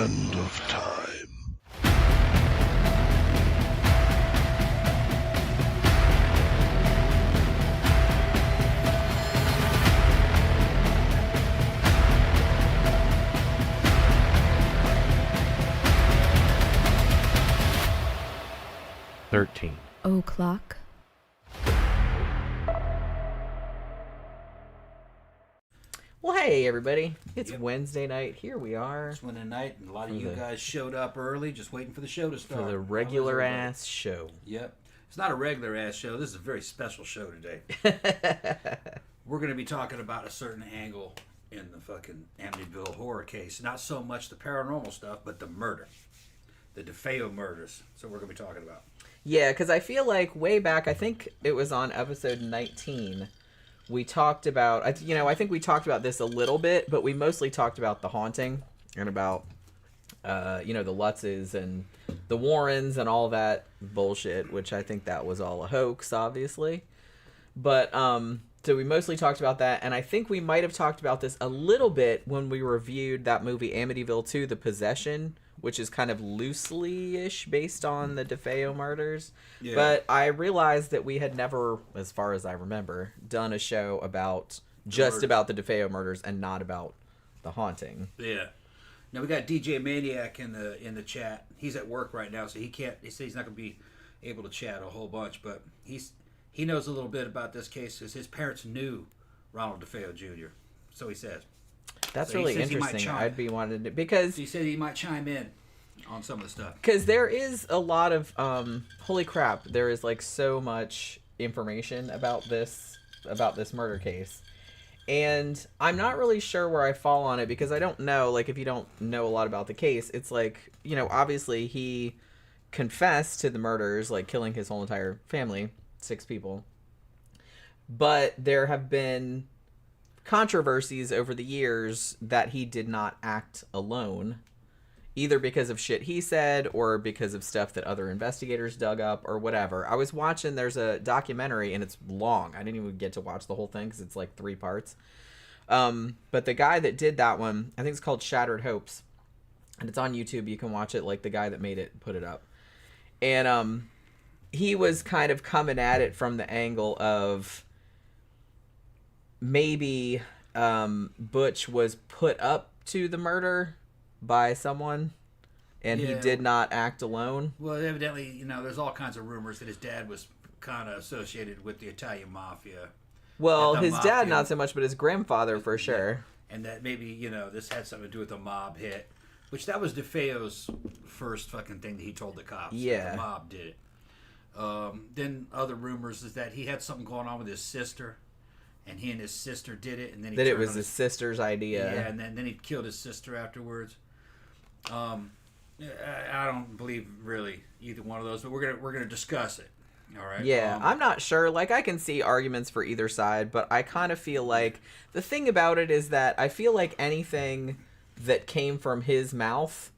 End of time. O'clock. Well, hey, everybody. It's Wednesday night. Here we are. It's Wednesday night, and a lot of you guys showed up early, just waiting for the show to start. For the regular-ass show. Yep. It's not a regular-ass show. This is a very special show today. We're going to be talking about a certain angle in the fucking Amityville Horror case. Not so much the paranormal stuff, but the murder. The DeFeo murders. So we're going to be talking about. Yeah, because I feel like way back, I think it was on episode 19, we talked about, I think we talked about this a little bit, but we mostly talked about the haunting and about, the Lutzes and the Warrens and all that bullshit, which I think that was all a hoax, obviously. But, so we mostly talked about that, and I think we might have talked about this a little bit when we reviewed that movie Amityville 2, The Possession, which is kind of loosely-ish based on the DeFeo murders. Yeah. But I realized that we had never, as far as I remember, done a show about about the DeFeo murders and not about the haunting. Yeah. Now we got DJ Maniac in the chat. He's at work right now, so he can't. He says he's not going to be able to chat a whole bunch, but he knows a little bit about this case because his parents knew Ronald DeFeo Jr. So he says. That's really interesting. I'd be wanting to, because he said he might chime in on some of the stuff. Because there is a lot of holy crap. There is like so much information about this murder case, and I'm not really sure where I fall on it because I don't know. Like, if you don't know a lot about the case, it's like, obviously he confessed to the murders, like killing his whole entire family, 6 people. But there have been controversies over the years that he did not act alone, either because of shit he said or because of stuff that other investigators dug up or whatever. I was watching, there's a documentary, and it's long. I didn't even get to watch the whole thing because it's like 3 parts. But the guy that did that one, I think it's called Shattered Hopes, and it's on YouTube. You can watch it. Like, the guy that made it put it up. And he was kind of coming at it from the angle of maybe Butch was put up to the murder by someone, and he did not act alone. Well, evidently, there's all kinds of rumors that his dad was kind of associated with the Italian mafia. Well, his dad not so much, but his grandfather for sure. And that maybe, this had something to do with the mob hit, which that was DeFeo's first fucking thing that he told the cops. Yeah. The mob did it. Then other rumors is that he had something going on with his sister, and he and his sister did it, and then it was his sister's idea. Yeah, and then he killed his sister afterwards. I don't believe really either one of those, but we're gonna discuss it. All right. Yeah, I'm not sure. Like, I can see arguments for either side, but I kind of feel like the thing about it is that I feel like anything that came from his mouth,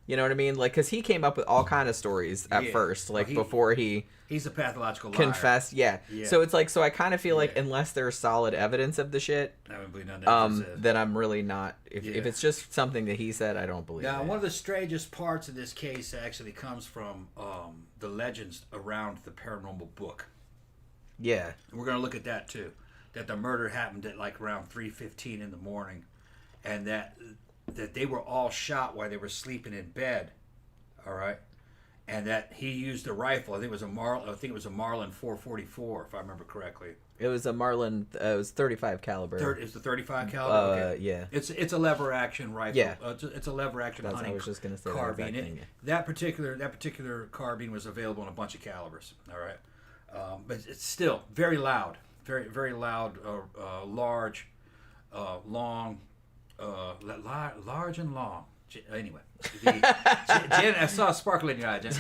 you know what I mean? Like, because he came up with all kind of stories at first, like before he's a pathological liar. Confessed, yeah. So it's like, so I kind of feel like unless there's solid evidence of the shit, I would believe none then I'm really not. If it's just something that he said, I don't believe it. Now, one of the strangest parts of this case actually comes from the legends around the paranormal book. Yeah. And we're going to look at that too. That the murder happened at like around 3:15 in the morning, and that they were all shot while they were sleeping in bed. All right. And that he used a rifle. I think it was a Marlin 444, if I remember correctly. It was a Marlin. It was 35 caliber. It's the 35 caliber. Okay. Yeah. It's a lever action rifle. Yeah. It's a lever action hunting. I was just gonna say carbine. That particular carbine was available in a bunch of calibers. All right. But it's still very loud, very very loud, large, long, large and long. Anyway, Jen, I saw a sparkle in your eye, Jen.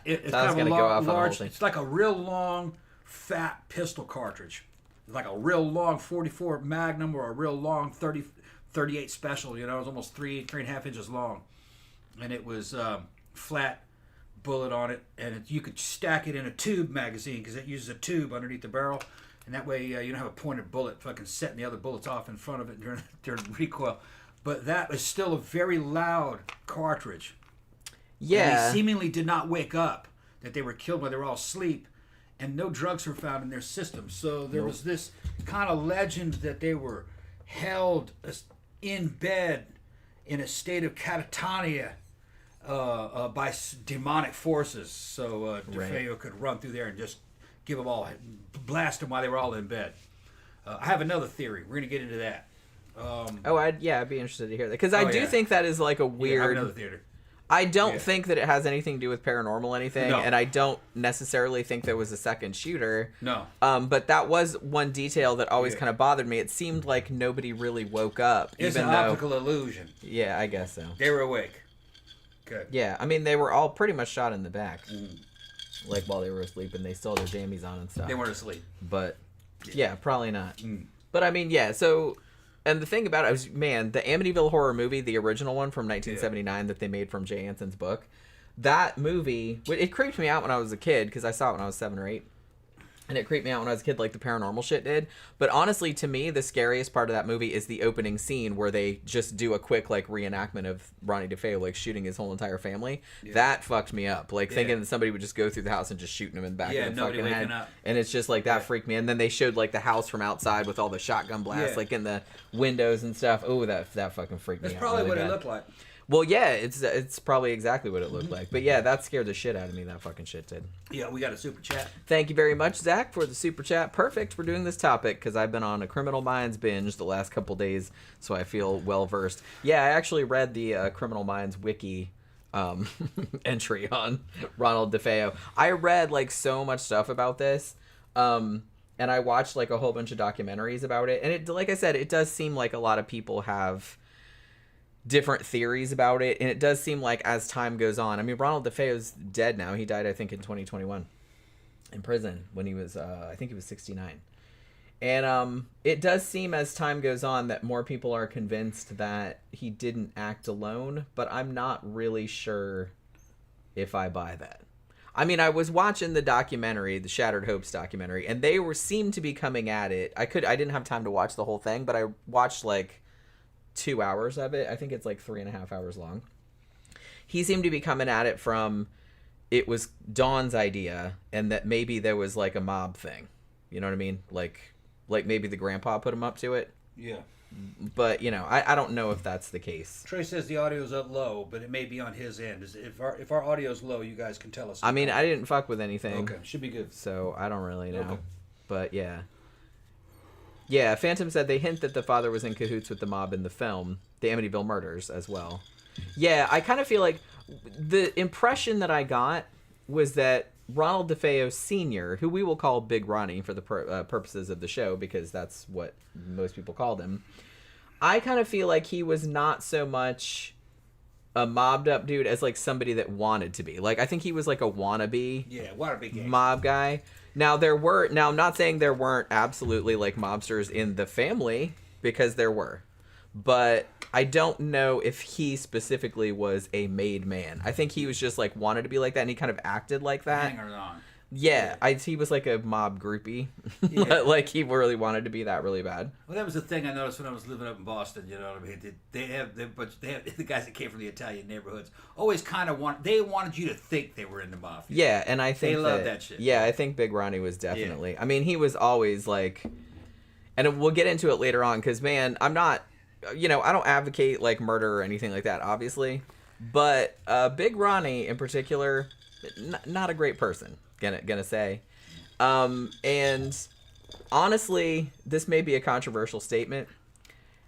It's kind of a large. It's like a real long, fat pistol cartridge. It's like a real long 44 Magnum or a real long 38 Special. It was almost 3.5 inches long, and it was flat bullet on it, and you could stack it in a tube magazine because it uses a tube underneath the barrel, and that way you don't have a pointed bullet fucking setting the other bullets off in front of it during recoil. but that is still a very loud cartridge. Yeah. And they seemingly did not wake up, that they were killed while they were all asleep, and no drugs were found in their system. So there was this kind of legend that they were held in bed in a state of catatonia by demonic forces. So DeFeo could run through there and just give them all, blast them while they were all in bed. I have another theory. We're going to get into that. I'd be interested to hear that, because I do think that is like a weird. I have another theory. I don't think that it has anything to do with paranormal anything, No. and I don't necessarily think there was a second shooter. No. But that was one detail that always kind of bothered me. It seemed like nobody really woke up. It's even an though, optical illusion. Yeah, I guess so. They were awake. Good. Yeah, I mean, they were all pretty much shot in the back. Like, while they were asleep, and they still had their jammies on and stuff. They weren't asleep. But, yeah, probably not. But, I mean, yeah, so... And the thing about it was, man, the Amityville Horror movie, the original one from 1979 that they made from Jay Anson's book, that movie, it creeped me out when I was a kid, because I saw it when I was 7 or 8. And it creeped me out when I was a kid like the paranormal shit did. But honestly, to me, the scariest part of that movie is the opening scene where they just do a quick, like, reenactment of Ronnie DeFeo, like, shooting his whole entire family. Yeah. That fucked me up. Like, thinking that somebody would just go through the house and just shooting him in the back of the fucking head. Up. And it's just, like, that freaked me. And then they showed, like, the house from outside with all the shotgun blasts, like, in the windows and stuff. Oh, that fucking freaked me out. That's probably really what it looked like. Well, yeah, it's probably exactly what it looked like. But yeah, that scared the shit out of me, that fucking shit did. Yeah, we got a super chat. Thank you very much, Zach, for the super chat. Perfect for doing this topic, because I've been on a Criminal Minds binge the last couple days, so I feel well-versed. Yeah, I actually read the Criminal Minds wiki entry on Ronald DeFeo. I read, like, so much stuff about this, and I watched, like, a whole bunch of documentaries about it. And it, like I said, it does seem like a lot of people have different theories about it, and it does seem like as time goes on, I mean, Ronald DeFeo's dead now. He died, I think, in 2021 in prison when he was I think he was 69. And it does seem as time goes on that more people are convinced that he didn't act alone, but I'm not really sure if I buy that. I mean, I was watching the documentary, the Shattered Hopes documentary, and they seemed to be coming at it. I didn't have time to watch the whole thing, but I watched like 2 hours of it. I think it's like 3.5 hours long. He seemed to be coming at it from, it was Dawn's idea, and that maybe there was like a mob thing. You know what I mean? Like maybe the grandpa put him up to it. Yeah. But, you know, I don't know if that's the case. Trey says the audio's up low, but it may be on his end. If our audio's low, you guys can tell us. I mean, I didn't fuck with anything. Okay, should be good. So I don't really know. Okay. But yeah. Yeah, Phantom said they hint that the father was in cahoots with the mob in the film, the Amityville murders as well. Yeah, I kind of feel like the impression that I got was that Ronald DeFeo Sr., who we will call Big Ronnie for the purposes of the show, because that's what most people called him, I kind of feel like he was not so much a mobbed up dude as like somebody that wanted to be. Like, I think he was like a wannabe mob guy. Now, I'm not saying there weren't absolutely like mobsters in the family, because there were. But I don't know if he specifically was a made man. I think he was just like wanted to be like that, and he kind of acted like that. Hanger on. Yeah, he was like a mob groupie. Yeah. Like he really wanted to be that really bad. Well, that was the thing I noticed when I was living up in Boston. You know what I mean? They have the guys that came from the Italian neighborhoods always kind of wanted you to think they were in the mafia. Yeah, and I think they love that shit. Yeah, I think Big Ronnie was definitely. Yeah. I mean, he was always like, and we'll get into it later on, because man, I'm not, you know, I don't advocate like murder or anything like that, obviously, but Big Ronnie in particular, not a great person. Gonna say, and honestly, this may be a controversial statement.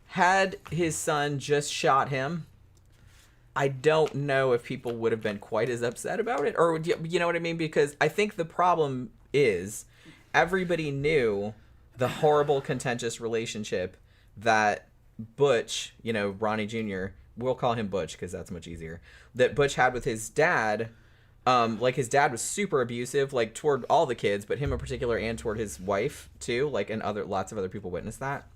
Had his son just shot him, I don't know if people would have been quite as upset about it, or you know what I mean? Because I think the problem is everybody knew the horrible, contentious relationship that Butch, you know, Ronnie Jr., we'll call him Butch because that's much easier, that Butch had with his dad. Like his dad was super abusive, like toward all the kids, but him in particular, and toward his wife too. Like, and lots of other people witnessed that.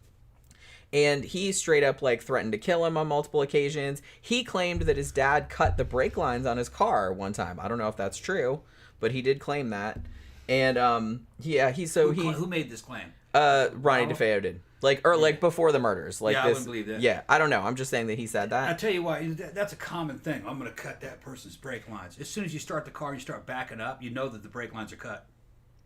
And he straight up like threatened to kill him on multiple occasions. He claimed that his dad cut the brake lines on his car one time. I don't know if that's true, but he did claim that. And who made this claim? Ronnie DeFeo did. like before the murders. Like Yeah, I this, would believe that. Yeah, I don't know. I'm just saying that he said I that. tell you what, that's a common thing. I'm going to cut that person's brake lines. As soon as you start the car and you start backing up, you know that the brake lines are cut.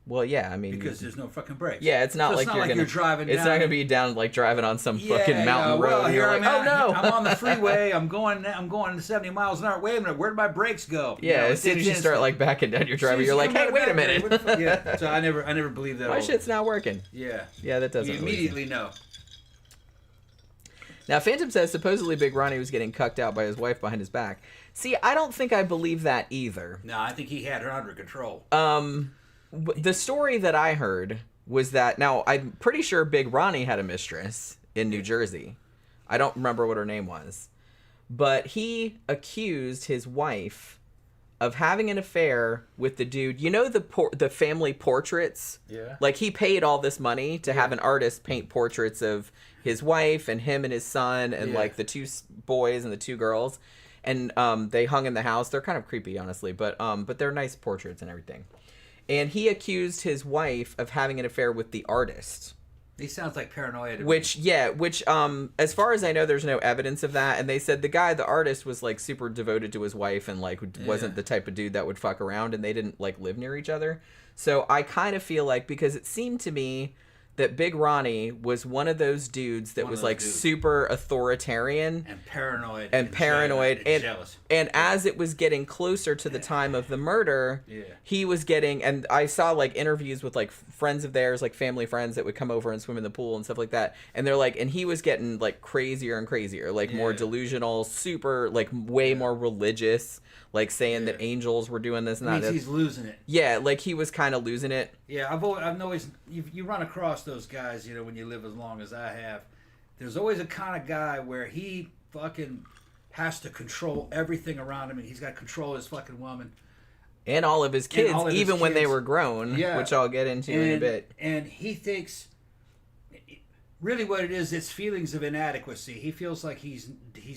Well, yeah, I mean, Because there's no fucking brakes. yeah, it's not So like you're driving. It's down not gonna be down like driving on some fucking mountain road. Well, And here you're like, I'm oh no, I'm on the freeway. I'm going 70 miles an hour. Wait a minute, where did my brakes go? Yeah, as soon as you start like backing down your driveway, you're like, hey, wait a minute. Yeah. So I never believed that. My shit's not working. Yeah. Yeah, that doesn't. You really immediately know. Now, Phantom says supposedly Big Ronnie was getting cucked out by his wife behind his back. See, I don't think I believe that either. No, I think he had her under control. The story that I heard was that, now, I'm pretty sure Big Ronnie had a mistress in New Jersey. I don't remember what her name was. But he accused his wife of having an affair with the dude. You know the family portraits? Yeah. Like, he paid all this money to have an artist paint portraits of his wife and him and his son and, like, the two boys and the two girls. And they hung in the house. They're kind of creepy, honestly, but they're nice portraits and everything. And he accused his wife of having an affair with the artist. He sounds like Paranoia to me. Which, as far as I know, there's no evidence of that. And they said the artist, was, like, super devoted to his wife and, like, wasn't the type of dude that would fuck around, and they didn't, like, live near each other. So I kind of feel like, because it seemed to me that Big Ronnie was one of those dudes that was, like, super authoritarian. And paranoid. And jealous. And as it was getting closer to the time of the murder, he was getting, and I saw, like, interviews with, like, friends of theirs, like, family friends that would come over and swim in the pool and stuff like that. And they're like, and he was getting, like, crazier and crazier, like, more delusional, super, like, way more religious, like, saying that angels were doing this and that. He's losing it. Yeah, like, he was kind of losing it. Yeah, I've always, you run across those guys, you know, when you live as long as I have. There's always a kind of guy where he fucking has to control everything around him, and he's got to control his fucking woman. And all of his kids, even when they were grown, which I'll get into in a bit. And he thinks, really what it is, it's feelings of inadequacy. He feels like he's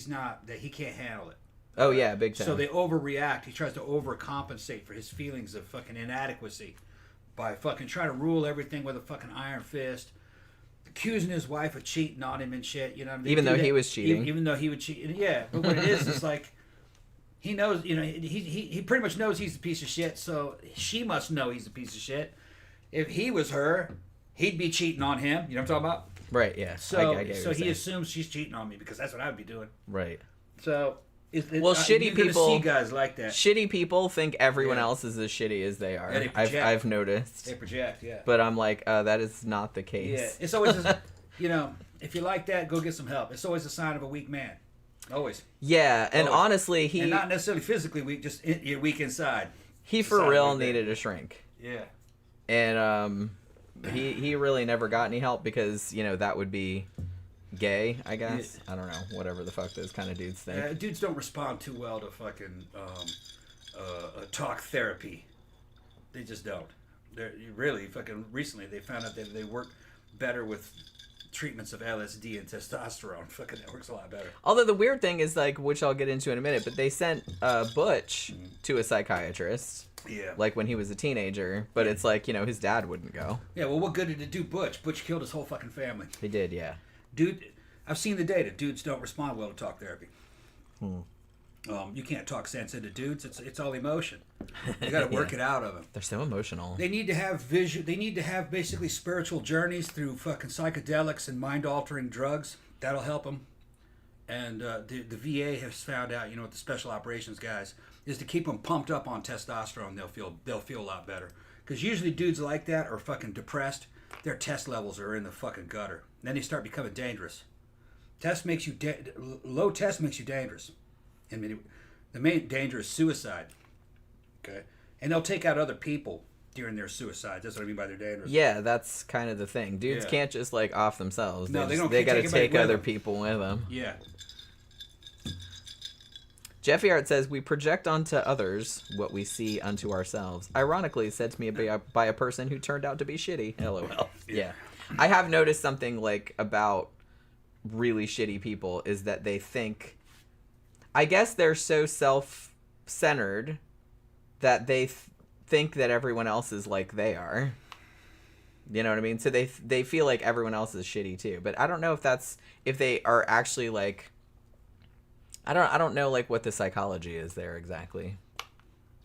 not, that he can't handle it. Oh, yeah, big time. So they overreact. He tries to overcompensate for his feelings of fucking inadequacy by fucking trying to rule everything with a fucking iron fist, accusing his wife of cheating on him and shit. You know what I mean? Even though he was cheating. Even though he would cheat. Yeah, but what it is like, he knows, you know, he pretty much knows he's a piece of shit, so she must know he's a piece of shit. If he was her, he'd be cheating on him. You know what I'm talking about? Right, yeah. So he assumes she's cheating on me because that's what I would be doing. Right. So... shitty people see guys like that. Shitty people think everyone else is as shitty as they are. Yeah, I've noticed. They project, yeah. But I'm like, that is not the case. Yeah, it's always, you know, if you like that, go get some help. It's always a sign of a weak man. Always. Yeah, and always. Honestly, and not necessarily physically weak, just you're weak inside. He for real needed a shrink. Yeah. And he really never got any help because, you know, that would be gay, I guess. I don't know, whatever the fuck those kind of dudes think. Dudes don't respond too well to fucking talk therapy. They just don't. They're really fucking recently they found out that they work better with treatments of LSD and testosterone. Fucking that works a lot better. Although the weird thing is, like, which I'll get into in a minute, but they sent Butch to a psychiatrist. Yeah. Like when he was a teenager, but it's like, you know, his dad wouldn't go. Yeah, well, what good did it do Butch? Butch killed his whole fucking family. He did, yeah. Dude, I've seen the data. Dudes don't respond well to talk therapy. You can't talk sense into dudes. It's all emotion. You got to work it out of them. They're so emotional. They need to have vision. They need to have basically spiritual journeys through fucking psychedelics and mind-altering drugs. That'll help them. And the VA has found out, you know, with the special operations guys, is to keep them pumped up on testosterone. They'll feel a lot better. Because usually dudes like that are fucking depressed. Their test levels are in the fucking gutter. Then they start becoming dangerous. Low test makes you dangerous. I mean, the main danger is suicide. Okay, and they'll take out other people during their suicide. That's what I mean by they're dangerous. Yeah, that's kind of the thing. Dudes can't just like off themselves. No, they don't. They got to take other people with them. Yeah. Jeffy Art says, we project onto others what we see unto ourselves. Ironically, said to me by a person who turned out to be shitty. LOL. Yeah. I have noticed something like about really shitty people is that they think, I guess they're so self-centered that they think that everyone else is like they are. You know what I mean? So they feel like everyone else is shitty too. But I don't know if they are actually like, I don't know like what the psychology is there exactly.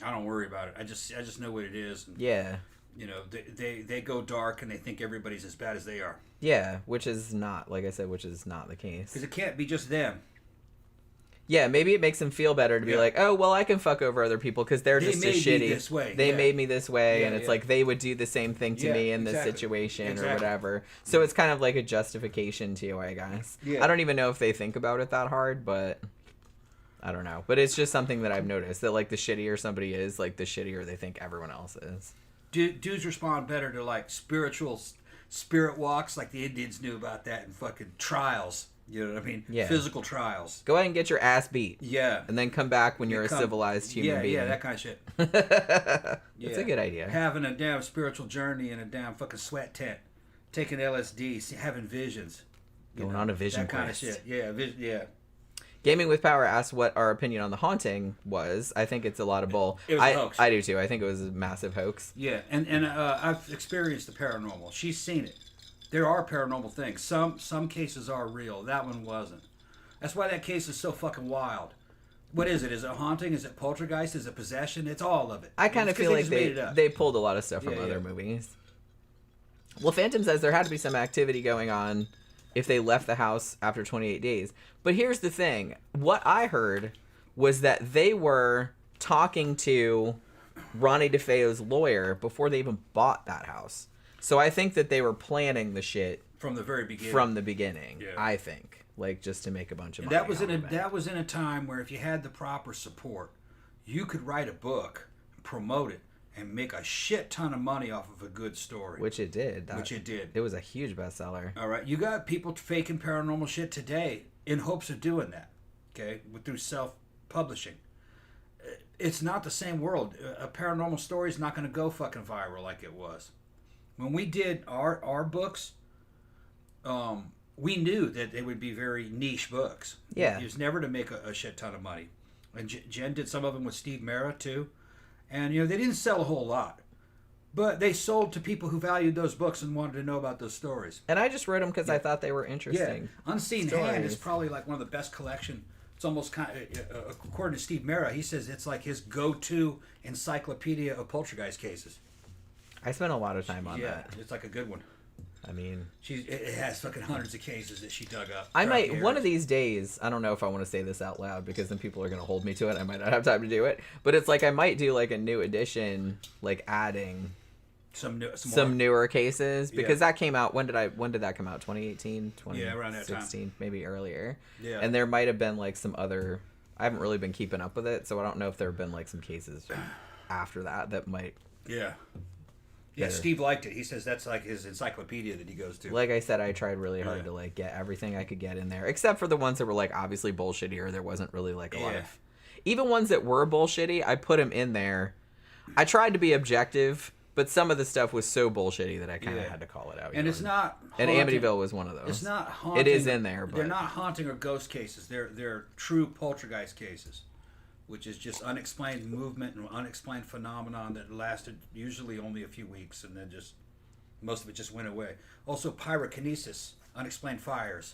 I don't worry about it. I just know what it is. And, Yeah. you know, they go dark and they think everybody's as bad as they are. Yeah, which is not, like I said, which is not the case. Because it can't be just them. Yeah, maybe it makes them feel better to be like, oh, well, I can fuck over other people because they're just as shitty. Me this way. They made me this way, and it's like they would do the same thing to me in this exactly. situation or whatever. So it's kind of like a justification too, I guess. Yeah. I don't even know if they think about it that hard, but I don't know. But it's just something that I've noticed, that like the shittier somebody is, like the shittier they think everyone else is. Dudes respond better to like spiritual spirit walks, like the Indians knew about that, and fucking trials. You know what I mean? Yeah. Physical trials. Go ahead and get your ass beat. Yeah. And then come back when you're a civilized human being. Yeah, that kind of shit. That's a good idea. Having a damn spiritual journey in a damn fucking sweat tent. Taking LSD, having visions. Going on a vision quest. That kind of shit. Yeah, yeah. Gaming with Power asked what our opinion on The Haunting was. I think it's a lot of bull. It was a hoax. I do too. I think it was a massive hoax. Yeah, and I've experienced the paranormal. She's seen it. There are paranormal things. Some cases are real. That one wasn't. That's why that case is so fucking wild. What is it? Is it haunting? Is it poltergeist? Is it possession? It's all of it. I kind of feel like they pulled a lot of stuff from other movies. Well, Phantom says there had to be some activity going on if they left the house after 28 days. But here's the thing. What I heard was that they were talking to Ronnie DeFeo's lawyer before they even bought that house. So I think that they were planning the shit from the very beginning. From the beginning, yeah. I think, like just to make a bunch of money. That was in a time where if you had the proper support, you could write a book, promote it, and make a shit ton of money off of a good story. Which it did. It was a huge bestseller. All right, you got people faking paranormal shit today in hopes of doing that. Okay, through self-publishing. It's not the same world. A paranormal story is not going to go fucking viral like it was. When we did our books, we knew that they would be very niche books. Yeah. It was never to make a shit ton of money. And Jen did some of them with Steve Mera, too. And, you know, they didn't sell a whole lot. But they sold to people who valued those books and wanted to know about those stories. And I just wrote them because I thought they were interesting. Yeah. Unseen stories. Hand is probably like one of the best collection. It's almost kind of, according to Steve Mera, he says it's like his go-to encyclopedia of poltergeist cases. I spent a lot of time on that. Yeah, it's like a good one. I mean, it has fucking hundreds of cases that she dug up. I might, one of these days, I don't know if I want to say this out loud because then people are going to hold me to it. I might not have time to do it. But it's like I might do like a new edition, like adding some newer cases because that came out. When did that come out? 2018, 2016, around that time. Maybe earlier. Yeah. And there might have been like some other. I haven't really been keeping up with it, so I don't know if there have been like some cases after that might. Yeah. Yeah, Steve liked it. He says that's like his encyclopedia that he goes to. Like I said, I tried really hard to like get everything I could get in there, except for the ones that were like obviously bullshitty or there wasn't really like a lot of. Even ones that were bullshitty, I put them in there. I tried to be objective, but some of the stuff was so bullshitty that I kind of had to call it out. And it's not. And Amityville was one of those. It's not haunting. It is in there, but they're not haunting or ghost cases. They're true poltergeist cases, which is just unexplained movement and unexplained phenomenon that lasted usually only a few weeks, and then just most of it just went away. Also, pyrokinesis, unexplained fires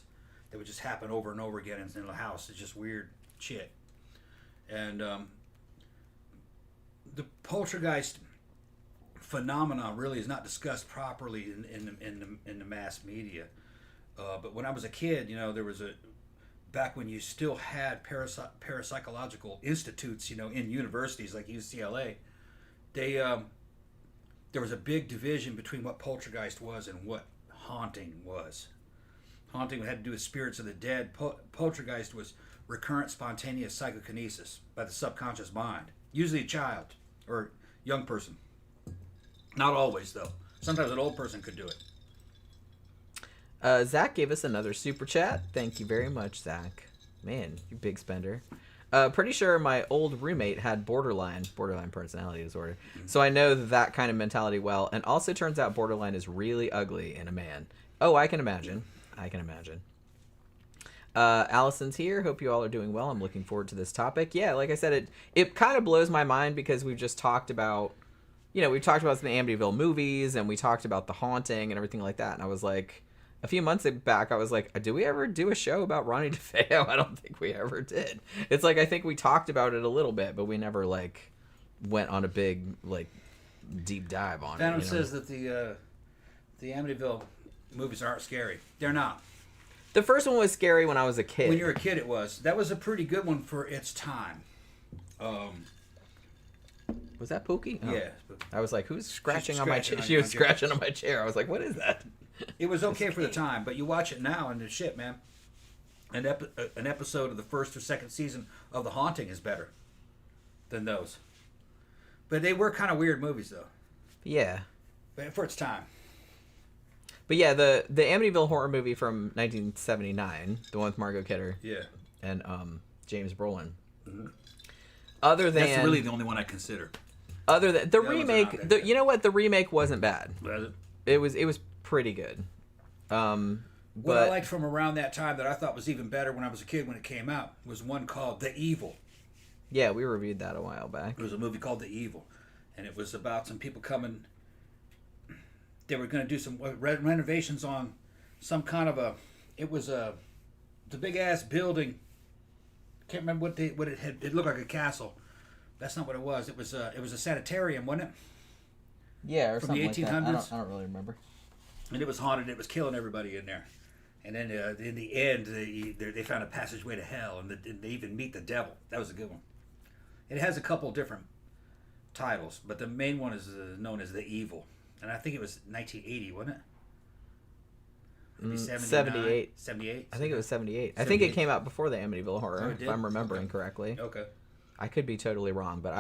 that would just happen over and over again in the house. It's just weird shit. And the poltergeist phenomenon really is not discussed properly in the mass media. But when I was a kid, you know, there was back when you still had parapsychological institutes, you know, in universities like UCLA, there was a big division between what poltergeist was and what haunting was. Haunting had to do with spirits of the dead. Poltergeist was recurrent spontaneous psychokinesis by the subconscious mind, usually a child or young person. Not always, though. Sometimes an old person could do it. Zach gave us another super chat. Thank you very much, Zach. Man, you big spender. Pretty sure my old roommate had borderline personality disorder. So I know that kind of mentality well. And also turns out borderline is really ugly in a man. Oh, I can imagine. Allison's here. Hope you all are doing well. I'm looking forward to this topic. Yeah, like I said, it kind of blows my mind because we've just talked about you know, we talked about some Amityville movies, and we talked about The Haunting and everything like that. And I was like, a few months back, I was like, did we ever do a show about Ronnie DeFeo? I don't think we ever did. It's like, I think we talked about it a little bit, but we never, like, went on a big, like, deep dive on Phantom it. says that the Amityville movies aren't scary. They're not. The first one was scary when I was a kid. When you were a kid, it was. That was a pretty good one for its time. Was that Pookie? Oh. Yeah. I was like, who's scratching on my chair? scratching She on was your chair. scratching on my chair. I was like, what is that? It was okay for the time, but you watch it now and it's shit, man. An episode of the first or second season of The Haunting is better than those. But they were kind of weird movies, though. Yeah. But for its time. But yeah, the Amityville Horror movie from 1979, the one with Margot Kidder. Yeah. And James Brolin. Mm-hmm. Other than That's really the only one I consider. Other than the others are remake, not bad. you know what? The remake wasn't bad. Was it? It was pretty good. What I liked from around that time that I thought was even better when I was a kid when it came out was one called The Evil. Yeah, we reviewed that a while back. It was a movie called The Evil, and it was about some people coming. They were going to do some renovations on some kind of a. It was the big ass building. Can't remember what it had. It looked like a castle. That's not what it was. It was a sanitarium, wasn't it? Yeah, or From something the like that. 1800s? I don't really remember. And it was haunted. It was killing everybody in there. And then in the end, they found a passageway to hell, and they even meet the devil. That was a good one. It has a couple different titles, but the main one is known as The Evil. And I think it was 1980, wasn't it? Maybe 78. 78? I think it was 78. I think it came out before the Amityville Horror, Oh, it if did? I'm remembering correctly. Okay. I could be totally wrong, but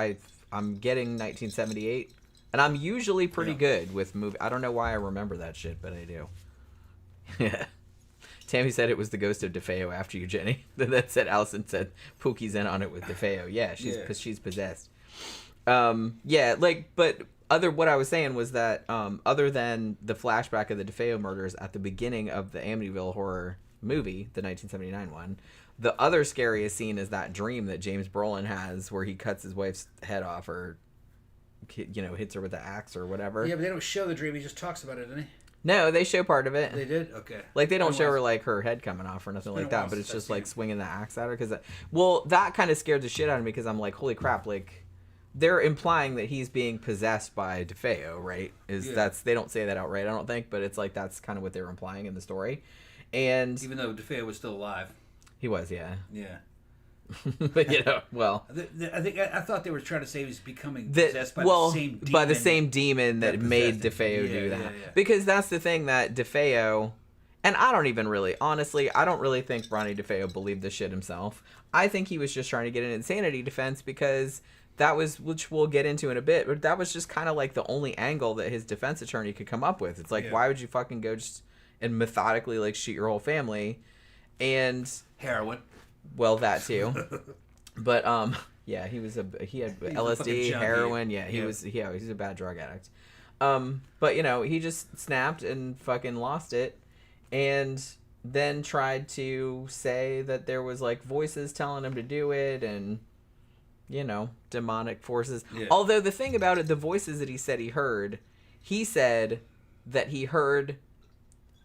I'm getting 1978, and I'm usually pretty Yeah. good with movie. I don't know why I remember that shit, but I do. Yeah. Tammy said it was the ghost of DeFeo after you, Jenny. That said, Allison said Pookie's in on it with DeFeo. Yeah, she's possessed. Yeah, like, but what I was saying was that other than the flashback of the DeFeo murders at the beginning of the Amityville Horror movie, the 1979 one, the other scariest scene is that dream that James Brolin has where he cuts his wife's head off or, you know, hits her with the axe or whatever. Yeah, but they don't show the dream. He just talks about it, doesn't he? No, they show part of it. They did? Okay. Like, they don't show her, like, her head coming off or nothing like that, but it's just, like, swinging the axe at her. That kind of scared the shit out of me because I'm like, holy crap, like, they're implying that he's being possessed by DeFeo, right? They don't say that outright, I don't think, but it's like that's kind of what they're implying in the story. And Even though DeFeo was still alive. he was, yeah. Yeah. But, you know, well... I thought they were trying to say he's becoming possessed by the same demon. By the same demon that made possessed DeFeo him. do that. Yeah. Because that's the thing that DeFeo... And I don't even really... Honestly, I don't really think Ronnie DeFeo believed this shit himself. I think he was just trying to get an insanity defense because that was... Which we'll get into in a bit. But that was just kind of like the only angle that his defense attorney could come up with. It's like, why would you fucking go just and methodically, like, shoot your whole family? And... Heroin. Well, that too. But yeah, he had LSD, heroin. Yeah, he was a bad drug addict. But you know, he just snapped and fucking lost it, and then tried to say that there was like voices telling him to do it, and you know, demonic forces. Yeah. Although the thing about it, the voices that he said that he heard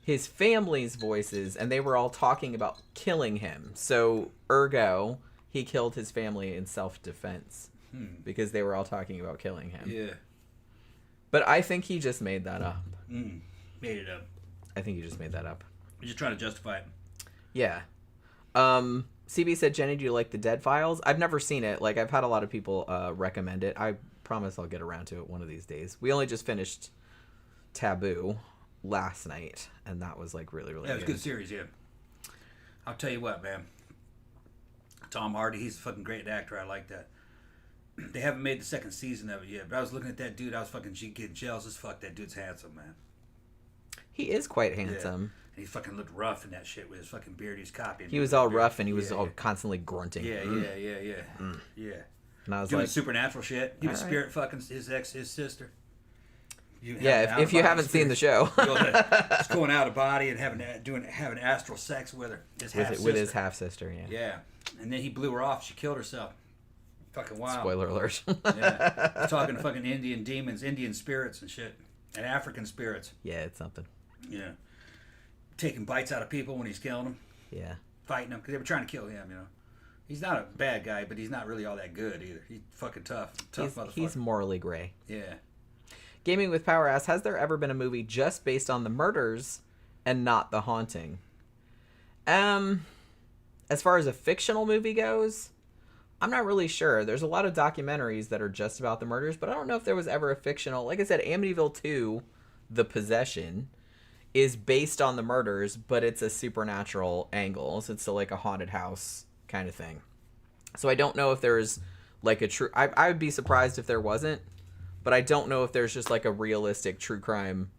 his family's voices, and they were all talking about killing him. So, ergo, he killed his family in self-defense because they were all talking about killing him. Yeah. But I think he just made that up. Made it up. I think he just made that up. He's just trying to justify it. Yeah. CB said, Jenny, do you like the Dead Files? I've never seen it. Like, I've had a lot of people recommend it. I promise I'll get around to it one of these days. We only just finished Taboo last night, and that was like really good. Yeah, it was a good series. Yeah, I'll tell you what, man. Tom Hardy, he's a fucking great actor. I like that. They haven't made the second season of it yet, but I was looking at that dude. I was fucking getting jealous as fuck. That dude's handsome, man. He is quite handsome. And he fucking looked rough in that shit with his fucking beard. He's copying. He was all rough, and he was all constantly grunting. Yeah. And I was doing like, supernatural shit. He was spirit fucking his sister. If you haven't seen the show, just going out of body and having astral sex with her, with his half sister. Yeah, and then he blew her off. She killed herself. Fucking wild. Spoiler alert. Yeah. He's talking to fucking Indian demons, Indian spirits and shit. And African spirits. Yeah, it's something. Yeah. Taking bites out of people when he's killing them. Yeah. Fighting them because they were trying to kill him, you know. He's not a bad guy, but he's not really all that good either. He's fucking tough motherfucker. He's morally gray. Yeah. Gaming with Power asks, has there ever been a movie just based on the murders and not the haunting? As far as a fictional movie goes, I'm not really sure. There's a lot of documentaries that are just about the murders, but I don't know if there was ever a fictional. Like I said, Amityville 2, The Possession, is based on the murders, but it's a supernatural angle. So it's still like a haunted house kind of thing. So I don't know if there's like a true... I would be surprised if there wasn't, but I don't know if there's just like a realistic true crime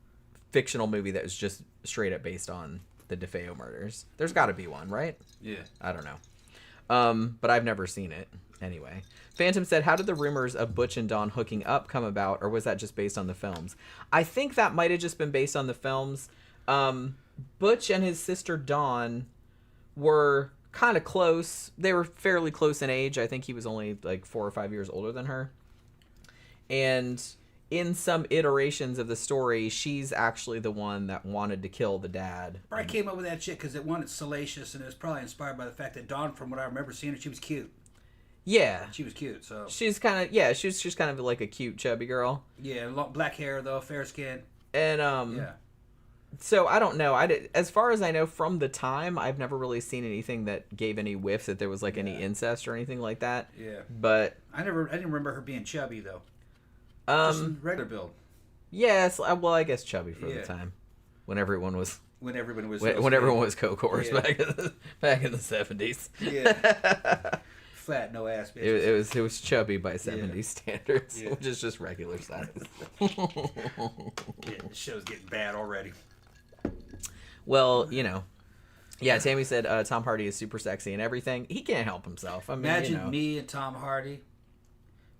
fictional movie that was just straight up based on the DeFeo murders. There's got to be one, right? Yeah. I don't know. But I've never seen it. Anyway. Phantom said, how did the rumors of Butch and Dawn hooking up come about, or was that just based on the films? I think that might have just been based on the films. Butch and his sister Dawn were kind of close. They were fairly close in age. I think he was only like 4 or 5 years older than her. And in some iterations of the story, she's actually the one that wanted to kill the dad. I came up with that shit because it wanted salacious, and it was probably inspired by the fact that Dawn, from what I remember seeing her, she was cute. Yeah. She was cute, so... She's kind of... Yeah, she's just kind of like a cute, chubby girl. Yeah, black hair, though, fair skin. And, Yeah. So, I don't know. As far as I know, from the time, I've never really seen anything that gave any whiffs that there was, like, any incest or anything like that. Yeah. But... I didn't remember her being chubby, though. Just regular build. Yes, well, I guess chubby for the time. When everyone was... When everyone was Coke horse back in the 70s. Yeah. Fat, no ass bitches. It was chubby by 70s standards, Yeah. which is just regular size. Yeah, the show's getting bad already. Well, you know. Yeah, Tammy said Tom Hardy is super sexy and everything. He can't help himself. I mean, Imagine you know. me and Tom Hardy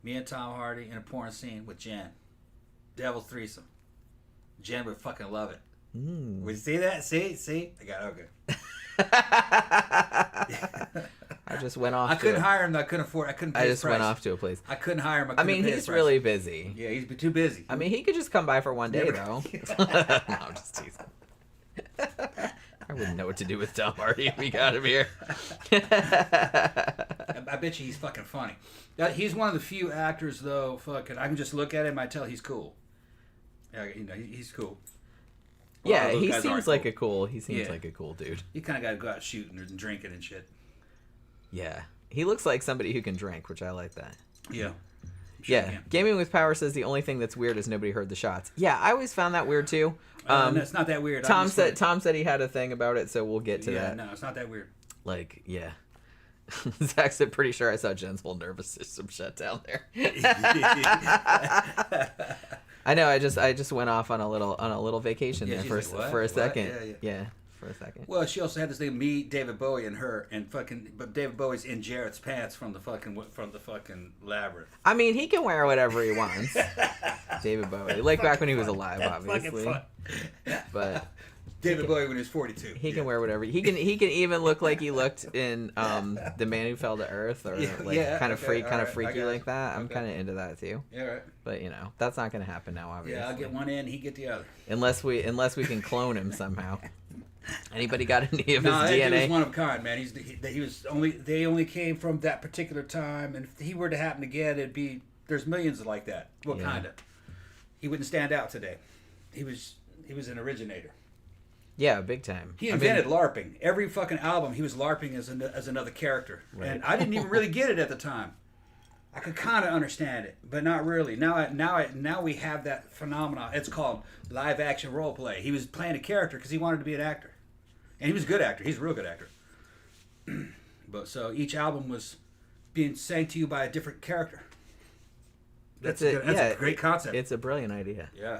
in a porn scene with Jen. Devil's threesome. Jen would fucking love it. Would you see that? See? I got okay. I just went off. I couldn't hire him. I couldn't afford. I couldn't pay I his just price. went off to a place. I couldn't hire him. I mean, he's really busy. Yeah, he's too busy. I mean, he could just come by for one day, though. No, I'm just teasing. I wouldn't know what to do with Tom Hardy if he got him here. I bet you he's fucking funny. He's one of the few actors, though. Fucking, I can just look at him. I tell he's cool. Yeah, you know, he's cool. Yeah, he seems like a cool. He seems Yeah. like a cool dude. You kind of got to go out shooting and drinking and shit. Yeah, he looks like somebody who can drink, which I like that. Yeah. Yeah, Gaming with Power says the only thing that's weird is nobody heard the shots. Yeah, I always found that weird too. It's not that weird. Tom said he had a thing about it, so we'll get to that. No, it's not that weird. Like, yeah. Zach said, pretty sure I saw Jen's whole nervous system shut down there. I know. I just went off on a little vacation there for a second. Yeah, for a second. Well, she also had this thing, me, David Bowie, and her, and fucking. But David Bowie's in Jarrett's pants from the fucking labyrinth. I mean, he can wear whatever he wants. David Bowie, like back when he was alive, obviously. But David Bowie when he was 42. He can wear whatever. He can even look like he looked in The Man Who Fell to Earth, or kind of freaky like that. I'm kind of into that too. Yeah, right. But you know, that's not going to happen now, obviously. Yeah, I'll get one end, he get the other. Unless we can clone him somehow. Anybody got any of his DNA? DNA? He was one of a kind, man. They only came from that particular time, and if he were to happen again, there's millions like that. Well, kinda. He wouldn't stand out today. He was an originator. Yeah, big time. He invented LARPing. Every fucking album, he was LARPing as another character, and I didn't even really get it at the time. I could kind of understand it, but not really. Now we have that phenomenon. It's called live action role play. He was playing a character because he wanted to be an actor, and he was a good actor. He's a real good actor. But so each album was being sang to you by a different character. That's a great concept. It's a brilliant idea. Yeah.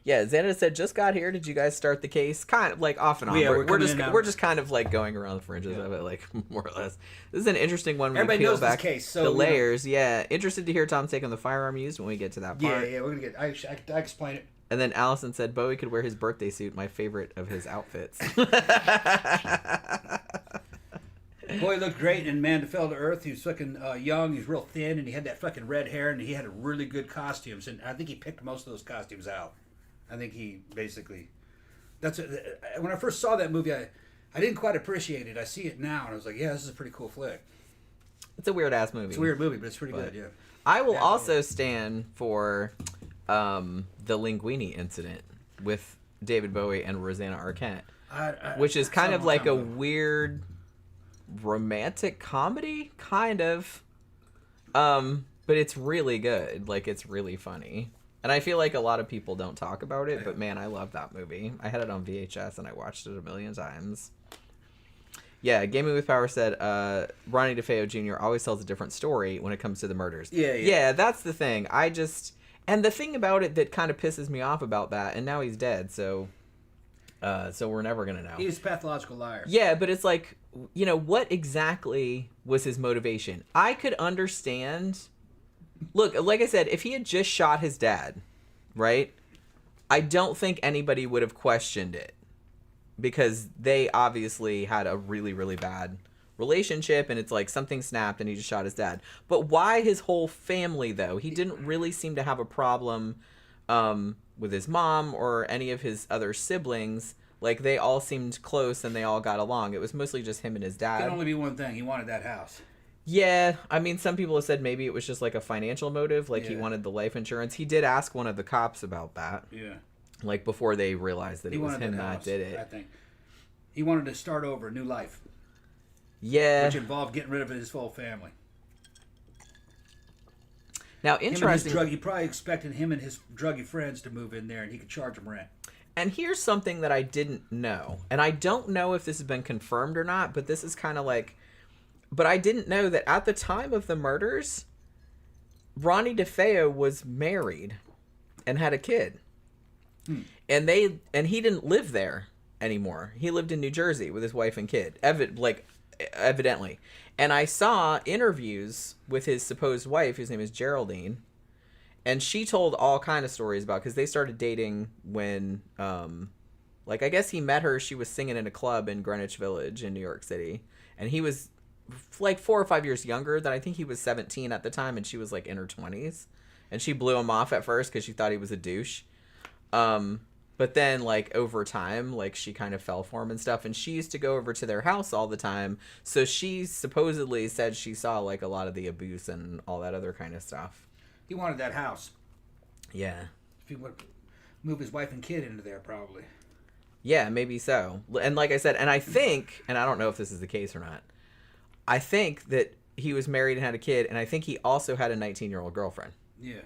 Yeah, Xana said, just got here. Did you guys start the case? Kind of like off and on. Yeah, we're just kind of like going around the fringes of it, like more or less. This is an interesting one. Everybody we peel knows back this case, so the layers. Yeah, interested to hear Tom's take on the firearm used when we get to that part. Yeah, we're gonna get. I explain it. And then Allison said Bowie could wear his birthday suit, my favorite of his outfits. Boy looked great, and man, fell to earth. He was fucking young. He was real thin, and he had that fucking red hair, and he had really good costumes. And I think he picked most of those costumes out. I think he basically. When I first saw that movie, I didn't quite appreciate it. I see it now, and I was like, yeah, this is a pretty cool flick. It's a weird ass movie. It's a weird movie, but it's pretty good. Yeah. I will also stand for the Linguini incident with David Bowie and Rosanna Arquette, which is kind of like a weird romantic comedy, kind of. But it's really good. Like, it's really funny. And I feel like a lot of people don't talk about it, but man, I love that movie. I had it on VHS and I watched it a million times. Yeah, Gaming with Power said, Ronnie DeFeo Jr. always tells a different story when it comes to the murders. Yeah, that's the thing. And the thing about it that kind of pisses me off about that, and now he's dead, so we're never going to know. He's a pathological liar. Yeah, but it's like, you know, what exactly was his motivation? I could understand. Look, like I said, if he had just shot his dad, right, I don't think anybody would have questioned it. Because they obviously had a really, really bad relationship, and it's like something snapped and he just shot his dad. But why his whole family, though? He didn't really seem to have a problem with his mom or any of his other siblings. Like, they all seemed close and they all got along. It was mostly just him and his dad. It can only be one thing. He wanted that house. Yeah, I mean, some people have said maybe it was just like a financial motive, like he wanted the life insurance. He did ask one of the cops about that. Yeah. Like, before they realized that it was him that did it. I think. He wanted to start over, a new life. Yeah. Which involved getting rid of his whole family. Now, interesting. He probably expected him and his druggy friends to move in there and he could charge them rent. And here's something that I didn't know. And I don't know if this has been confirmed or not, but this is kind of like... But I didn't know that at the time of the murders, Ronnie DeFeo was married and had a kid. And he didn't live there anymore. He lived in New Jersey with his wife and kid, evidently. And I saw interviews with his supposed wife, whose name is Geraldine, and she told all kind of stories about, because they started dating when, I guess he met her. She was singing in a club in Greenwich Village in New York City, and he was like 4 or 5 years younger than, I think he was 17 at the time, and she was like in her 20s, and she blew him off at first because she thought he was a douche. But then, like, over time, like, she kind of fell for him and stuff, and she used to go over to their house all the time, so she supposedly said she saw, like, a lot of the abuse and all that other kind of stuff. He wanted that house. Yeah. If he would move his wife and kid into there, probably. Yeah, maybe so. And like I said, and I think, and I don't know if this is the case or not, I think that he was married and had a kid, and I think he also had a 19-year-old girlfriend. Yeah.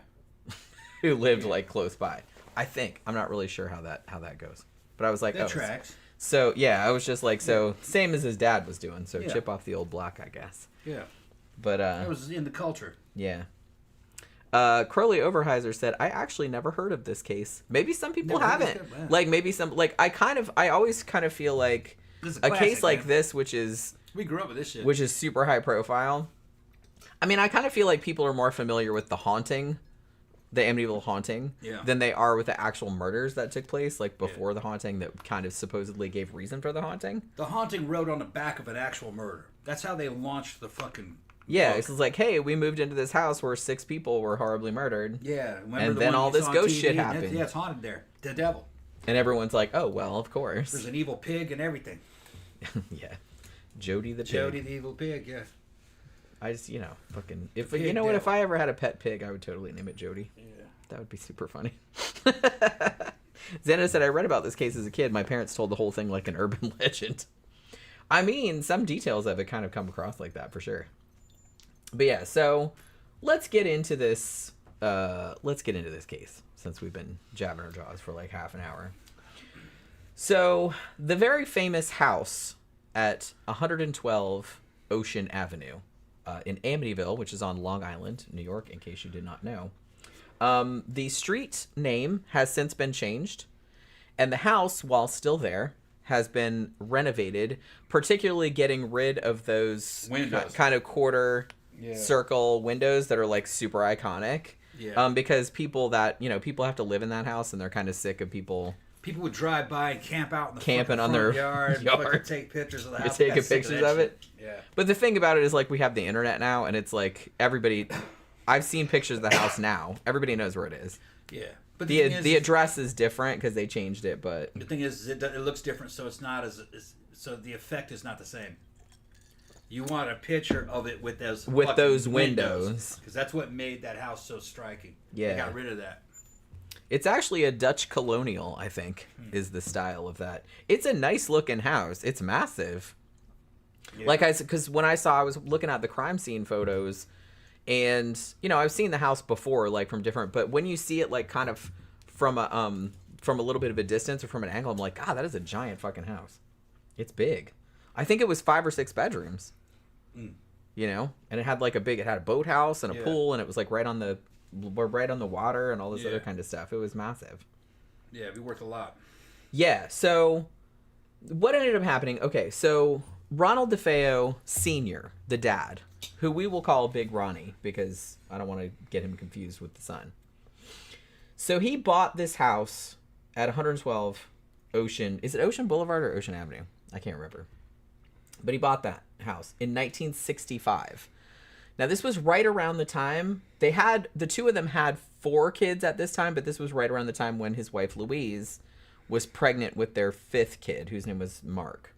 Who lived, like, close by. I think. I'm not really sure how that goes. But I was like, that tracks. So, yeah, I was just like, same as his dad was doing. So, chip off the old block, I guess. Yeah. But, that was in the culture. Yeah. Crowley Overheiser said, I actually never heard of this case. Maybe some people haven't. Like, maybe some, like, I always kind of feel like a case like this, which is... We grew up with this shit. Which is super high profile. I mean, I kind of feel like people are more familiar with The Haunting, the Amityville Haunting, than they are with the actual murders that took place, like, before The Haunting, that kind of supposedly gave reason for The Haunting. The Haunting rode on the back of an actual murder. That's how they launched the fucking... Yeah, it's like, hey, we moved into this house where 6 people were horribly murdered. Yeah. And then all this ghost shit happened. Yeah, it's haunted there. The devil. And everyone's like, oh, well, of course. There's an evil pig and everything. Yeah. Jody the pig. Jody the evil pig, yeah. I just, fucking... If you know what? If I ever had a pet pig, I would totally name it Jody. Yeah. That would be super funny. Xana said, I read about this case as a kid. My parents told the whole thing like an urban legend. I mean, some details of it kind of come across like that, for sure. But yeah, so let's get into this. Let's get into this case, since we've been jabbing our jaws for like half an hour. So the very famous house at 112 Ocean Avenue in Amityville, which is on Long Island, New York, in case you did not know. The street name has since been changed, and the house, while still there, has been renovated, particularly getting rid of those windows. Kind of quarter circle windows that are like super iconic. Yeah. Because people have to live in that house, and they're kind of sick of people People would drive by and camp out in the Camping on front their yard, and yard. fucking take pictures of the house. You're taking I got sick of pictures that of it? shit. Yeah. But the thing about it is, like, we have the internet now, and it's like everybody. I've seen pictures of the house now. Everybody knows where it is. Yeah. But The address is different because they changed it, but the thing is, it looks different, so it's not so the effect is not the same. You want a picture of it with those windows, because that's what made that house so striking. Yeah. They got rid of that. it's actually a Dutch colonial, I think, is the style of that. It's a nice looking house. It's massive. Yeah. Because when I was looking at the crime scene photos, and I've seen the house before, like from different, but when you see it like kind of from a little bit of a distance or from an angle, I'm like, God, that is a giant fucking house. It's big. I think it was 5 or 6 bedrooms. And it had like it had a boathouse and a pool, and it was like right on the water and all this other kind of stuff. It was massive. Yeah, it'd be worth a lot. Yeah. So what ended up happening? Okay, so Ronald DeFeo Sr, the dad, who we will call Big Ronnie because I don't want to get him confused with the son. So he bought this house at 112 Ocean. Is it Ocean Boulevard or Ocean Avenue? I can't remember. But he bought that house in 1965. Now, this was right around the time the two of them had 4 kids at this time, but this was right around the time when his wife Louise was pregnant with their 5th kid, whose name was Marc.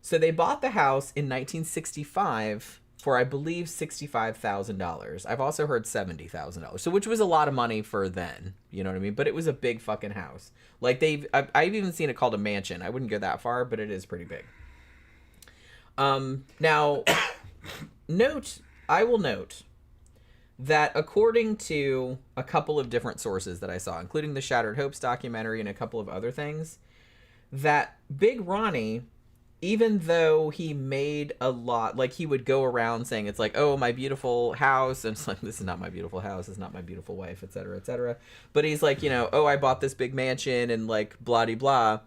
So they bought the house in 1965 for, I believe, $65,000. I've also heard $70,000, so which was a lot of money for then, you know what I mean? But it was a big fucking house. Like I've even seen it called a mansion. I wouldn't go that far, but it is pretty big. Now, I will note that according to a couple of different sources that I saw, including the Shattered Hopes documentary and a couple of other things, that Big Ronnie, even though he made a lot, like he would go around saying it's like, oh, my beautiful house, and it's like, this is not my beautiful house, it's not my beautiful wife, etc., etc. But he's like, oh, I bought this big mansion and like blah-de-blah.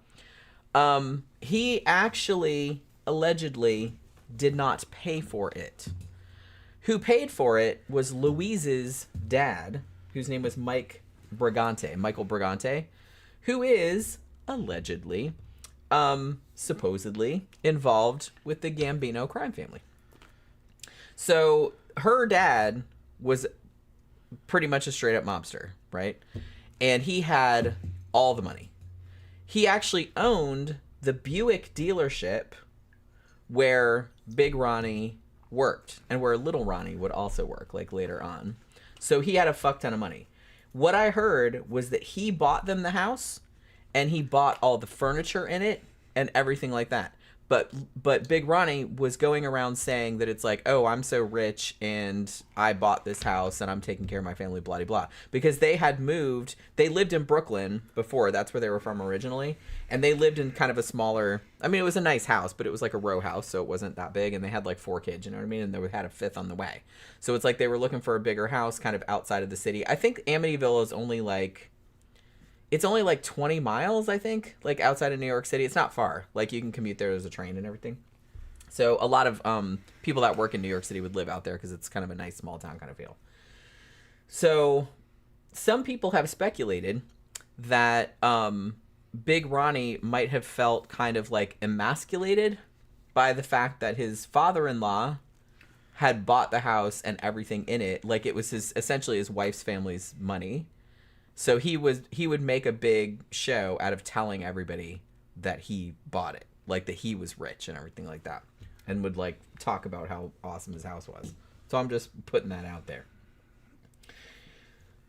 He actually allegedly did not pay for it. Who paid for it was Louise's dad, whose name was Michael Brigante, who is allegedly, supposedly involved with the Gambino crime family. So her dad was pretty much a straight up mobster, right? And he had all the money. He actually owned the Buick dealership where Big Ronnie worked and where Little Ronnie would also work, like later on. So he had a fuck ton of money. What I heard was that he bought them the house and he bought all the furniture in it and everything like that. But Big Ronnie was going around saying that it's like, oh, I'm so rich and I bought this house and I'm taking care of my family, blah, blah, blah. Because they had moved, they lived in Brooklyn before, that's where they were from originally. And they lived in kind of a smaller, I mean, it was a nice house, but it was like a row house, so it wasn't that big. And they had like 4 kids, you know what I mean? And they had a 5th on the way. So it's like they were looking for a bigger house kind of outside of the city. I think Amityville is only like 20 miles, I think, like outside of New York City. It's not far. Like you can commute there as a train and everything. So a lot of people that work in New York City would live out there because it's kind of a nice small town kind of feel. So some people have speculated that Big Ronnie might have felt kind of like emasculated by the fact that his father-in-law had bought the house and everything in it. Like it was essentially his wife's family's money. So he would make a big show out of telling everybody that he bought it, like that he was rich and everything like that, and would like talk about how awesome his house was. So I'm just putting that out there.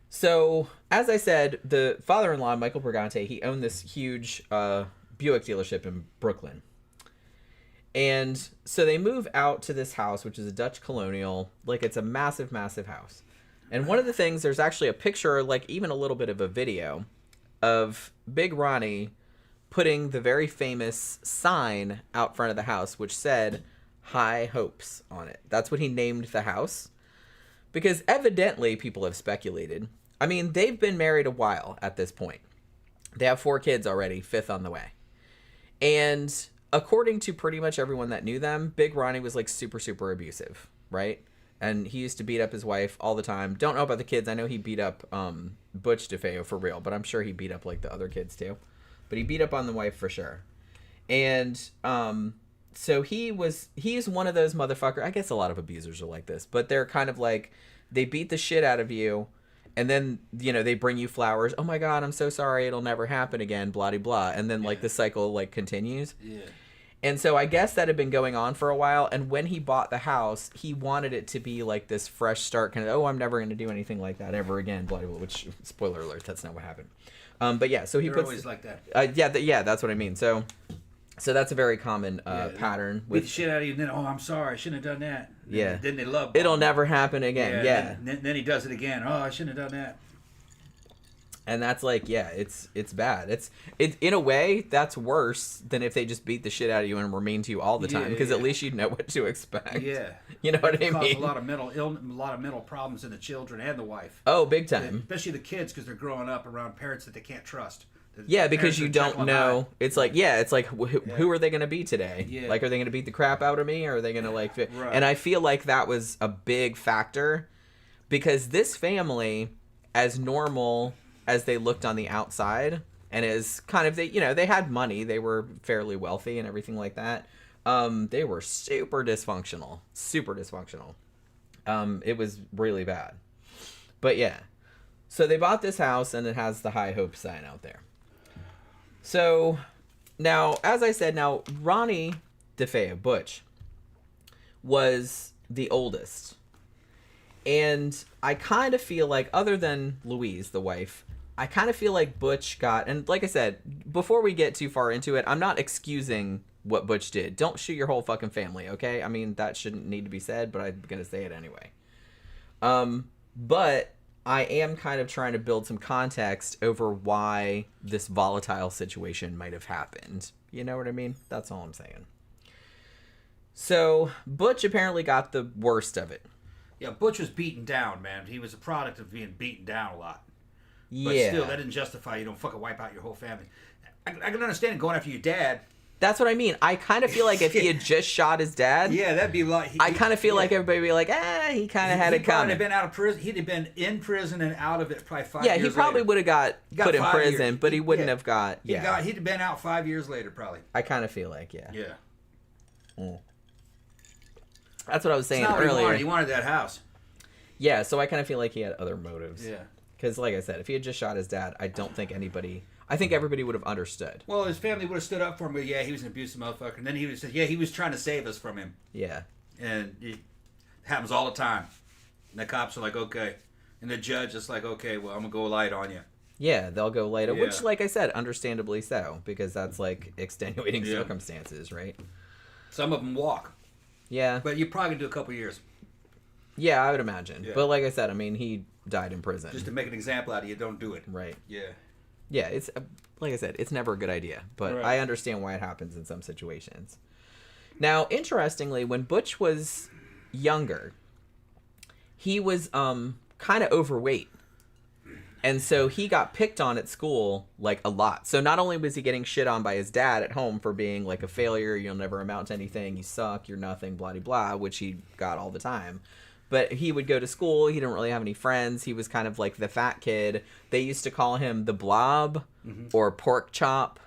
So as I said, the father-in-law, Michael Brigante, he owned this huge Buick dealership in Brooklyn. And so they move out to this house, which is a Dutch colonial, like it's a massive, massive house. And one of the things, there's actually a picture, like even a little bit of a video, of Big Ronnie putting the very famous sign out front of the house, which said, High Hopes on it. That's what he named the house. Because evidently, people have speculated. I mean, they've been married a while at this point. They have 4 kids already, 5th on the way. And according to pretty much everyone that knew them, Big Ronnie was like super, super abusive, right? And he used to beat up his wife all the time. Don't know about the kids. I know he beat up Butch DeFeo for real, but I'm sure he beat up like the other kids too. But he beat up on the wife for sure. And so he's one of those motherfuckers. I guess a lot of abusers are like this, but they're kind of like, they beat the shit out of you, and then, you know, they bring you flowers. Oh my God, I'm so sorry. It'll never happen again. Blah, blah, blah. And then like the cycle like continues. Yeah. And so I guess that had been going on for a while. And when he bought the house, he wanted it to be like this fresh start, kind of, oh, I'm never going to do anything like that ever again. Blah, blah, blah, which, spoiler alert, that's not what happened. But yeah, so he They're puts always like that. Yeah, that's what I mean. So that's a very common pattern. Beat the shit out of you, and then, oh, I'm sorry, I shouldn't have done that. Yeah. Then they love. It'll never happen again. Yeah. Then he does it again. Oh, I shouldn't have done that. And that's like, yeah, it's bad. It's in a way that's worse than if they just beat the shit out of you and were mean to you all the time, because at least you'd know what to expect. Yeah, you know what I mean. A lot of mental problems in the children and the wife. Oh, big time. Especially the kids, because they're growing up around parents that they can't trust. Yeah, because you don't know. It's like, who are they going to be today? Yeah. Like, are they going to beat the crap out of me, or are they going to like? Right. And I feel like that was a big factor, because this family, as normal as they looked on the outside, and as kind of, they had money, they were fairly wealthy and everything like that. They were super dysfunctional. It was really bad. But yeah, so they bought this house, and it has the High Hope sign out there. So now, as I said, Ronnie DeFeo, Butch, was the oldest. And I kind of feel like, other than Louise, the wife, I kind of feel like Butch got, and like I said, before we get too far into it, I'm not excusing what Butch did. Don't shoot your whole fucking family, okay? I mean, that shouldn't need to be said, but I'm going to say it anyway. But I am kind of trying to build some context over why this volatile situation might have happened. You know what I mean? That's all I'm saying. So, Butch apparently got the worst of it. Yeah, Butch was beaten down, man. He was a product of being beaten down a lot. Yeah. But still, that didn't justify you don't fucking wipe out your whole family. I can understand going after your dad. That's what I mean. I kind of feel like if he had just shot his dad, yeah, that'd be like. I kind of feel like everybody would be like, he kind of had it coming. He'd been out of prison. He'd have been in prison and out of it probably 5 years. Yeah, he probably would have got put in prison, years. But he wouldn't have got. Yeah, he'd have been out 5 years later, probably. I kind of feel like, yeah. Mm. That's what I was saying That's not earlier. What he wanted that house. Yeah, so I kind of feel like he had other motives. Yeah. Because, like I said, if he had just shot his dad, I think everybody would have understood. Well, his family would have stood up for him, but yeah, he was an abusive motherfucker. And then he would have said, yeah, he was trying to save us from him. Yeah. And it happens all the time. And the cops are like, okay. And the judge is like, okay, well, I'm going to go light on you. Yeah, they'll go light on, which, like I said, understandably so, because that's, like, extenuating circumstances, right? Some of them walk. Yeah. But you probably do a couple years. Yeah, I would imagine. Yeah. But like I said, I mean, he died in prison. Just to make an example out of you, don't do it. Right. Yeah. Yeah, it's like I said, it's never a good idea, but I understand why it happens in some situations. Now, interestingly, when Butch was younger, he was kind of overweight. And so he got picked on at school, like, a lot. So not only was he getting shit on by his dad at home for being, like, a failure, you'll never amount to anything, you suck, you're nothing, blah, blah, blah, which he got all the time. But he would go to school, he didn't really have any friends, he was kind of like the fat kid. They used to call him the Blob, or Pork Chop,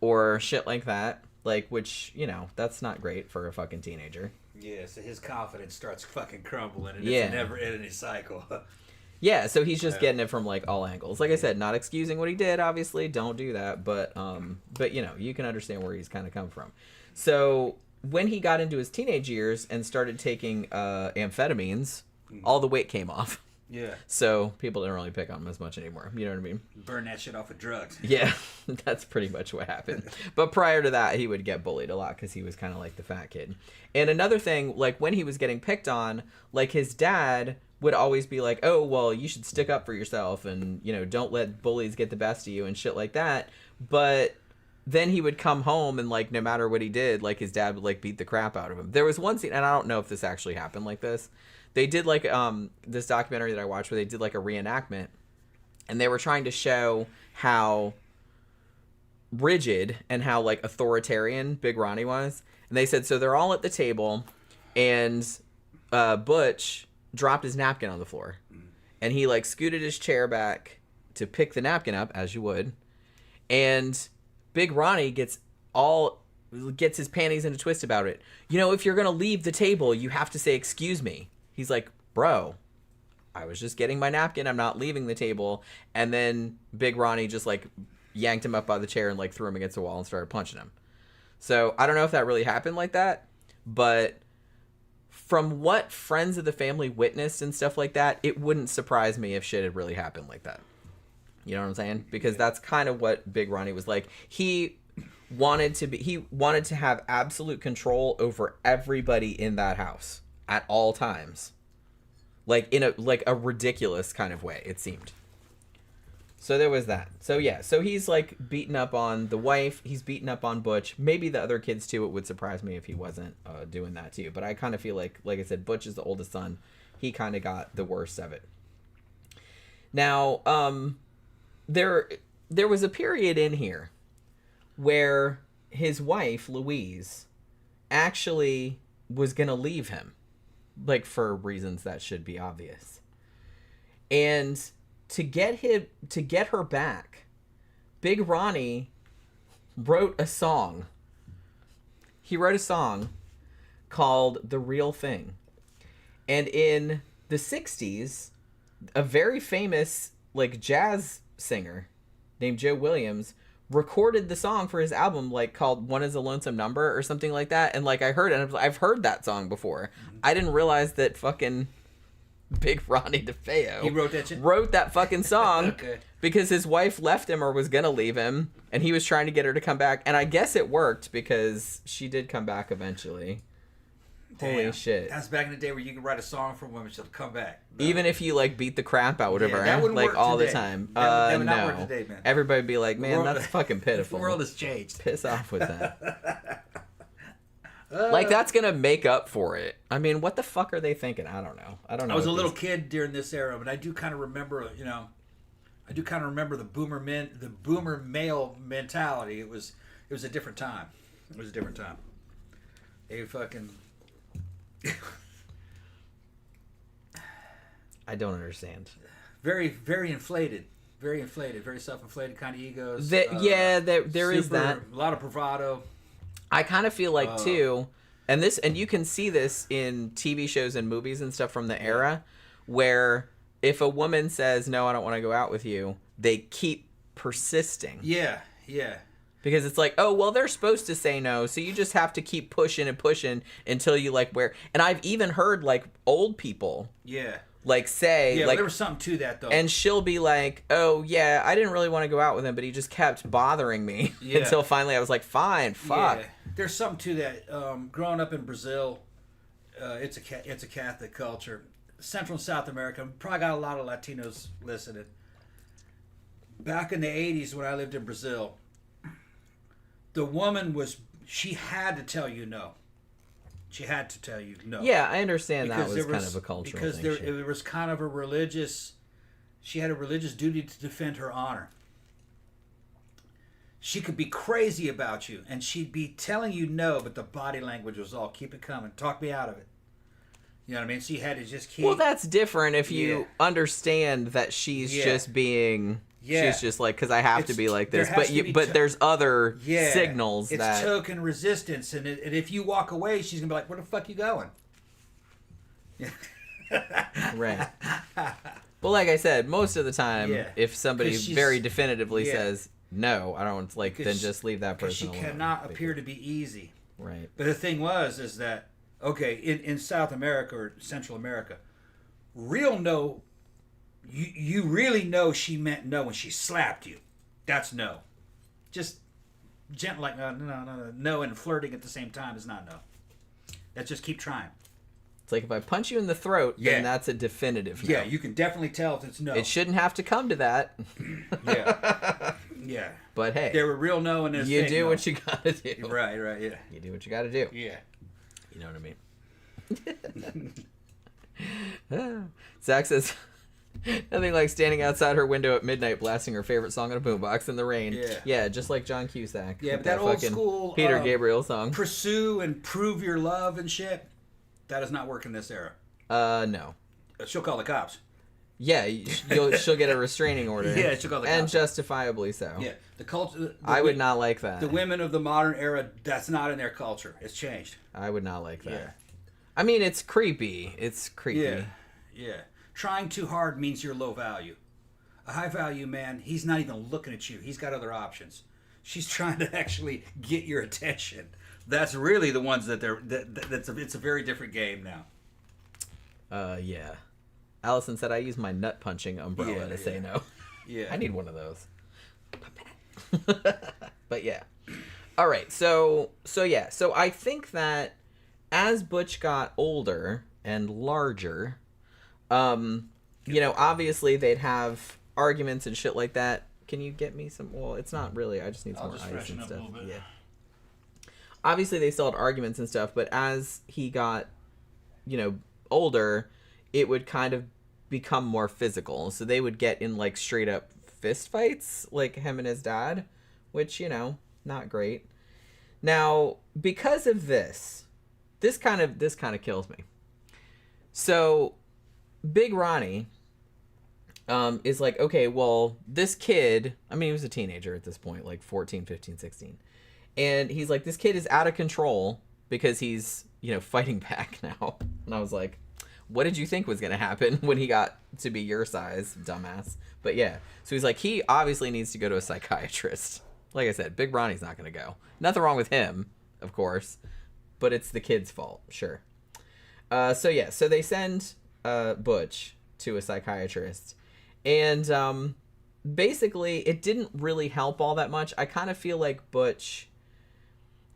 or shit like that. Like, which, you know, that's not great for a fucking teenager. Yeah, so his confidence starts fucking crumbling, and it's a never-ending cycle. Yeah, so he's just getting it from, like, all angles. Like I said, not excusing what he did, obviously. Don't do that. But you know, you can understand where he's kind of come from. So when he got into his teenage years and started taking amphetamines, all the weight came off. Yeah. So people don't really pick on him as much anymore. You know what I mean? Burn that shit off with drugs. Yeah, that's pretty much what happened. But prior to that, he would get bullied a lot because he was kind of like the fat kid. And another thing, like, when he was getting picked on, like, his dad would always be like, oh, well, you should stick up for yourself and, you know, don't let bullies get the best of you and shit like that. But then he would come home and, like, no matter what he did, like, his dad would, like, beat the crap out of him. There was one scene, and I don't know if this actually happened like this. They did, like, this documentary that I watched where they did, like, a reenactment, and they were trying to show how rigid and how, like, authoritarian Big Ronnie was. And they said, so they're all at the table, and Butch dropped his napkin on the floor. And he, like, scooted his chair back to pick the napkin up, as you would. And Big Ronnie gets his panties in a twist about it. You know, if you're going to leave the table, you have to say, excuse me. He's like, bro, I was just getting my napkin. I'm not leaving the table. And then Big Ronnie just, like, yanked him up by the chair and, like, threw him against the wall and started punching him. So I don't know if that really happened like that, but from what friends of the family witnessed and stuff like that, it wouldn't surprise me if shit had really happened like that. You know what I'm saying? Because that's kind of what Big Ronnie was like. He wanted to have absolute control over everybody in that house at all times. Like in a ridiculous kind of way, it seemed. So there was that. So yeah, so he's like beating up on the wife. He's beating up on Butch. Maybe the other kids too. It would surprise me if he wasn't doing that too. But I kind of feel like I said, Butch is the oldest son. He kind of got the worst of it. Now, there was a period in here where his wife, Louise, actually was going to leave him. Like, for reasons that should be obvious. And to get her back, Big Ronnie wrote a song. He wrote a song called The Real Thing. And in the 60s, a very famous, like, jazz singer named Joe Williams recorded the song for his album, like, called One Is a Lonesome Number or something like that. And, like, I've heard that song before. I didn't realize that fucking Big Ronnie DeFeo He wrote that shit? Wrote that fucking song Okay. because his wife left him or was gonna leave him, and he was trying to get her to come back. And I guess it worked because she did come back eventually. Damn. Holy shit. That's back in the day where you could write a song for a woman, she'll come back. No. Even if you, like, beat the crap out of her, that wouldn't like, work all today. the time. That would not no. work today, man. Everybody would be like, man, world- that's fucking pitiful. The world has changed. Piss off with that. Like, that's gonna make up for it. I mean, what the fuck are they thinking? I don't know. I I was a little kid during this era, but I do kind of remember, the boomer male mentality. It was a different time. It was a different time. They fucking. I don't understand. Very, very inflated. Very self-inflated kind of egos. There is that. A lot of bravado. I kind of feel like too, and you can see this in TV shows and movies and stuff from the era, where if a woman says no, I don't want to go out with you, they keep persisting. Yeah. Because it's like, oh well, they're supposed to say no, so you just have to keep pushing and pushing until you like where. And I've even heard like old people. Yeah. Like say, yeah, like, there was something to that though. And she'll be like, "Oh yeah, I didn't really want to go out with him, but he just kept bothering me until finally I was like, fine, fuck." Yeah. There's something to that. Growing up in Brazil, it's a Catholic culture. Central and South America, probably got a lot of Latinos listening. Back in the '80s, when I lived in Brazil, the woman she had to tell you no. She had to tell you no. Yeah, I understand because that was kind of a cultural because thing. It was kind of a religious. She had a religious duty to defend her honor. She could be crazy about you, and she'd be telling you no, but the body language was all "keep it coming, talk me out of it." You know what I mean? She had to just keep. Well, that's different if you understand that she's just being. Yeah. She's just like, because I have to be like this, there has to be there's other signals it's that token resistance, and if you walk away, she's gonna be like, "Where the fuck you going?" Right. Well, like I said, most of the time, if somebody very definitively says no, I don't like, then just leave that person alone. She cannot appear to be easy. Right. But the thing is that okay, in South America or Central America, real no. You really know she meant no when she slapped you. That's no. Just gentle like no, and flirting at the same time is not no. That's just keep trying. It's like if I punch you in the throat, then that's a definitive no. Yeah, you can definitely tell if it's no. It shouldn't have to come to that. Yeah. But hey, there were real no and there's you fake do no. what you gotta do. Right, yeah. You do what you gotta do. Yeah. You know what I mean? Zach says, nothing like standing outside her window at midnight blasting her favorite song on a boombox in the rain. Yeah, just like John Cusack. Yeah, but that old school Peter Gabriel song. Pursue and prove your love and shit, that does not work in this era. No. She'll call the cops. Yeah, she'll get a restraining order. Yeah, she'll call the and cops. justifiably so. Yeah, the culture. I would not like that. The women of the modern era, that's not in their culture. It's changed. I would not like that. Yeah. I mean, it's creepy. It's creepy. Yeah, yeah. Trying too hard means you're low value. A high value man, he's not even looking at you. He's got other options. She's trying to actually get your attention. That's really the ones that it's a very different game now. Yeah. Allison said I use my nut punching umbrella to say no. Yeah. I need one of those. But yeah. All right. So yeah. So I think that as Butch got older and larger, you know, obviously they'd have arguments and shit like that. Can you get me some? Well, it's not really. I just need some more ice and stuff. Yeah. Obviously, they still had arguments and stuff, but as he got, you know, older, it would kind of become more physical. So they would get in like straight up fist fights, like him and his dad, which, you know, not great. Now, because of this kind of kills me. So Big Ronnie is like, okay, well, this kid, I mean, he was a teenager at this point, like 14, 15, 16. And he's like, this kid is out of control because he's, you know, fighting back now. And I was like, what did you think was going to happen when he got to be your size, dumbass? But yeah, so he's like, he obviously needs to go to a psychiatrist. Like I said, Big Ronnie's not going to go. Nothing wrong with him, of course, but it's the kid's fault, sure. So yeah, so they send Butch to a psychiatrist. And basically, it didn't really help all that much. I kind of feel like Butch,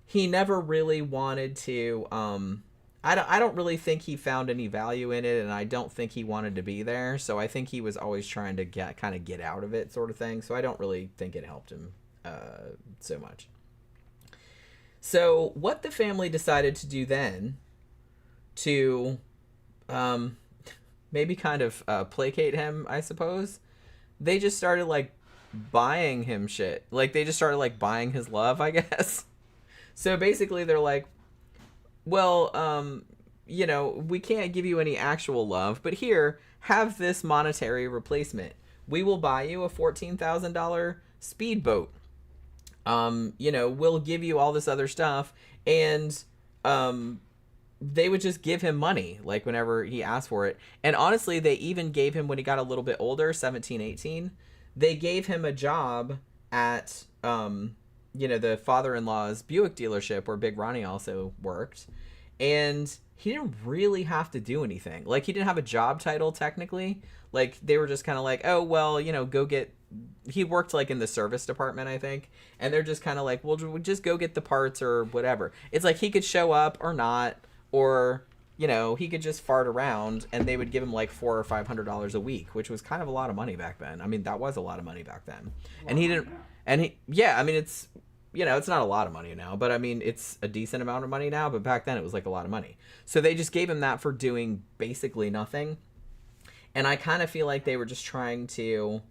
he never really wanted to, I don't really think he found any value in it, and I don't think he wanted to be there. So I think he was always trying to get out of it, sort of thing. So I don't really think it helped him so much. So what the family decided to do then to maybe kind of placate him, I suppose, they just started like buying him shit. Like they just started like buying his love, I guess. So basically they're like, well, you know, we can't give you any actual love, but here, have this monetary replacement. We will buy you a $14,000 speedboat. You know, we'll give you all this other stuff. And they would just give him money, like whenever he asked for it. And honestly, they even gave him, when he got a little bit older, 17, 18, they gave him a job at, you know, the father-in-law's Buick dealership where Big Ronnie also worked. And he didn't really have to do anything. Like, he didn't have a job title, technically. Like, they were just kind of like, oh, well, you know, go get... He worked, like, in the service department, I think. And they're just kind of like, well, just go get the parts or whatever. It's like he could show up or not. Or, you know, he could just fart around and they would give him, like, $400 or $500 a week, which was kind of a lot of money back then. I mean, that was a lot of money back then. And he didn't... And he... Yeah, I mean, it's... You know, it's not a lot of money now, but I mean, it's a decent amount of money now, but back then it was like a lot of money. So they just gave him that for doing basically nothing. And I kind of feel like they were just trying to,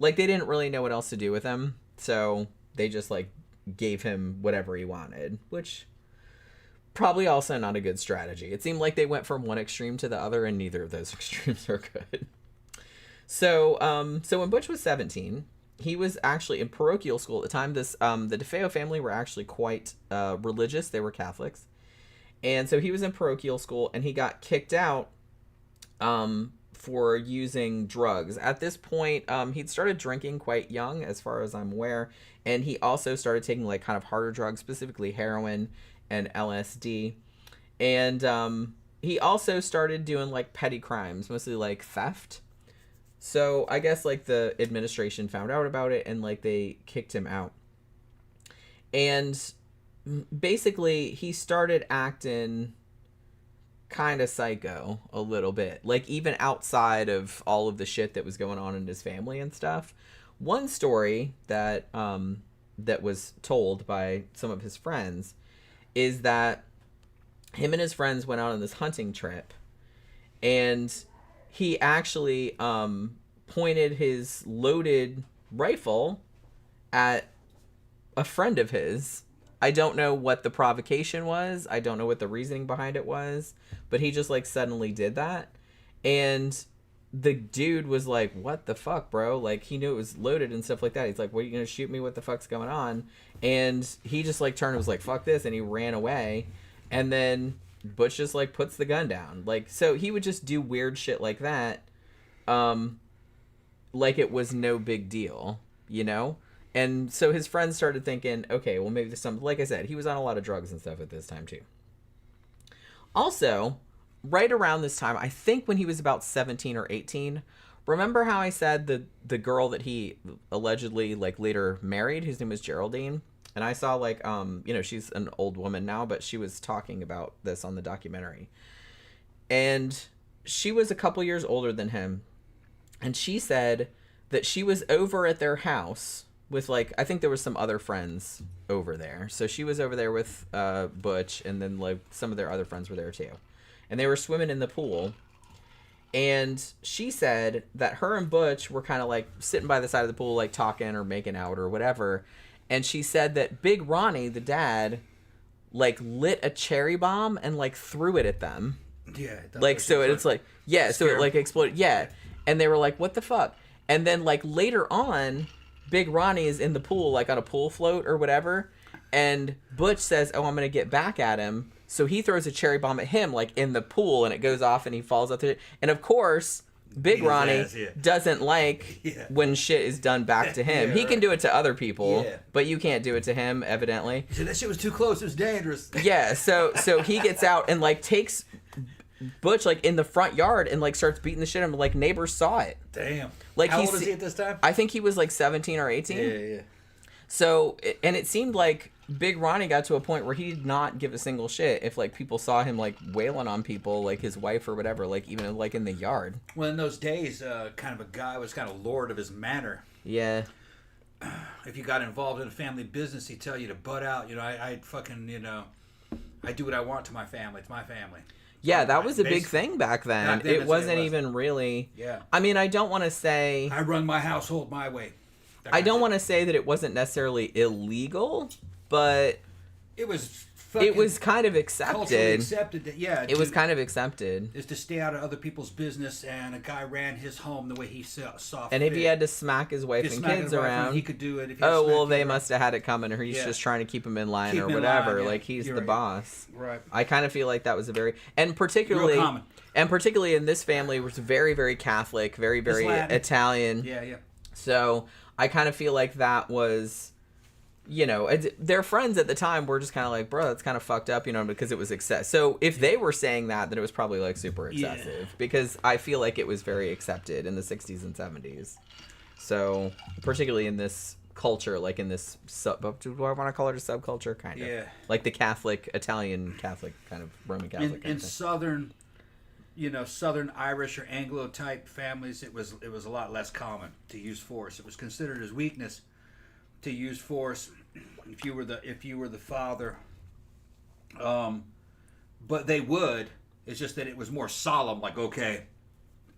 like, they didn't really know what else to do with him. So they just like gave him whatever he wanted, which probably also not a good strategy. It seemed like they went from one extreme to the other and neither of those extremes are good. So when Butch was 17, he was actually in parochial school at the time. The DeFeo family were actually quite religious. They were Catholics. And so he was in parochial school, and he got kicked out for using drugs. At this point, he'd started drinking quite young, as far as I'm aware. And he also started taking, like, kind of harder drugs, specifically heroin and LSD. And he also started doing, like, petty crimes, mostly, like, theft. So I guess, like, the administration found out about it and, like, they kicked him out. And basically he started acting kind of psycho a little bit. Like, even outside of all of the shit that was going on in his family and stuff. One story that that was told by some of his friends is that him and his friends went out on this hunting trip. And he actually pointed his loaded rifle at a friend of his I don't know what the provocation was. I don't know what the reasoning behind it was, but he just like suddenly did that. And the dude was like, what the fuck, bro? Like, he knew it was loaded and stuff like that. He's like, what, are you gonna shoot me? What the fuck's going on? And he just like turned and was like, fuck this, and he ran away. And then Butch just like puts the gun down. Like, so he would just do weird shit like that, like it was no big deal, you know? And so his friends started thinking, okay, well, maybe there's some, like I said, he was on a lot of drugs and stuff at this time too. Also, right around this time, I think when he was about 17 or 18, remember how I said the girl that he allegedly like later married, whose name was Geraldine? And I saw like, you know, she's an old woman now, but she was talking about this on the documentary. And she was a couple years older than him. And she said that she was over at their house with like, I think there was some other friends over there. So she was over there with Butch, and then like some of their other friends were there too. And they were swimming in the pool. And she said that her and Butch were kind of like sitting by the side of the pool, like talking or making out or whatever. And she said that Big Ronnie, the dad, like lit a cherry bomb and like threw it at them. Yeah. Like, so it's like, yeah, so it like exploded. Yeah. And they were like, what the fuck? And then like later on, Big Ronnie is in the pool, like on a pool float or whatever. And Butch says, oh, I'm going to get back at him. So he throws a cherry bomb at him, like in the pool, and it goes off and he falls out there. And of course, Big Ronnie doesn't like when shit is done back to him. He can do it to other people, but you can't do it to him, evidently. He said, that shit was too close. It was dangerous. Yeah, so he gets out and like takes Butch like in the front yard and like starts beating the shit out of him. Like neighbors saw it. Damn. Like, how old is he at this time? I think he was like 17 or 18. Yeah. So, and it seemed like Big Ronnie got to a point where he did not give a single shit if like people saw him like wailing on people, like his wife or whatever, like even like in the yard. Well, in those days, kind of a guy was kind of lord of his manor. Yeah. If you got involved in a family business, he'd tell you to butt out. You know, I fucking, you know, I do what I want to my family. It's my family. Yeah, that was a big thing back then. It wasn't even really. Yeah. I mean, I don't want to say. I run my household my way. I don't want to say that it wasn't necessarily illegal, but it was. It was kind of accepted. Culturally accepted. That, yeah. It was kind of accepted. Is to stay out of other people's business, and a guy ran his home the way he saw fit. And if he had to smack his wife and kids around, he could do it. If he oh well, they must have had it coming, or he's just trying to keep him in line or whatever. Like he's the boss. Right. I kind of feel like that was a very particularly real common. And particularly in this family, it was very, very Catholic, very, very Italian. Yeah. So I kind of feel like that was. You know, their friends at the time were just kind of like, bro, that's kind of fucked up, you know, because it was excess. So if they were saying that, then it was probably like super excessive because I feel like it was very accepted in the 60s and 70s. So particularly in this culture, like in this do I want to call it a subculture? Kind of. Yeah. Like the Catholic, Italian Catholic, kind of Roman Catholic. In southern, you know, Southern Irish or Anglo type families, it was a lot less common to use force. It was considered as weakness to use force if you were the father, but they would. It's just that it was more solemn. Like, okay,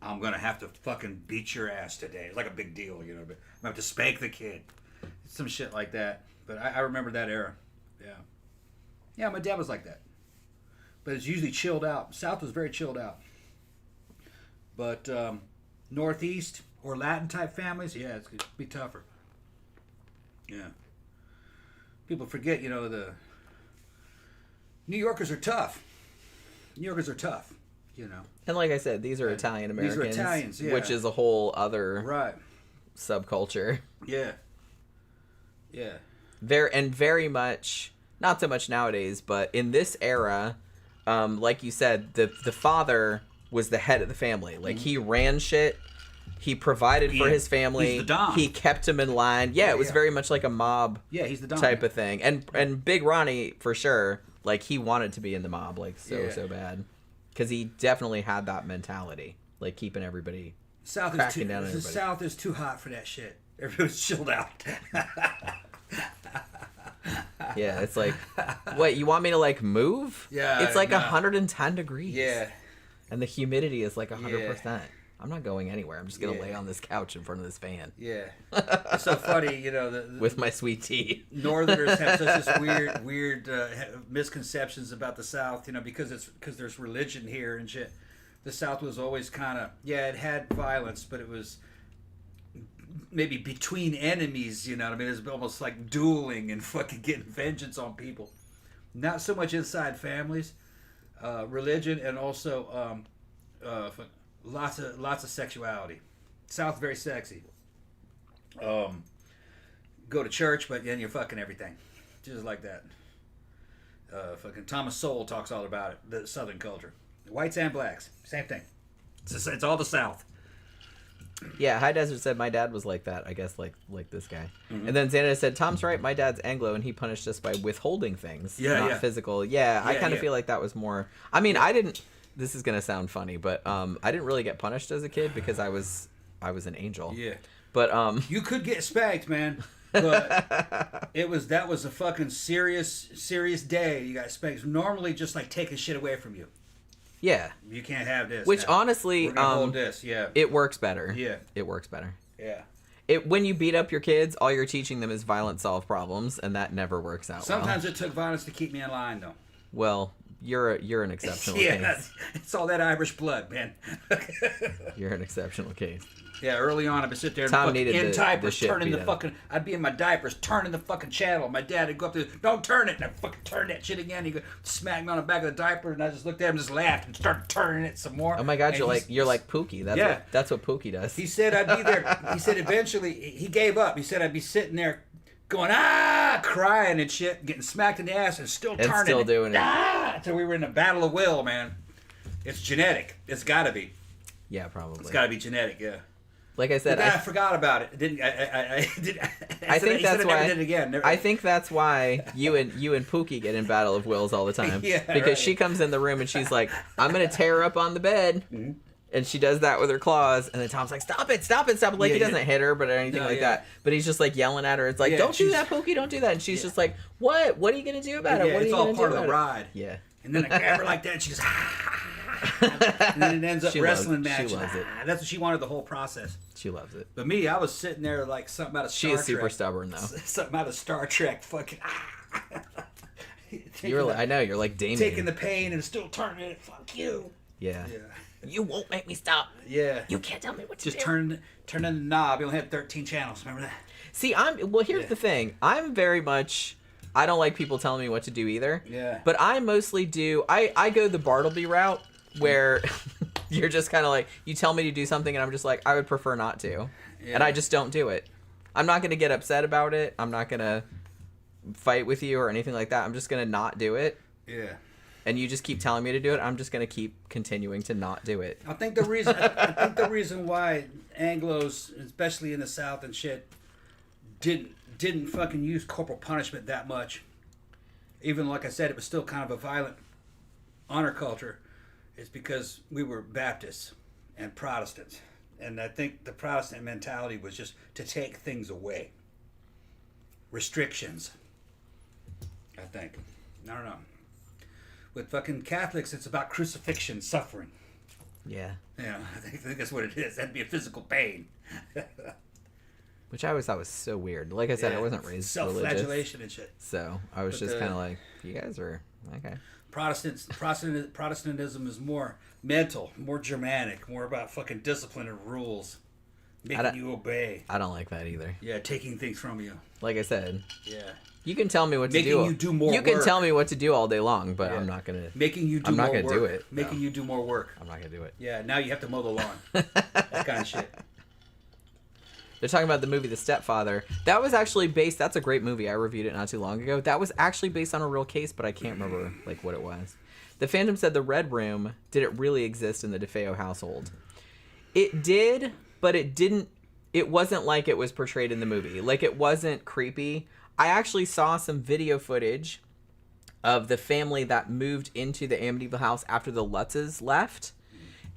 I'm gonna have to fucking beat your ass today. It's like a big deal, you know. But I'm gonna have to spank the kid, some shit like that. But I remember that era. Yeah. My dad was like that, but it's usually chilled out. South was very chilled out, but Northeast or Latin type families, yeah, it's gonna be tougher. Yeah. People forget, you know, the New Yorkers are tough. New Yorkers are tough, you know. And like I said, these are Italian Americans. These are Italians, yeah. Which is a whole other subculture. Yeah. Very much, not so much nowadays, but in this era, like you said, the father was the head of the family. Like, he ran shit. He provided for his family. He's the dom. He kept him in line. Yeah, it was very much like a mob he's the dom. type of thing. And Big Ronnie, for sure, like, he wanted to be in the mob, like, so bad. Because he definitely had that mentality. Like, keeping everybody cracking down on everybody. The South is too hot for that shit. Everybody's chilled out. Yeah, it's like, wait, you want me to, like, move? Yeah. It's like 110 degrees. Yeah. And the humidity is like 100%. I'm not going anywhere. I'm just gonna lay on this couch in front of this fan. Yeah. It's so funny, you know, with my sweet tea. Northerners have such this weird misconceptions about the South, you know, because there's religion here and shit. The South was always kind of, it had violence, but it was maybe between enemies, you know what I mean? It was almost like dueling and fucking getting vengeance on people. Not so much inside families, religion, and also lots of sexuality. South very sexy. Go to church, but then you're fucking everything, just like that. Fucking Thomas Sowell talks all about it. The Southern culture, whites and blacks, same thing. It's all the South. Yeah, High Desert said my dad was like that. I guess like this guy. Mm-hmm. And then Xana said Tom's right. My dad's Anglo, and he punished us by withholding things, not physical. Yeah, I kind of feel like that was more. I mean, I didn't. This is gonna sound funny, but I didn't really get punished as a kid because I was an angel. Yeah. But you could get spanked, man. But that was a fucking serious day. You got spanked. Normally, just like taking shit away from you. Yeah. You can't have this. Which honestly, we're gonna hold this. Yeah. It works better. Yeah. It works better. Yeah. When you beat up your kids, all you're teaching them is violence solve problems, and that never works out. Sometimes it took violence to keep me in line, though. Well, you're an exceptional case. It's all that Irish blood, man. You're an exceptional case. Yeah, early on, I'd be sitting there Tom in diapers, turning the up. fucking. I'd be in my diapers, turning the fucking channel. My dad would go up there, don't turn it, and I'd fucking turn that shit again. He'd go smack me on the back of the diaper, and I just looked at him, and just laughed, and started turning it some more. Oh my God, you're like Pookie. That's what Pookie does. He said I'd be there. He said eventually he gave up. He said I'd be sitting there, going crying and shit, getting smacked in the ass, and still turning. And still doing it. Until we were in a battle of will, man. It's genetic. It's got to be. Yeah, probably. It's got to be genetic. Yeah. Like I said, I forgot about it. I think that's why. Never did it again. I think that's why you and Pookie get in battle of wills all the time. Yeah, because she comes in the room and she's like, "I'm gonna tear her up on the bed," and she does that with her claws. And then Tom's like, "Stop it! Like he doesn't hit her, but or anything like that. But he's just like yelling at her. It's like, "Don't do that, Pookie! Don't do that!" And she's just like, "What? What are you gonna do about it? What are you gonna do about it?" It's all part of the ride. Yeah. And then I grab her like that, and she's and then it ends up wrestling match. She loves it. That's what she wanted the whole process. She loves it. But me, I was sitting there like something out of Star Trek. She is super stubborn though. Something out of Star Trek, fucking. I know you're like Damien. Taking the pain and still turning it. Fuck you. Yeah. You won't make me stop. Yeah. You can't tell me what to do. Just turn the knob. You only had 13 channels. Remember that? See, here's the thing. I'm very much. I don't like people telling me what to do either. Yeah. But I mostly do. I go the Bartleby route where you're just kind of like, you tell me to do something and I'm just like, I would prefer not to. Yeah. And I just don't do it. I'm not going to get upset about it. I'm not going to fight with you or anything like that. I'm just going to not do it. Yeah. And you just keep telling me to do it. I'm just going to keep continuing to not do it. I think the reason why Anglos, especially in the South and shit, didn't fucking use corporal punishment that much. Even like I said, it was still kind of a violent honor culture. It's because we were Baptists and Protestants. And I think the Protestant mentality was just to take things away. Restrictions. I think. I don't know. With fucking Catholics, it's about crucifixion, suffering. Yeah. Yeah, I think that's what it is. That'd be a physical pain. Which I always thought was so weird. Like I said, I wasn't raised self-flagellation religious, and shit. So I was just kind of like, you guys are okay. Protestantism is more mental, more Germanic, more about fucking discipline and rules, making you obey. I don't like that either. Yeah, taking things from you. Like I said. Yeah. You can tell me what to do. Making you do more work. You can tell me what to do all day long, but I'm not gonna. Making you do more work. I'm not gonna do it. Making you do more work. I'm not gonna do it. Yeah, now you have to mow the lawn. That kind of shit. They're talking about the movie The Stepfather. That was actually based. That's a great movie. I reviewed it not too long ago. That was actually based on a real case, but I can't remember like what it was. The Phantom said the Red Room. Did it really exist in the DeFeo household? It did, but it didn't. It wasn't like it was portrayed in the movie. Like it wasn't creepy. I actually saw some video footage of the family that moved into the Amityville house after the Lutzes left,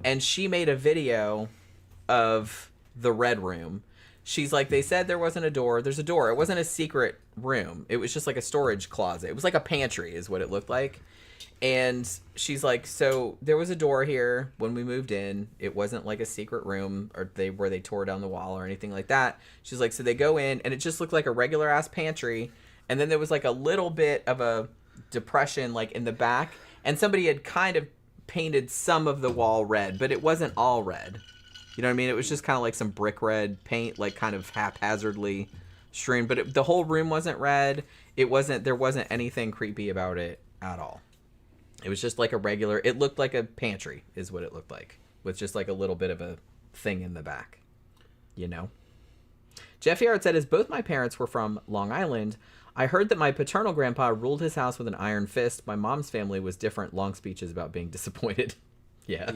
and she made a video of the Red Room. She's like, they said there wasn't a door. There's a door. It wasn't a secret room. It was just like a storage closet. It was like a pantry is what it looked like. And she's like, so there was a door here when we moved in. It wasn't like a secret room where they tore down the wall or anything like that. She's like, so they go in and it just looked like a regular ass pantry. And then there was like a little bit of a depression like in the back. And somebody had kind of painted some of the wall red, but it wasn't all red. You know what I mean? It was just kind of like some brick red paint, like kind of haphazardly strewn. But the whole room wasn't red. There wasn't anything creepy about it at all. It was just like a regular, it looked like a pantry is what it looked like, with just like a little bit of a thing in the back, you know? Jeff Yard said, as both my parents were from Long Island, I heard that my paternal grandpa ruled his house with an iron fist. My mom's family was different. Long speeches about being disappointed. Yeah.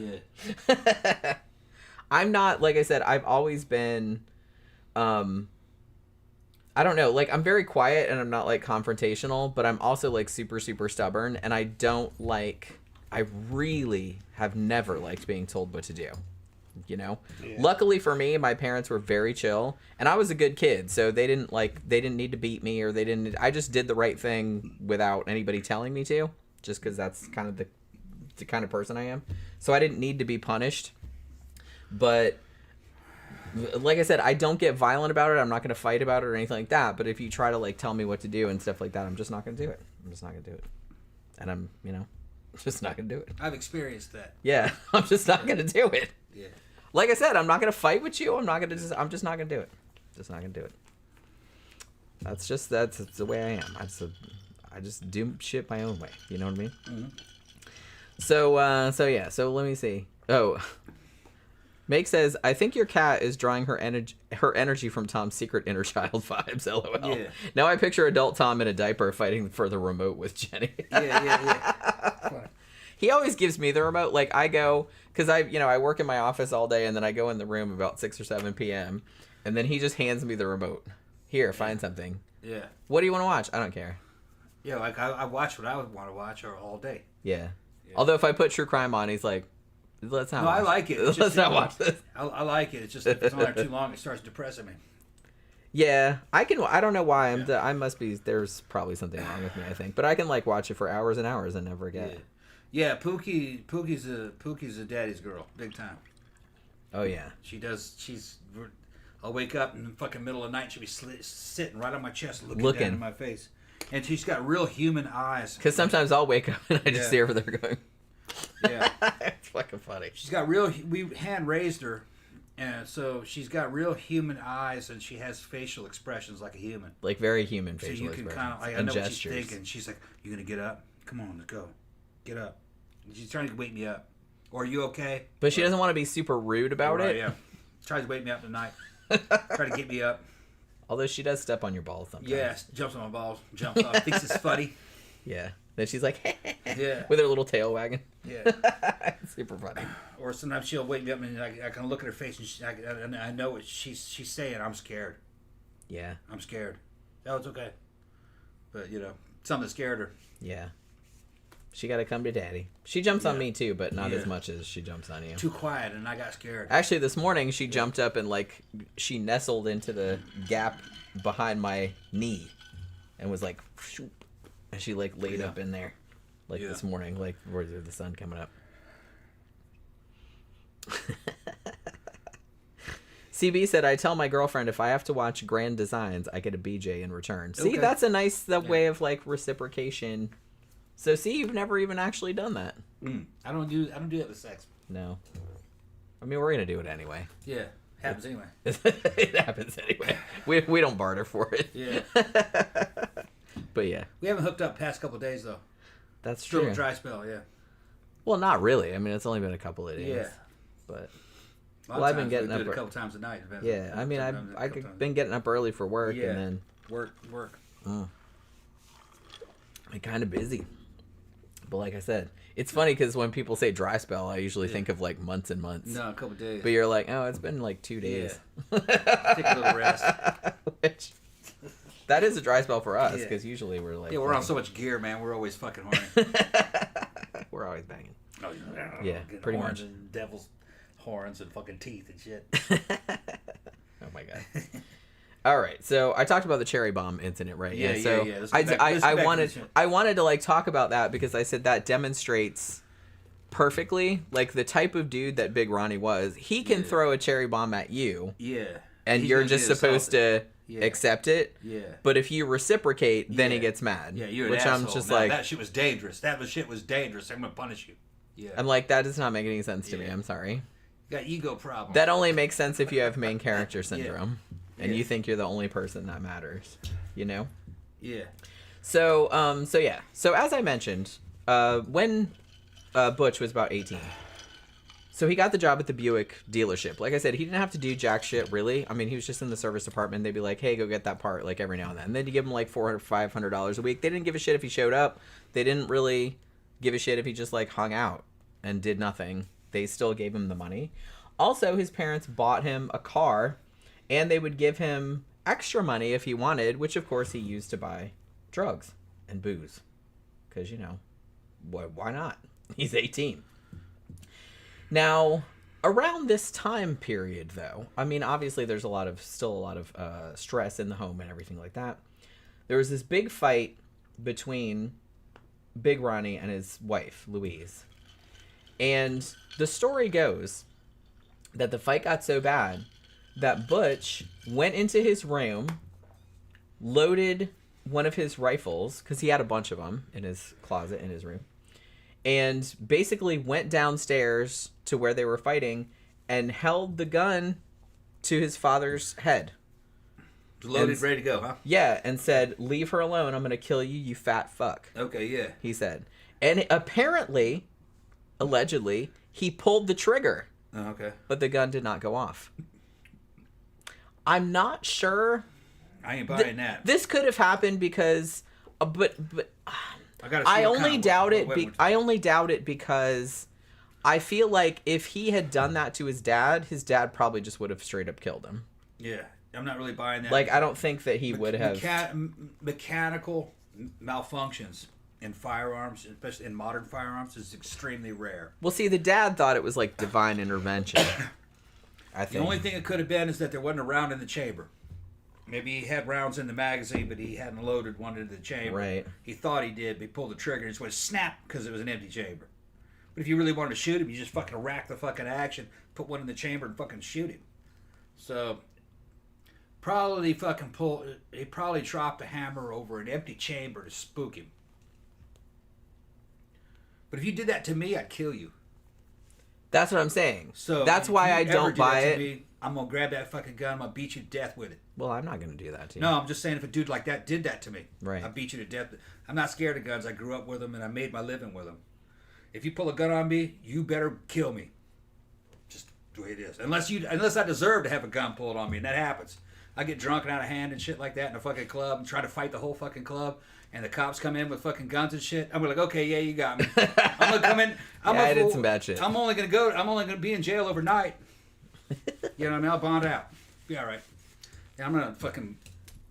I'm not, like I said, I've always been, I don't know, like, I'm very quiet and I'm not, like, confrontational, but I'm also, like, super, super stubborn, and I really have never liked being told what to do, you know? Yeah. Luckily for me, my parents were very chill, and I was a good kid, so they didn't need to beat me, or I just did the right thing without anybody telling me to, just because that's kind of the kind of person I am. So I didn't need to be punished, but... like I said, I don't get violent about it. I'm not going to fight about it or anything like that. But if you try to, like, tell me what to do and stuff like that, I'm just not going to do it. I'm just not going to do it. And I'm, just not going to do it. I've experienced that. Yeah, I'm just not going to do it. Yeah. Like I said, I'm not going to fight with you. I'm just not going to do it. Just not going to do it. That's the way I am. I just do shit my own way. You know what I mean? Mm-hmm. So let me see. Oh, Meg says, I think your cat is drawing her energy from Tom's secret inner child vibes, LOL. Yeah. Now I picture adult Tom in a diaper fighting for the remote with Jenny. Yeah. He always gives me the remote. Like, I go, because I work in my office all day, and then I go in the room about 6 or 7 p.m., and then he just hands me the remote. Here, find something. Yeah. What do you want to watch? I don't care. Yeah, like, I watch what I would want to watch all day. Yeah. Although if I put true crime on, he's like, let's not watch I like it. Let's not watch this. I like it. It's just if it's on there too long, it starts depressing me. Yeah, I don't know why. There's probably something wrong with me, I think. But I can, like, watch it for hours and hours and never get it. Yeah, Pookie's a daddy's girl, big time. Oh, yeah. I'll wake up in the fucking middle of the night, she'll be sitting right on my chest looking down in my face. And she's got real human eyes. Because sometimes I'll wake up and I just see her over there going... Yeah. It's fucking funny. She's got we hand raised her, and so she's got real human eyes, and she has facial expressions like a human. Like very human facial expressions. So you can kind of, I know gestures. What she's thinking. She's like, you gonna get up? Come on, let's go. Get up. And she's trying to wake me up. Or are you okay? But she doesn't want to be super rude about it. Yeah. Tries to wake me up tonight. Try to get me up. Although she does step on your balls sometimes. Yeah, jumps on my balls, jumps off, thinks it's funny. Yeah. Then she's like, yeah, with her little tail wagging. Yeah. Super funny. Or sometimes she'll wake me up and I can look at her face and I know what she's saying. I'm scared. Yeah. I'm scared. Oh, it's okay. But, something scared her. Yeah. She got to come to daddy. She jumps on me too, but not as much as she jumps on you. Too quiet and I got scared. Actually, this morning she jumped up and, like, she nestled into the gap behind my knee and was like, shoop. And she, like, laid up in there, like, this morning, like, with the sun coming up. CB said, I tell my girlfriend if I have to watch Grand Designs, I get a BJ in return. See, that's a nice way of, like, reciprocation. So, see, you've never even actually done that. I don't do that with sex. No. I mean, we're going to do it anyway. Yeah. Happens anyway. It happens anyway. We don't barter for it. Yeah. But yeah. We haven't hooked up past couple of days, though. That's true. Still a dry spell, yeah. Well, not really. I mean, it's only been a couple of days. Yeah. But... I've been getting up a couple times a night. Yeah, I mean, I've been getting up early for work, and then... Work. I'm kind of busy. But like I said, it's funny because when people say dry spell, I usually think of, like, months and months. No, a couple days. But you're like, oh, it's been, like, 2 days. Yeah. Take a little rest. Which... That is a dry spell for us, because usually we're like... Yeah, we're on so much gear, man. We're always fucking horny. We're always banging. Oh, yeah, pretty much. And devil's horns and fucking teeth and shit. Oh, my God. All right, so I talked about the cherry bomb incident, right? Yeah. So Let's I get back to I this. wanted to like talk about that because I said that demonstrates perfectly like the type of dude that Big Ronnie was. He can throw a cherry bomb at you, and He's you're gonna just get supposed to Yeah. accept it. Yeah. But if you reciprocate, then he Yeah. gets mad. Yeah, you're an which asshole. I'm just Now, like, that shit was dangerous. Shit was dangerous. I'm gonna punish you. Yeah. I'm like, that does not make any sense to me. Yeah. I'm sorry. You got ego problems. That only makes sense if you have main character syndrome, and Yeah. you think you're the only person that matters. You know. Yeah. So as I mentioned, when Butch was about 18, so he got the job at the Buick dealership. Like I said, he didn't have to do jack shit, really. I mean, he was just in the service department. They'd be like, hey, go get that part, like, every now and then. And then you give him, like, $400, $500 a week. They didn't give a shit if he showed up. They didn't really give a shit if he just, like, hung out and did nothing. They still gave him the money. Also, his parents bought him a car, and they would give him extra money if he wanted, which, of course, he used to buy drugs and booze. Because, you know, why not? He's 18. Now, around this time period, though, I mean, obviously there's still a lot of stress in the home and everything like that. There was this big fight between Big Ronnie and his wife, Louise. And the story goes that the fight got so bad that Butch went into his room, loaded one of his rifles, because he had a bunch of them in his closet in his room, and basically went downstairs to where they were fighting and held the gun to his father's head. Loaded, ready to go, huh? Yeah, and said, leave her alone. I'm going to kill you, you fat fuck. Okay, yeah. He said. And apparently, allegedly, he pulled the trigger. Oh, okay. But the gun did not go off. I'm not sure. I ain't buying that. This could have happened because... but I only doubt it. I only doubt it because I feel like if he had done that to his dad probably just would have straight up killed him. Yeah, I'm not really buying that. Like, I don't think that he would have. Mechanical malfunctions in firearms, especially in modern firearms, is extremely rare. Well, see, the dad thought it was like divine intervention. I think the only thing it could have been is that there wasn't a round in the chamber. Maybe he had rounds in the magazine, but he hadn't loaded one into the chamber. Right. He thought he did, but he pulled the trigger and it just went snap because it was an empty chamber. But if you really wanted to shoot him, you just fucking rack the fucking action, put one in the chamber and fucking shoot him. So, probably he probably dropped a hammer over an empty chamber to spook him. But if you did that to me, I'd kill you. That's what I'm saying. So that's why I don't buy it. Me, I'm gonna grab that fucking gun. I'm gonna beat you to death with it. Well, I'm not gonna do that to you. No, I'm just saying if a dude like that did that to me, right, I'd beat you to death. I'm not scared of guns. I grew up with them and I made my living with them. If you pull a gun on me, you better kill me. Just the way it is. Unless I deserve to have a gun pulled on me, and that happens. I get drunk and out of hand and shit like that in a fucking club and try to fight the whole fucking club, and the cops come in with fucking guns and shit. I'm like, okay, yeah, you got me. I'm gonna come in. I did some bad shit. I'm only gonna be in jail overnight. You know what I mean? I'll bond out. Be all right. And I'm gonna fucking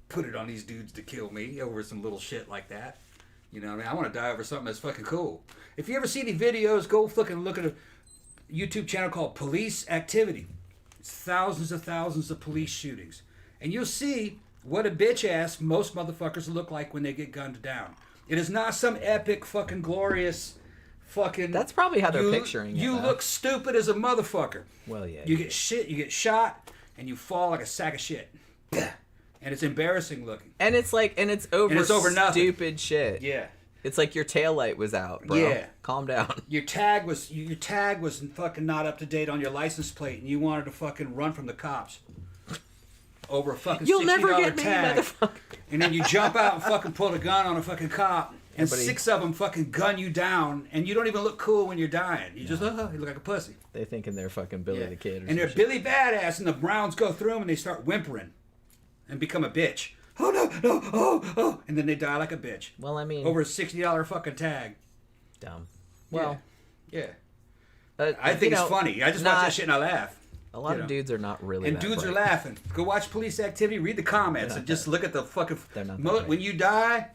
put it on these dudes to kill me over some little shit like that. You know what I mean? I want to die over something that's fucking cool. If you ever see any videos, go fucking look at a YouTube channel called Police Activity. It's thousands of police shootings. And you'll see what a bitch ass most motherfuckers look like when they get gunned down. It is not some epic fucking glorious fucking... That's probably how they're picturing it. You look stupid as a motherfucker. Well, yeah. You get shot, and you fall like a sack of shit. And it's embarrassing looking. And it's like, and it's over nothing. Stupid shit. Yeah. It's like your taillight was out, bro. Yeah. Calm down. Your tag was fucking not up to date on your license plate, and you wanted to fucking run from the cops over a fucking You'll $60 never get me, tag. motherfucker. And then you jump out and fucking pull a gun on a fucking cop, and Everybody, 6 of them fucking gun you down, and you don't even look cool when you're dying. You just you look like a pussy. They thinking they're fucking Billy the Kid. And they're Billy Badass, and the rounds go through them, and they start whimpering and become a bitch. Oh no, oh, and then they die like a bitch. Well, I mean, over a $60 fucking tag. Dumb. Well, yeah. I think it's funny. I just watch that shit and I laugh. A lot of dudes are not really. And dudes are laughing. Go watch Police Activity. Read the comments and just look at the fucking. They're not when you die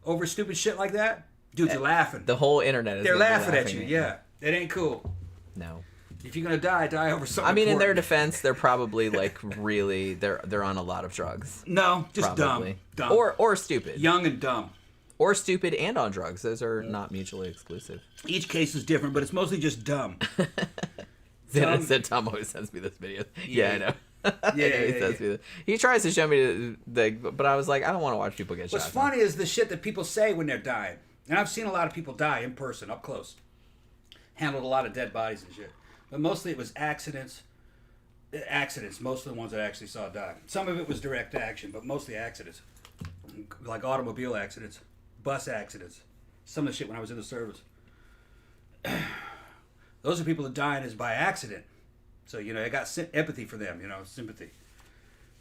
over stupid shit like that, dudes are laughing. The whole internet is. They're laughing at you. Yeah, it ain't cool. No. If you're gonna die, die over something. I mean, in their important. defense, they're probably like really they're on a lot of drugs. No, just Probably. dumb. Or stupid. Young and dumb. Or stupid and on drugs. Those are not mutually exclusive. Each case is different, but it's mostly just dumb. Xana said Tom always sends me this video. Yeah, I know. He tries to show me but I was like, I don't want to watch people get shot. What's funny is the shit that people say when they're dying. And I've seen a lot of people die in person, up close. Handled a lot of dead bodies and shit. But mostly it was accidents. Accidents, most of the ones I actually saw die. Some of it was direct action, but mostly accidents. Like automobile accidents, bus accidents. Some of the shit when I was in the service. Those are people that dying is by accident. So, you know, I got empathy for them, you know, sympathy.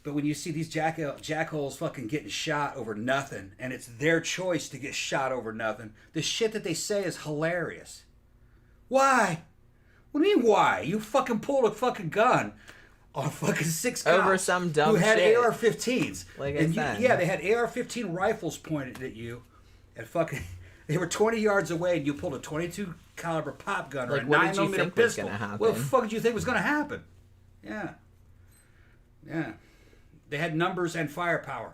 But when you see these jackholes fucking getting shot over nothing, and it's their choice to get shot over nothing, the shit that they say is hilarious. Why? What do you mean why? You fucking pulled a fucking gun on fucking 6 cops over some dumb who had shit. AR-15s. Like I said. Yeah, they had AR-15 rifles pointed at you, and fucking they were 20 yards away, and you pulled a 22 caliber pop gun or Like, a what 9 did you millimeter think was pistol. gonna happen? What the fuck did you think was gonna happen? Yeah. They had numbers and firepower,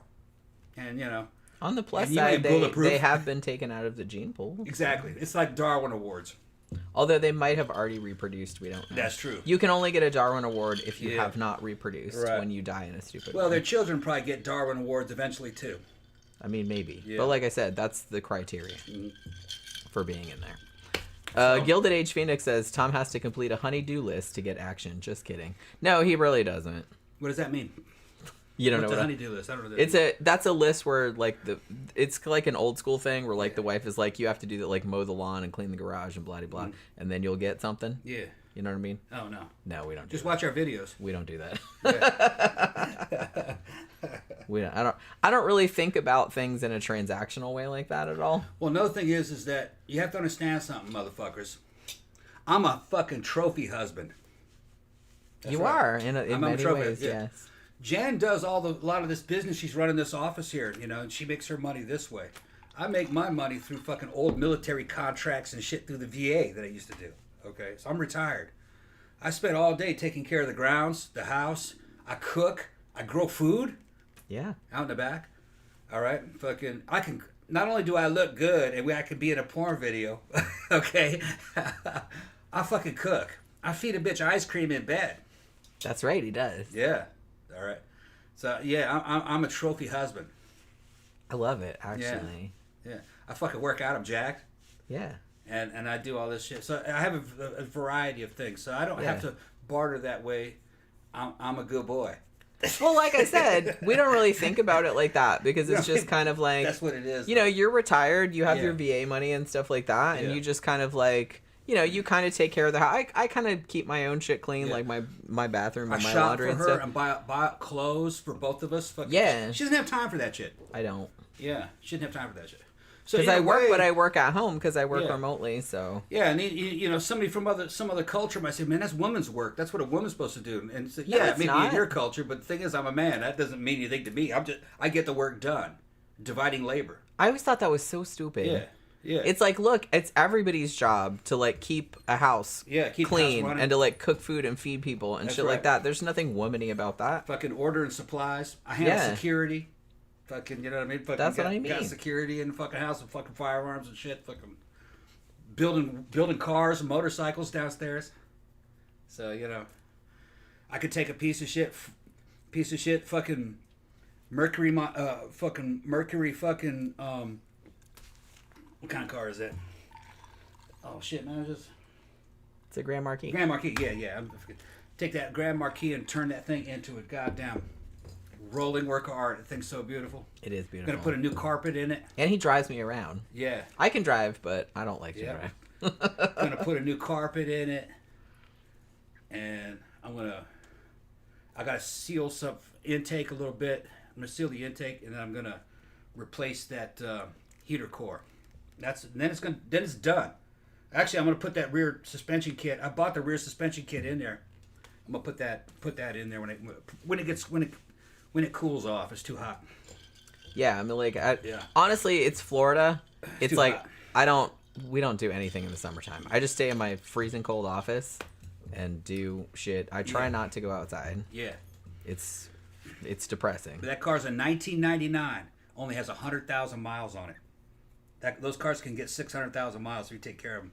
and you know. On the plus and you side, ain't bulletproof. they have been taken out of the gene pool. Exactly. It's like Darwin Awards. Although they might have already reproduced, we don't know. That's true. You can only get a Darwin Award if you Yeah. have not reproduced Right. when you die in a stupid Well, way. their children probably get Darwin Awards eventually too. I mean, maybe. Yeah. But like I said, that's the criteria for being in there. Gilded Age Phoenix says, Tom has to complete a honey-do list to get action. Just kidding. No, he really doesn't. What does that mean? You don't What's know a what honey-do list? I don't know. What that is. that's a list where like it's like an old school thing where like the wife is like, you have to do that, like mow the lawn and clean the garage and blah blah blah, and then you'll get something. Yeah. You know what I mean? Oh no. No, we don't. Just do watch our videos. that. We don't do that. Yeah. We don't. I don't really think about things in a transactional way like that at all. Well, another thing is that you have to understand something, motherfuckers. I'm a fucking trophy husband. That's you right. are in I'm a many trophy, ways. yeah. Yes. Jen does a lot of this business. She's running this office here, you know, and she makes her money this way. I make my money through fucking old military contracts and shit through the VA that I used to do. Okay, so I'm retired. I spend all day taking care of the grounds, the house. I cook. I grow food Yeah. out in the back. All right, fucking. I can. Not only do I look good, and I could be in a porn video. Okay, I fucking cook. I feed a bitch ice cream in bed. That's right. He does. Yeah. All right. So yeah, I'm a trophy husband. I love it. Actually. Yeah. I fucking work out. I'm jacked. Yeah. And I do all this shit. So I have a variety of things. So I don't have to barter that way. I'm a good boy. Well, like I said, we don't really think about it like that because it's just kind of like, that's what it is. you know, you're retired, you have your VA money and stuff like that, and Yeah. you just kind of like, you know, you kind of take care of the house. I kind of keep my own shit clean, like my bathroom I and my shop laundry for and her stuff. and buy clothes for both of us. Fucking, Yeah. She doesn't have time for that shit. I don't. Yeah. She doesn't have time for that shit. So Because in I a work, way- but I work at home because I work Yeah. remotely, so. Yeah, and you know, somebody from some other culture might say, "Man, that's woman's work. That's what a woman's supposed to do." And it's, No, yeah, it's maybe not. in your culture, but the thing is, I'm a man. That doesn't mean anything to me. I get the work done, dividing labor. I always thought that was so stupid. Yeah, yeah. It's like, look, it's everybody's job to like keep a house Yeah, keep the house clean running. and to like cook food and feed people and That's shit right. like that. There's nothing womany about that. Fucking ordering supplies. I handle Yeah. security. Fucking, you know what I mean? Fucking That's what I Got mean. security in the fucking house and fucking firearms and shit. Fucking building cars and motorcycles downstairs. So you know, I could take a piece of shit, fucking Mercury, fucking what kind of car is that? Oh shit, man! It's a Grand Marquis. Grand Marquis, yeah. Take that Grand Marquis and turn that thing into a goddamn rolling work of art. The thing's so beautiful. It is beautiful. Gonna put a new carpet in it. And he drives me around. Yeah. I can drive, but I don't like to Yeah. drive. Gonna put a new carpet in it. And I gotta seal some intake a little bit. I'm gonna seal the intake, and then I'm gonna replace that heater core. Then it's done. Actually, I'm gonna put that rear suspension kit. I bought the rear suspension kit in there. I'm gonna put that in there when it cools off. It's too hot. Yeah, I mean, like, Yeah. honestly, it's Florida. It's too like, hot. we don't do anything in the summertime. I just stay in my freezing cold office and do shit. I try not to go outside. Yeah. It's depressing. But that car's a 1999. Only has 100,000 miles on it. Those cars can get 600,000 miles if you take care of them.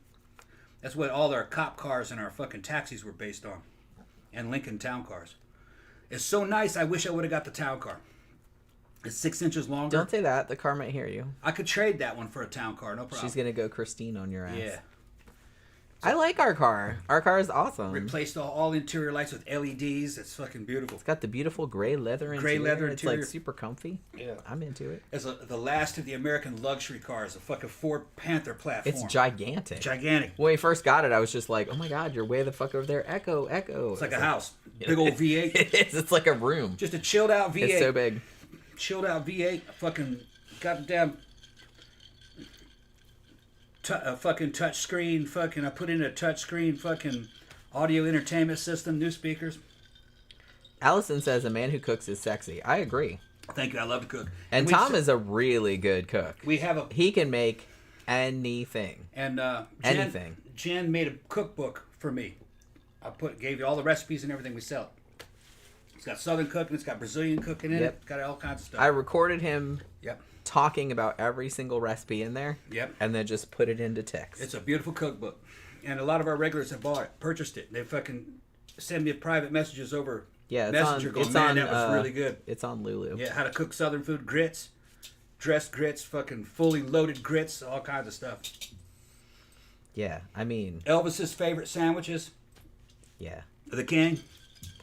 That's what all our cop cars and our fucking taxis were based on. And Lincoln town cars. It's so nice, I wish I would have got the town car. It's 6 inches longer. Don't say that. The car might hear you. I could trade that one for a town car, no problem. She's going to go Christine on your ass. Yeah. I like our car. Our car is awesome. Replaced all interior lights with LEDs. It's fucking beautiful. It's got the beautiful gray leather interior. Gray leather It's interior. like super comfy. Yeah. I'm into it. It's the last of the American luxury cars, a fucking Ford Panther platform. It's gigantic. Gigantic. When we first got it, I was just like, oh my God, you're way the fuck over there. Echo. It's like a house. Big old V8. It is. It's like a room. Just a chilled out V8. It's so big. Chilled out V8. Fucking goddamn fucking touch screen. Fucking I put in a touch screen fucking audio entertainment system, new speakers. Allison says a man who cooks is sexy. I agree. Thank you. I love to cook. And Tom is a really good cook. We have He can make anything. And anything. Jen made a cookbook for me. Gave you all the recipes and everything we sell. It's got Southern cooking. It's got Brazilian cooking in it. It's got all kinds of stuff. I recorded him Yep. talking about every single recipe in there. Yep. And then just put it into text. It's a beautiful cookbook. And a lot of our regulars have bought it, purchased it. They fucking send me private messages over Messenger going, man, that was really good. It's on Lulu. Yeah, how to cook Southern food, grits, dressed grits, fucking fully loaded grits, all kinds of stuff. Yeah, I mean... Elvis's favorite sandwiches. Yeah. The King.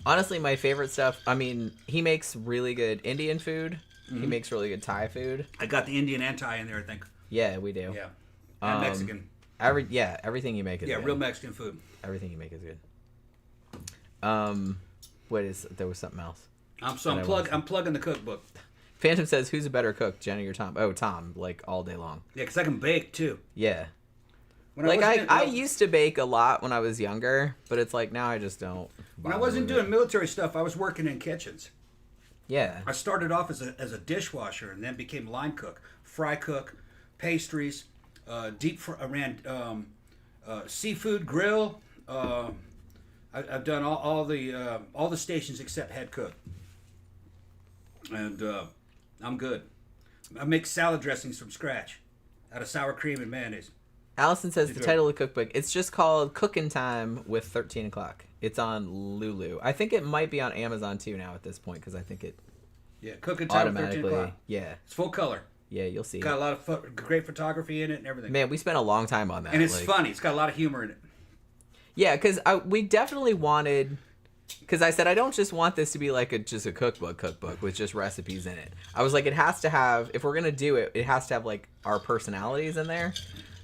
Honestly, my favorite stuff, I mean, he makes really good Indian food. Mm-hmm. He makes really good Thai food. I got the Indian and Thai in there, I think. Yeah, we do. Yeah. And Mexican. Everything you make is good. Yeah, real Mexican food. Everything you make is good. There was something else. I'm plugging the cookbook. Phantom says, who's a better cook, Jenny or Tom? Oh, Tom, like all day long. Yeah, because I can bake too. Yeah. I used to bake a lot when I was younger, but it's like now I just don't. When I wasn't doing military stuff, I was working in kitchens. Yeah. I started off as a dishwasher and then became line cook, fry cook, pastries, seafood grill. I've done all the stations except head cook, and I'm good. I make salad dressings from scratch, out of sour cream and mayonnaise. Allison says the title of the cookbook, it's just called Cookin' Time with 13 o'clock. It's on Lulu. I think it might be on Amazon too now at this point because I think it Cookin' Time with 13 o'clock. Yeah. It's full color. Yeah, you'll see. Got a lot of great photography in it and everything. Man, we spent a long time on that. And it's funny. It's got a lot of humor in it. Yeah, because we definitely wanted... Because I said, I don't just want this to be like just a cookbook with just recipes in it. I was like, it has to have... If we're going to do it, it has to have like our personalities in there.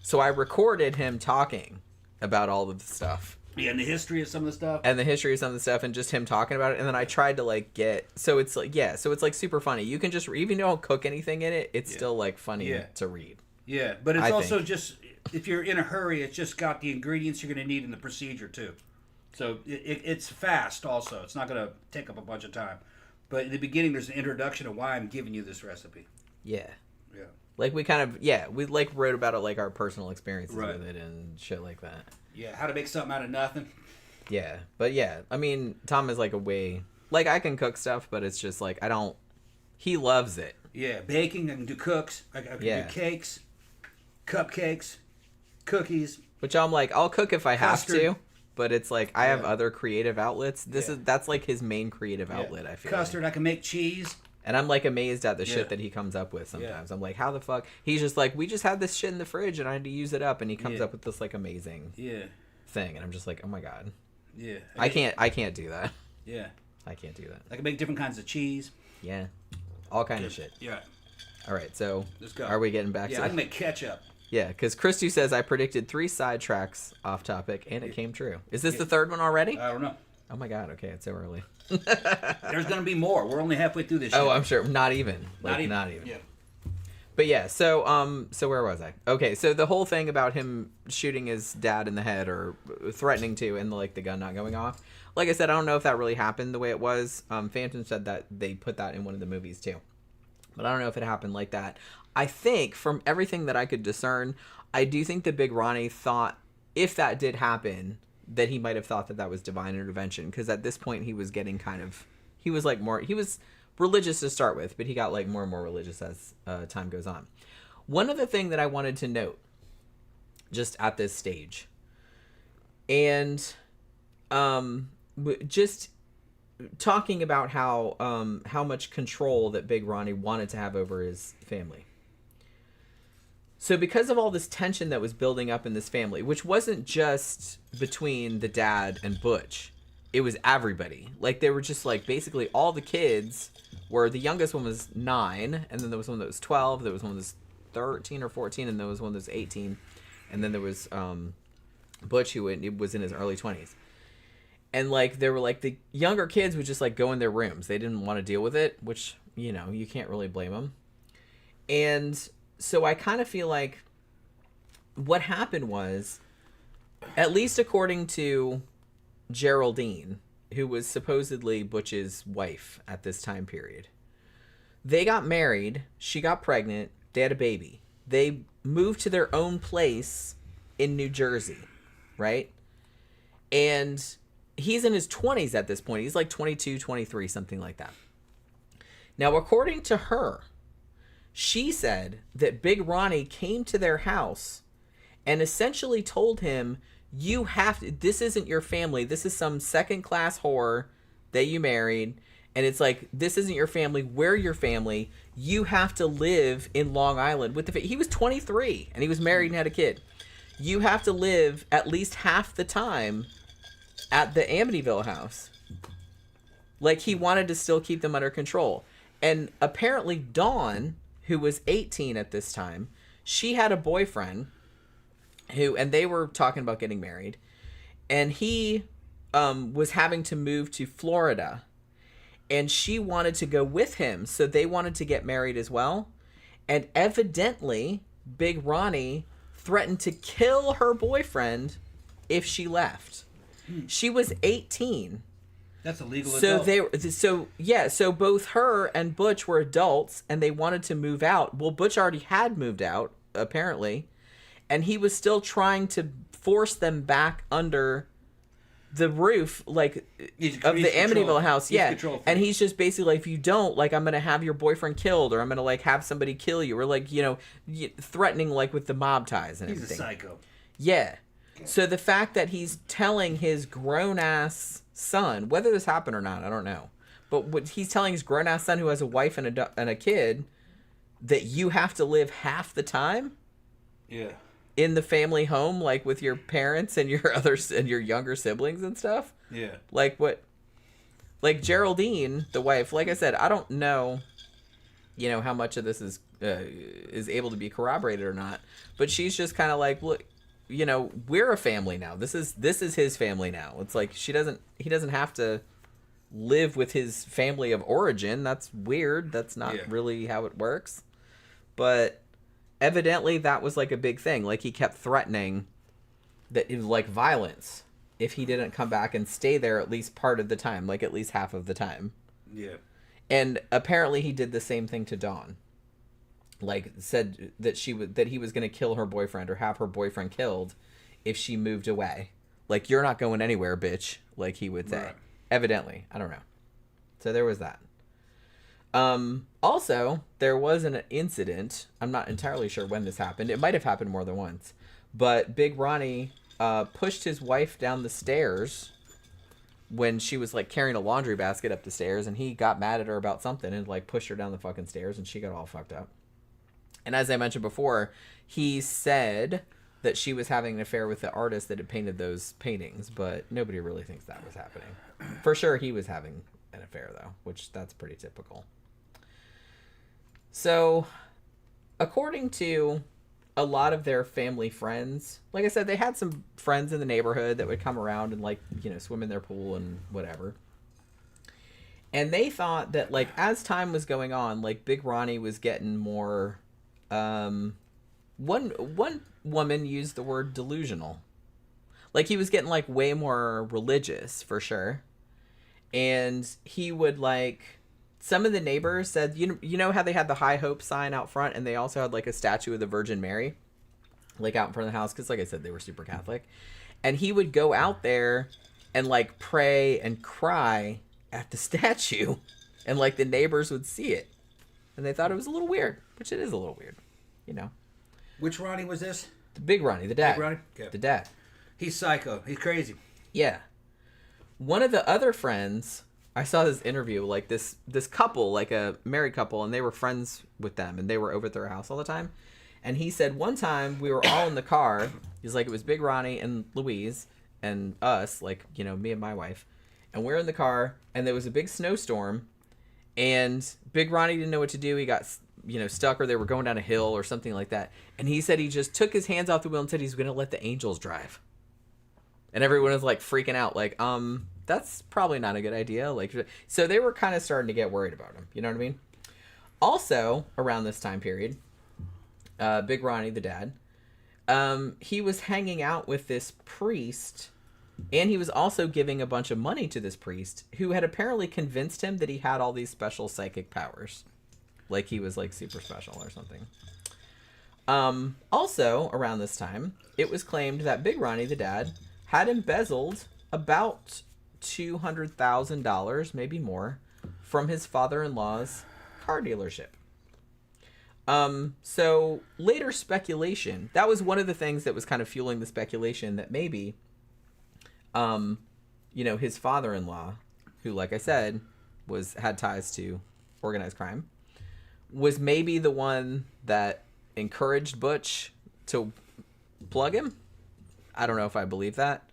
So I recorded him talking about all of the stuff. Yeah, and the history of some of the stuff. And just him talking about it. And then I tried to like get... So it's like super funny. You can just... Even if you don't cook anything in it, it's still like funny to read. Yeah, but it's also just... If you're in a hurry, it's just got the ingredients you're going to need in the procedure too. So it's fast also. It's not going to take up a bunch of time. But in the beginning, there's an introduction of why I'm giving you this recipe. Yeah. Yeah. Like we we like wrote about it like our personal experiences with it and shit like that. Yeah, how to make something out of nothing. Yeah, but yeah, I mean, Tom is like like I can cook stuff, but it's just like he loves it. Yeah, baking, I can do cooks. I can do cakes, cupcakes, cookies. Which I'm like, I'll cook if I have to, but it's like I have other creative outlets. That's like his main creative outlet, I feel. Custard, I can make cheese. And I'm like amazed at the shit that he comes up with sometimes. I'm like, how the fuck? He's just like, we just had this shit in the fridge and I had to use it up, and he comes up with this like amazing thing, and I'm just like, oh my god. Yeah. I can't do that. Yeah. I can't do that. I can make different kinds of cheese. Yeah. All kind of shit. Yeah. All right, so let's go. Are we getting back to I can make ketchup. Yeah, because Christy says I predicted 3 sidetracks off topic, and it came true. Is this the third one already? I don't know. Oh my god, okay, it's so early. There's going to be more. We're only halfway through this shit. Oh, I'm sure. Not even. Not even. Yeah. But yeah, so where was I? Okay, so the whole thing about him shooting his dad in the head or threatening to, and like the gun not going off. Like I said, I don't know if that really happened the way it was. Phantom said that they put that in one of the movies too. But I don't know if it happened like that. I think from everything that I could discern, I do think the Big Ronnie thought if that did happen, that he might have thought that was divine intervention, because at this point he was getting he was religious to start with, but he got like more and more religious as time goes on. One other thing that I wanted to note just at this stage, and just talking about how much control that Big Ronnie wanted to have over his family. So because of all this tension that was building up in this family, which wasn't just between the dad and Butch, it was everybody. Like, they were just like, basically all the kids were, the youngest one was 9, and then there was one that was 12, there was one that was 13 or 14, and there was one that was 18, and then there was Butch, who was in his early 20s. And like, they were like, the younger kids would just like go in their rooms. They didn't want to deal with it, which, you know, you can't really blame them. And so I kind of feel like what happened was, at least according to Geraldine, who was supposedly Butch's wife at this time period, they got married, she got pregnant, they had a baby. They moved to their own place in New Jersey, right? And he's in his 20s at this point. He's like 22, 23, something like that. Now, according to her, she said that Big Ronnie came to their house and essentially told him, you have to, this isn't your family. This is some second-class whore that you married. And it's like, this isn't your family. We're your family. You have to live in Long Island with he was 23 and he was married and had a kid. You have to live at least half the time at the Amityville house. Like, he wanted to still keep them under control. And apparently Dawn, who was 18 at this time, she had a boyfriend and they were talking about getting married, and he was having to move to Florida, and she wanted to go with him, so they wanted to get married as well. And evidently Big Ronnie threatened to kill her boyfriend if she left. She was 18. That's a legal adult. So both her and Butch were adults, and they wanted to move out. Well, Butch already had moved out, apparently, and he was still trying to force them back under the roof, like, of the Amityville house. Yeah, and he's just basically like, if you don't, like, I'm gonna have your boyfriend killed, or I'm gonna like have somebody kill you, or like, you know, threatening like with the mob ties and everything. He's a psycho. Yeah. So the fact that he's telling his grown-ass son, whether this happened or not, I don't know, but what he's telling his grown-ass son, who has a wife and a kid, that you have to live half the time in the family home, like with your parents and your younger siblings and stuff. Yeah. Like, what? Like, Geraldine, the wife, like I said, I don't know, you know, how much of this is able to be corroborated or not, but she's just kind of like, look, you know, we're a family now. This is his family now. It's like, he doesn't have to live with his family of origin. That's weird. That's not really how it works. But evidently that was like a big thing. Like, he kept threatening that it was like violence if he didn't come back and stay there at least part of the time, like at least half of the time. Yeah. And apparently he did the same thing to Dawn. Like, said that that he was going to kill her boyfriend or have her boyfriend killed if she moved away. Like, you're not going anywhere, bitch, like he would say. Right. Evidently. I don't know. So there was that. Also, there was an incident. I'm not entirely sure when this happened. It might have happened more than once. But Big Ronnie pushed his wife down the stairs when she was, like, carrying a laundry basket up the stairs, and he got mad at her about something and, like, pushed her down the fucking stairs, and she got all fucked up. And as I mentioned before, he said that she was having an affair with the artist that had painted those paintings, but nobody really thinks that was happening. For sure, he was having an affair, though, which that's pretty typical. So, according to a lot of their family friends, like I said, they had some friends in the neighborhood that would come around and, like, you know, swim in their pool and whatever. And they thought that, like, as time was going on, like, Big Ronnie was getting more... One woman used the word delusional. Like, he was getting, like, way more religious, for sure. And he would, like... Some of the neighbors said, you know how they had the High Hope sign out front, and they also had, like, a statue of the Virgin Mary, like, out in front of the house? Because, like I said, they were super Catholic. And he would go out there and like pray and cry at the statue, and like the neighbors would see it, and they thought it was a little weird, which it is a little weird, you know. Which Ronnie was this? The big Ronnie, the dad. Big Ronnie? Okay. The dad. He's psycho. He's crazy. Yeah. One of the other friends, I saw this interview, like this couple, like a married couple, and they were friends with them, and they were over at their house all the time. And he said one time we were all in the car. He's like, it was Big Ronnie and Louise and us, like, you know, me and my wife. And we're in the car, and there was a big snowstorm, and Big Ronnie didn't know what to do. He got, you know, stuck, or they were going down a hill or something like that. And he said he just took his hands off the wheel and said he's going to let the angels drive. And everyone was like freaking out, like, that's probably not a good idea. Like, so they were kind of starting to get worried about him. You know what I mean? Also, around this time period, Big Ronnie, the dad, he was hanging out with this priest, and he was also giving a bunch of money to this priest who had apparently convinced him that he had all these special psychic powers. Like he was like super special or something. Also, around this time, it was claimed that Big Ronnie, the dad, had embezzled about $200,000, maybe more, from his father-in-law's car dealership. So later speculation, that was one of the things that was kind of fueling the speculation that maybe, you know, his father-in-law, who, like I said, had ties to organized crime, was maybe the one that encouraged Butch to plug him. I don't know if I believe that,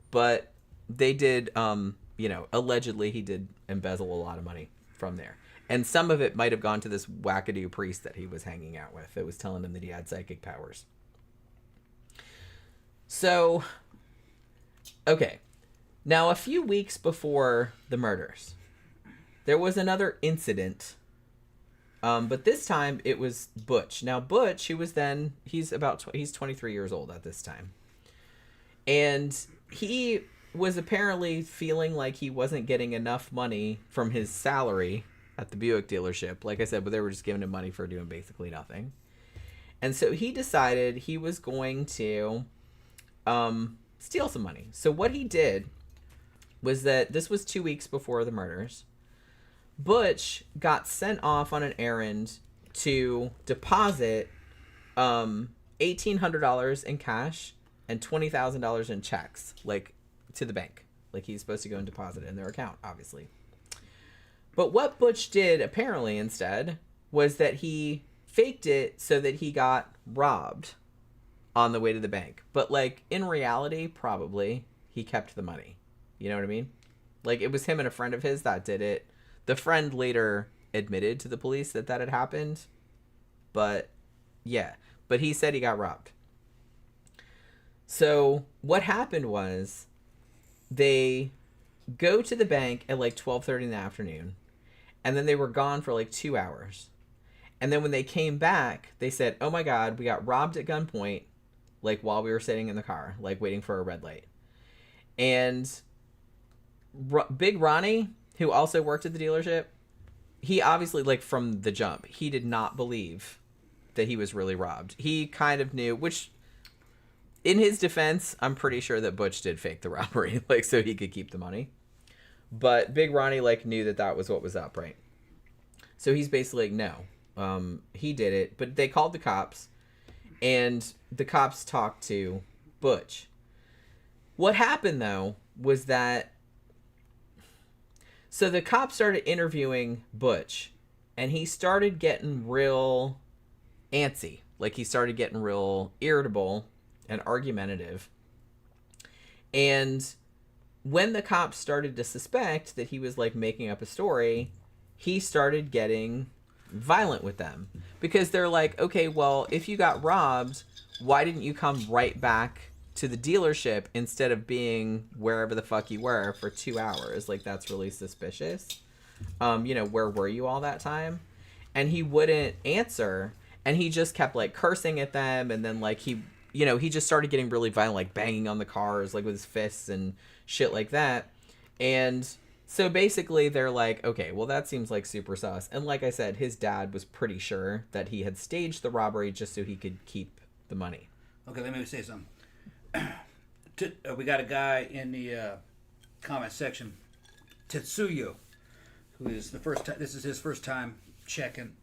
but they did, you know, allegedly he did embezzle a lot of money from there. And some of it might have gone to this wackadoo priest that he was hanging out with that was telling him that he had psychic powers. So, okay. Now, a few weeks before the murders, there was another incident. But this time it was Butch. Now, Butch, he's 23 years old at this time. And he was apparently feeling like he wasn't getting enough money from his salary at the Buick dealership. Like I said, but they were just giving him money for doing basically nothing. And so he decided he was going to steal some money. So what he did was that this was 2 weeks before the murders. Butch got sent off on an errand to deposit $1,800 in cash and $20,000 in checks, like, to the bank. Like, he's supposed to go and deposit it in their account, obviously. But what Butch did, apparently, instead, was that he faked it so that he got robbed on the way to the bank. But, like, in reality, probably, he kept the money. You know what I mean? Like, it was him and a friend of his that did it. The friend later admitted to the police that had happened. But, yeah. But he said he got robbed. So, what happened was, they go to the bank at like 12:30 in the afternoon. And then they were gone for like 2 hours. And then when they came back, they said, oh my God, we got robbed at gunpoint, like while we were sitting in the car, like waiting for a red light. And Big Ronnie, who also worked at the dealership, he obviously, like from the jump, he did not believe that he was really robbed. He kind of knew, which in his defense, I'm pretty sure that Butch did fake the robbery, like so he could keep the money. But Big Ronnie, like, knew that was what was up, right? So he's basically like, no, he did it. But they called the cops, and the cops talked to Butch. What happened, though, was that... So the cops started interviewing Butch, and he started getting real antsy. Like, he started getting real irritable and argumentative. And when the cops started to suspect that he was, like, making up a story, he started getting violent with them. Because they're like, okay, well, if you got robbed, why didn't you come right back to the dealership instead of being wherever the fuck you were for 2 hours? Like, that's really suspicious. You know, where were you all that time? And he wouldn't answer, and he just kept, like, cursing at them, and then, like, he just started getting really violent, like, banging on the cars, like, with his fists and shit like that. And so basically they're like, okay, well, that seems like super sus. And like I said, his dad was pretty sure that he had staged the robbery just so he could keep the money. Okay, let me say something. We got a guy in the comment section, Tetsuyo, who is the first time. This is his first time checking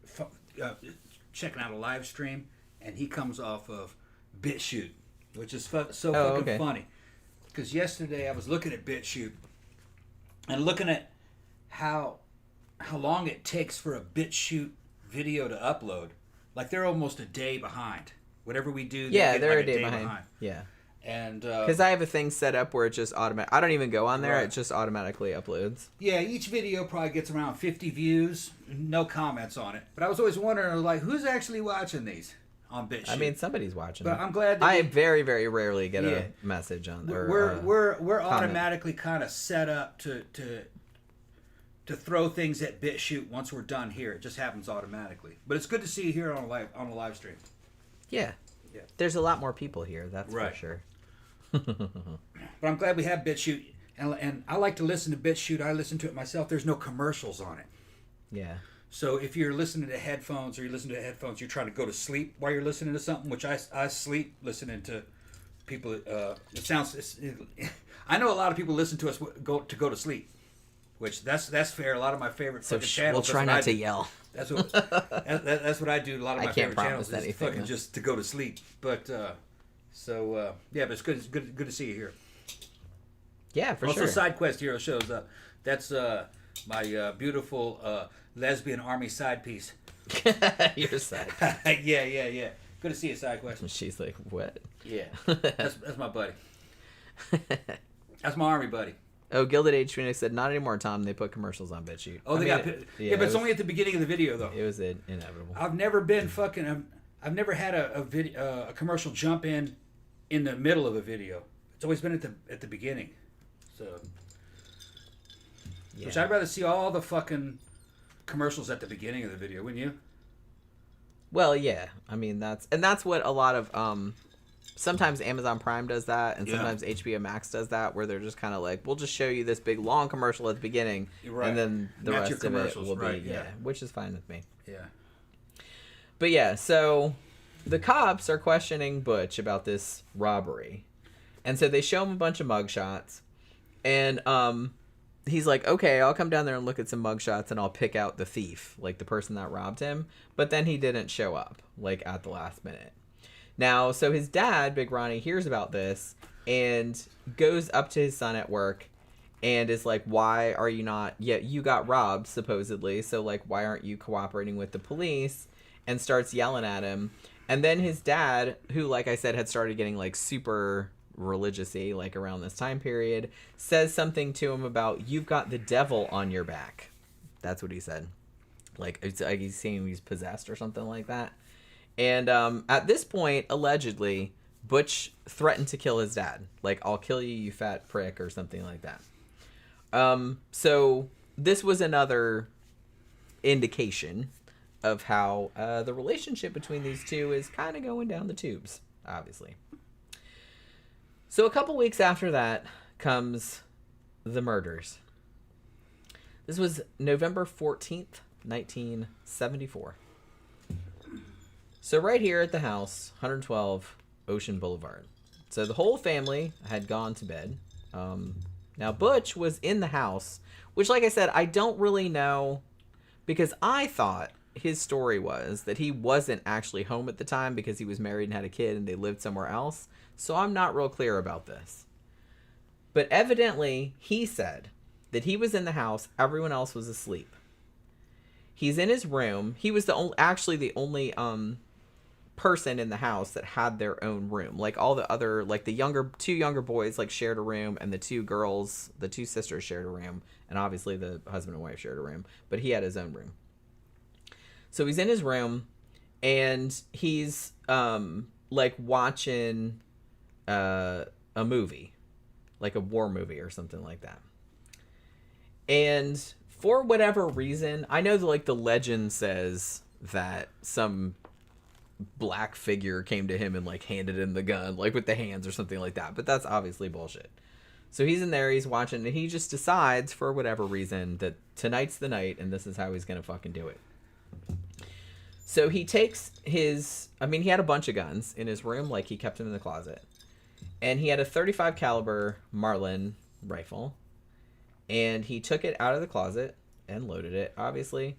out a live stream, and he comes off of BitChute, which is fucking funny. Because yesterday I was looking at BitChute and looking at how long it takes for a BitChute video to upload. Like they're almost a day behind. Whatever we do, they're a day behind. Yeah. And because I have a thing set up where it just I don't even go on there. Right. It just automatically uploads. Yeah, each video probably gets around 50 views, no comments on it. But I was always wondering, like, who's actually watching these on BitChute? I mean, somebody's watching. But it. I'm glad. That I very, very rarely get a message on there. We're automatically kind of set up to throw things at BitChute once we're done here. It just happens automatically. But it's good to see you here on a live stream. Yeah. There's a lot more people here. That's for sure. But I'm glad we have BitChute, and I like to listen to BitChute. I listen to it myself. There's no commercials on it. Yeah. So if you're listening to headphones, you're trying to go to sleep while you're listening to something, which I sleep listening to people. I know a lot of people listen to us go to sleep, which that's fair. A lot of my favorite fucking channels. We'll try not to yell. That's what I do. A lot of my favorite channels is fucking just to go to sleep. But but it's good. It's good to see you here. Yeah, for sure. Also, Side Quest Hero shows up. That's my beautiful lesbian army side piece. Your side. Yeah. Good to see you, Side Quest. She's like, what? Yeah, that's my buddy. That's my army buddy. Oh, Gilded Age Phoenix said, not anymore, Tom. They put commercials on BitChute. Oh, but it's only at the beginning of the video, though. It was inevitable. I've never been fucking... I've never had a commercial jump in the middle of a video. It's always been at the beginning. So... Yeah. Which I'd rather see all the fucking commercials at the beginning of the video, wouldn't you? Well, yeah. I mean, that's what a lot of... sometimes Amazon Prime does that, and sometimes HBO Max does that, where they're just kind of like, we'll just show you this big long commercial at the beginning, and then the rest of it will be, which is fine with me. Yeah. But yeah, so the cops are questioning Butch about this robbery, and so they show him a bunch of mugshots, and he's like, okay, I'll come down there and look at some mugshots, and I'll pick out the thief, like the person that robbed him, but then he didn't show up, like at the last minute. Now, so his dad, Big Ronnie, hears about this and goes up to his son at work and is like, why are you not... Yeah, you got robbed, supposedly, so, like, why aren't you cooperating with the police? And starts yelling at him. And then his dad, who, like I said, had started getting, like, super religious-y, like, around this time period, says something to him about, you've got the devil on your back. That's what he said. Like, it's like he's saying he's possessed or something like that. And at this point, allegedly, Butch threatened to kill his dad. Like, I'll kill you, you fat prick, or something like that. So this was another indication of how the relationship between these two is kind of going down the tubes, obviously. So a couple weeks after that comes the murders. This was November 14th, 1974. So right here at the house, 112 Ocean Boulevard. So the whole family had gone to bed. Now Butch was in the house, which, like I said, I don't really know, because I thought his story was that he wasn't actually home at the time because he was married and had a kid and they lived somewhere else. So I'm not real clear about this. But evidently, he said that he was in the house, everyone else was asleep. He's in his room. He was the only person in the house that had their own room. Like all the other, like the two younger boys like shared a room, and the two sisters shared a room, and obviously the husband and wife shared a room, but he had his own room. So he's in his room and he's like watching a movie, like a war movie or something like that. And for whatever reason, I know that like the legend says that some black figure came to him and like handed him the gun, like with the hands or something like that, but that's obviously bullshit. So he's in there, he's watching, and he just decides for whatever reason that tonight's the night and this is how he's gonna fucking do it. So he takes he had a bunch of guns in his room, like he kept them in the closet, And he had a .35 caliber Marlin rifle. And he took it out of the closet and loaded it, obviously.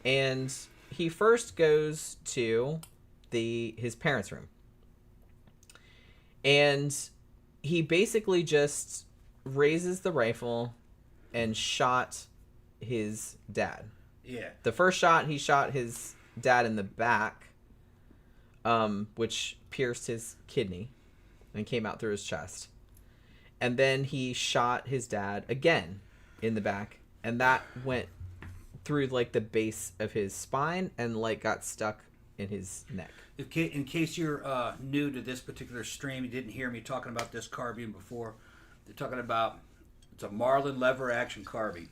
And he first goes to his parents' room. And he basically just raises the rifle and shot his dad. Yeah. The first shot, he shot his dad in the back, which pierced his kidney and came out through his chest. And then he shot his dad again in the back, and that went through like the base of his spine and like got stuck in his neck. In case you're new to this particular stream, you didn't hear me talking about this carbine before. They're talking about, it's a Marlin lever action carbine.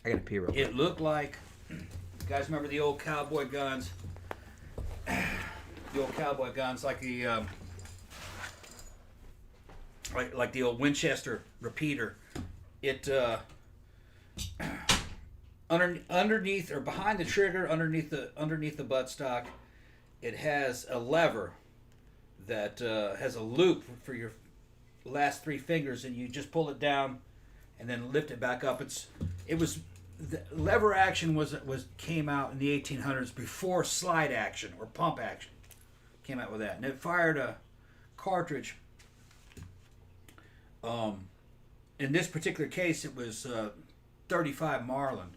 I gotta pee real quick. It looked like, you guys remember the old cowboy guns? The old cowboy guns, like the like the old Winchester repeater. It underneath or behind the trigger, underneath the buttstock, it has a lever that has a loop for your last three fingers, and you just pull it down and then lift it back up. The lever action came out in the 1800s before slide action or pump action. Came out with that, and it fired a cartridge. In this particular case, it was 35 Marlin,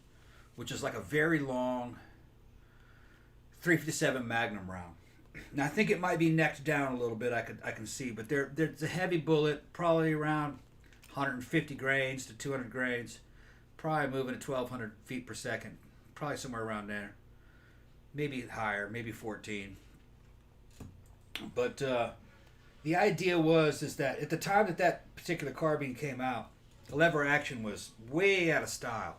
which is like a very long 357 Magnum round. Now I think it might be necked down a little bit. I can see, but there's a heavy bullet, probably around 150 grains to 200 grains, probably moving at 1,200 feet per second, probably somewhere around there, maybe higher, maybe 14. But the idea is that at the time that particular carbine came out, the lever action was way out of style.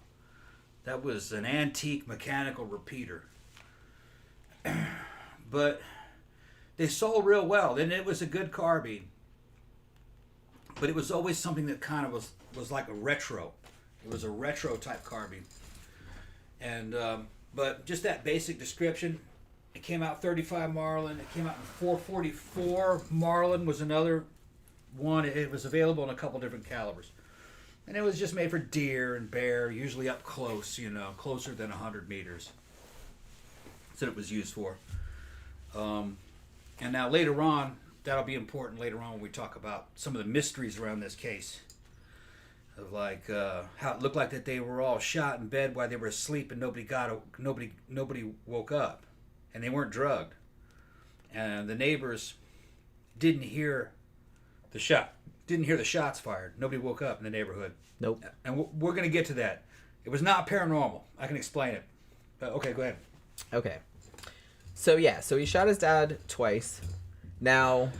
That was an antique mechanical repeater. But they sold real well, and it was a good carbine. But it was always something that kind of was like a retro. It was a retro type carbine. And but just that basic description. It came out 35 Marlin. It came out in 444 Marlin was another one. It was available in a couple different calibers. And it was just made for deer and bear, usually up close, closer than 100 meters. That's what it was used for. And now later on, that'll be important later on when we talk about some of the mysteries around this case. Of like how it looked like that they were all shot in bed while they were asleep and nobody woke up. And they weren't drugged. And the neighbors didn't hear the shots fired. Nobody woke up in the neighborhood. Nope. And we're going to get to that. It was not paranormal. I can explain it. Okay, go ahead. Okay. So he shot his dad twice. Now,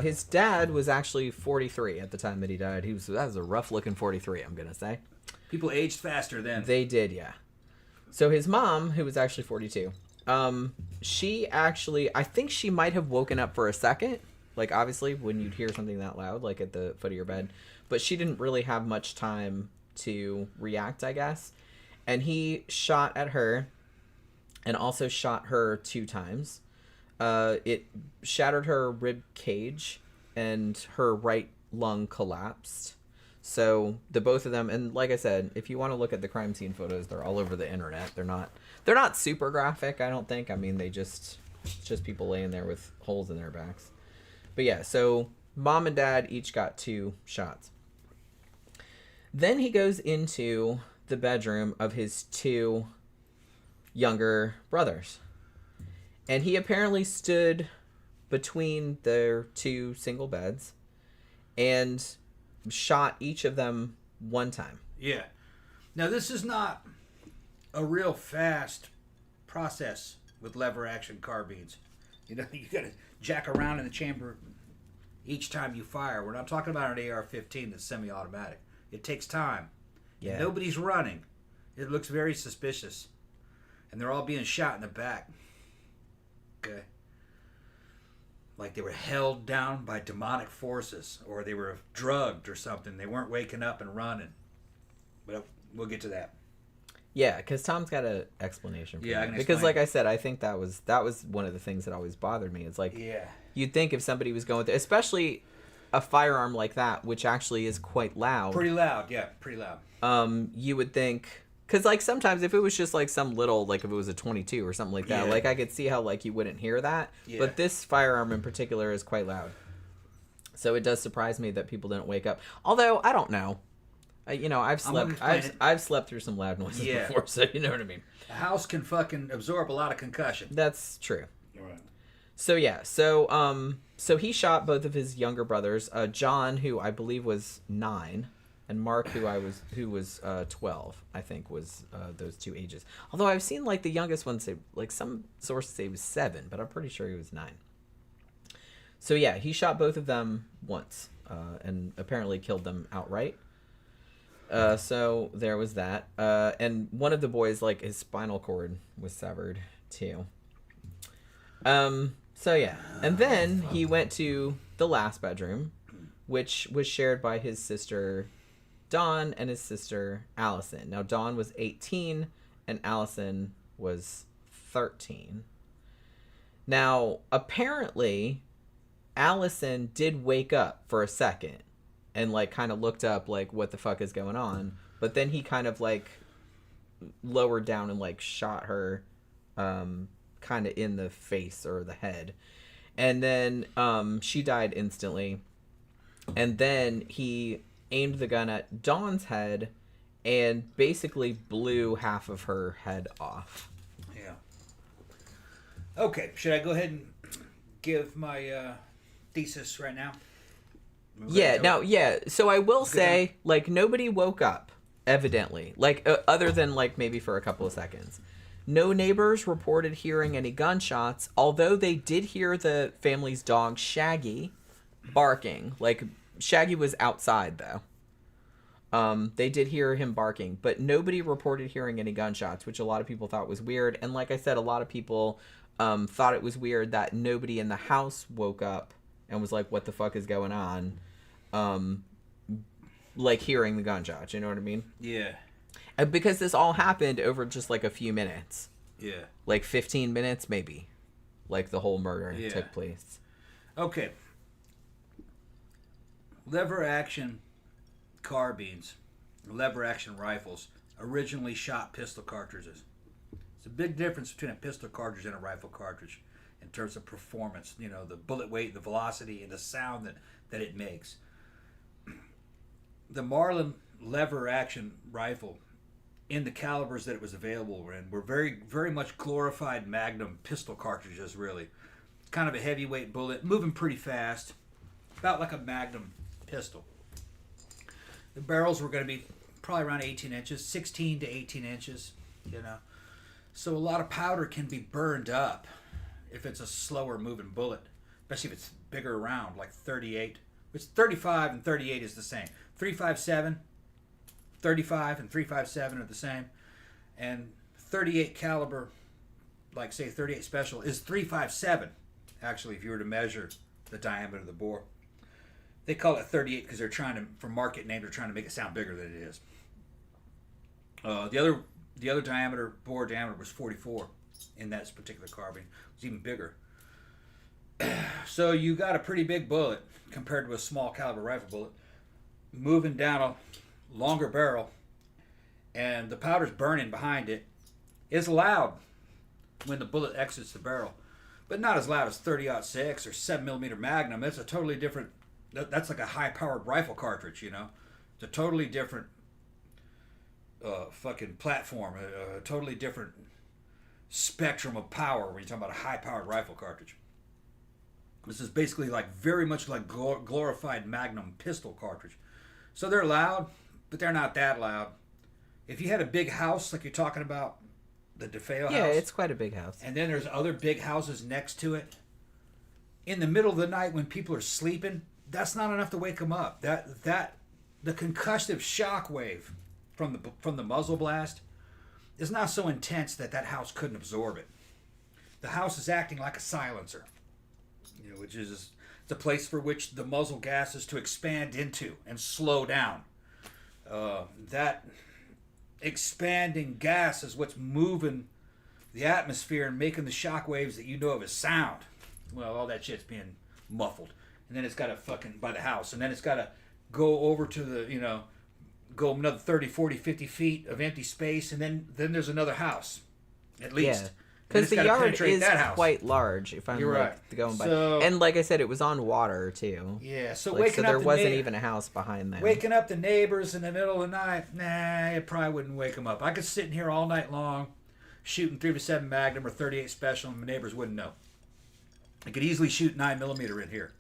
his dad was actually 43 at the time that he died. That was a rough looking 43, I'm going to say. People aged faster then. They did, yeah. So his mom, who was actually 42, she actually, I think she might have woken up for a second. Like, obviously, when you'd hear something that loud, like at the foot of your bed. But she didn't really have much time to react, I guess. And he shot at her and also shot her 2 times. It shattered her rib cage and her right lung collapsed. So the both of them, and like I said, if you want to look at the crime scene photos, they're all over the internet. They're not super graphic, I don't think. I mean, it's just people laying there with holes in their backs. But yeah, so mom and dad each got 2 shots. Then he goes into the bedroom of his 2 younger brothers. And he apparently stood between their 2 single beds and shot each of them 1 time. Yeah. Now, this is not a real fast process with lever action carbines. You got to jack around in the chamber each time you fire. We're not talking about an AR-15 that's semi-automatic. It takes time. Yeah. Nobody's running. It looks very suspicious. And they're all being shot in the back. Okay. Like they were held down by demonic forces, or they were drugged or something. They weren't waking up and running. But we'll get to that. Yeah, because Tom's got an explanation for that. Because, like I said, I think that was one of the things that always bothered me. It's like, you'd think if somebody was going through, especially a firearm like that, which actually is quite loud. Pretty loud, yeah, pretty loud. You would think, because like sometimes if it was just like some little, like if it was a 22 or something like that, like I could see how like you wouldn't hear that. Yeah. But this firearm in particular is quite loud. So it does surprise me that people didn't wake up. Although I don't know. I've slept through some loud noises before, so you know what I mean. A house can fucking absorb a lot of concussion. That's true. Right. So yeah, so he shot both of his younger brothers, John, who I believe was 9, and Marc, who was 12. I think was those two ages. Although I've seen like the youngest one say, like some sources say he was 7, but I'm pretty sure he was 9. So yeah, he shot both of them once, and apparently killed them outright. So there was that. And one of the boys, like, his spinal cord was severed, too. So yeah. And then he went to the last bedroom, which was shared by his sister, Dawn, and his sister, Allison. Now, Dawn was 18, and Allison was 13. Now, apparently, Allison did wake up for a second. And, like, kind of looked up, like, what the fuck is going on. But then he kind of, like, lowered down and, like, shot her kind of in the face or the head. And then she died instantly. And then he aimed the gun at Dawn's head and basically blew half of her head off. Yeah. Okay, should I go ahead and give my thesis right now? So I will say, like, nobody woke up, evidently. Like, other than, like, maybe for a couple of seconds. No neighbors reported hearing any gunshots, although they did hear the family's dog, Shaggy, barking. Like, Shaggy was outside, though. They did hear him barking, but nobody reported hearing any gunshots, which a lot of people thought was weird. And like I said, a lot of people thought it was weird that nobody in the house woke up and was like, what the fuck is going on? Like hearing the gunshots, you know what I mean? Yeah. And because this all happened over just like a few minutes. Yeah. Like 15 minutes, maybe. Like the whole murder took place. Okay. Lever action carbines, lever action rifles, originally shot pistol cartridges. It's a big difference between a pistol cartridge and a rifle cartridge in terms of performance, you know, the bullet weight, the velocity, and the sound that it makes. The Marlin lever action rifle, in the calibers that it was available in, were very, very much glorified Magnum pistol cartridges, really. Kind of a heavyweight bullet, moving pretty fast, about like a Magnum pistol. The barrels were going to be probably around 18 inches, 16 to 18 inches, you know. So a lot of powder can be burned up if it's a slower moving bullet, especially if it's bigger round, like 38. Which 35 and 38 is the same. 357, 35 and 357 are the same. And 38 caliber, like say 38 special, is 357, actually, if you were to measure the diameter of the bore. They call it 38 because they're trying to, for market name, they're trying to make it sound bigger than it is. The other diameter, bore diameter, was 44 in that particular carbine. It was even bigger. So you got a pretty big bullet compared to a small caliber rifle bullet, moving down a longer barrel, and the powder's burning behind it. It's loud when the bullet exits the barrel, but not as loud as 30-06 or 7mm Magnum. It's a totally different. That's like a high-powered rifle cartridge, you know. It's a totally different fucking platform, a totally different spectrum of power when you're talking about a high-powered rifle cartridge. This is basically like very much like glorified Magnum pistol cartridge. So they're loud, but they're not that loud. If you had a big house like you're talking about, the DeFeo house. Yeah, it's quite a big house. And then there's other big houses next to it. In the middle of the night when people are sleeping, that's not enough to wake them up. The concussive shock wave from the muzzle blast is not so intense that house couldn't absorb it. The house is acting like a silencer. You know, which is it's a place for which the muzzle gas is to expand into and slow down. That expanding gas is what's moving the atmosphere and making the shock waves that you know of as sound. Well, all that shit's being muffled and then it's got to fucking by the house, and then it's got to go over to the go another 30, 40, 50 feet of empty space, and then there's another house, at least. Yeah. Because the yard is that quite large, if I'm You're right. going by. So, and like I said, it was on water too. Yeah, so Like, waking so up there the wasn't even a house behind them. Waking up the neighbors in the middle of the night, nah, it probably wouldn't wake them up. I could sit in here all night long, shooting 357 Magnum or 38 Special, and my neighbors wouldn't know. I could easily shoot 9mm in here.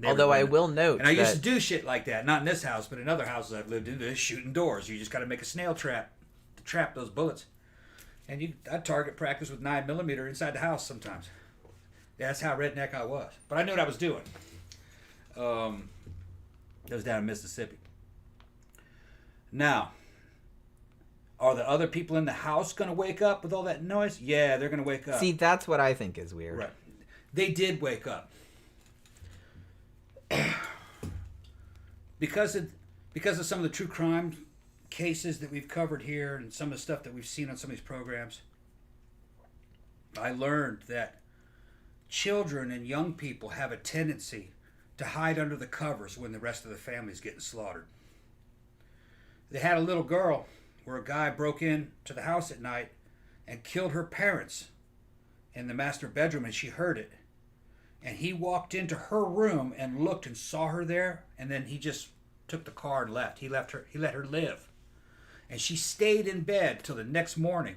Although I will note, and I used to do shit like that, not in this house, but in other houses I've lived in, just shooting doors. You just got to make a snail trap to trap those bullets. And I'd target practice with 9mm inside the house sometimes. Yeah, that's how redneck I was. But I knew what I was doing. That was down in Mississippi. Now, are the other people in the house going to wake up with all that noise? Yeah, they're going to wake up. See, that's what I think is weird. Right. They did wake up. Because of some of the true crime cases that we've covered here and some of the stuff that we've seen on some of these programs, I learned that children and young people have a tendency to hide under the covers when the rest of the family's getting slaughtered. They had a little girl where a guy broke into the house at night and killed her parents in the master bedroom, and she heard it. And he walked into her room and looked and saw her there, and then he just took the car and left. He let her live. And she stayed in bed till the next morning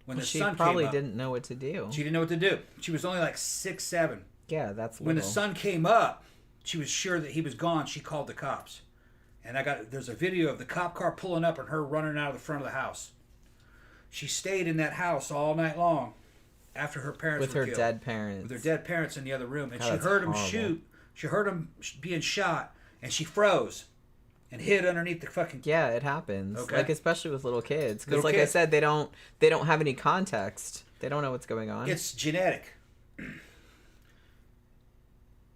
when the sun came up. She probably didn't know what to do. She didn't know what to do. She was only like 6, 7. Yeah, that's little. When the sun came up, she was sure that he was gone. She called the cops. And there's a video of the cop car pulling up and her running out of the front of the house. She stayed in that house all night long after her parents were killed. With her dead parents. With her dead parents in the other room. And God, she heard him shoot. She heard him being shot. And she froze and hid underneath the fucking... Yeah, it happens. Okay. Like, especially with little kids. Because like I said, they don't have any context. They don't know what's going on. It's genetic.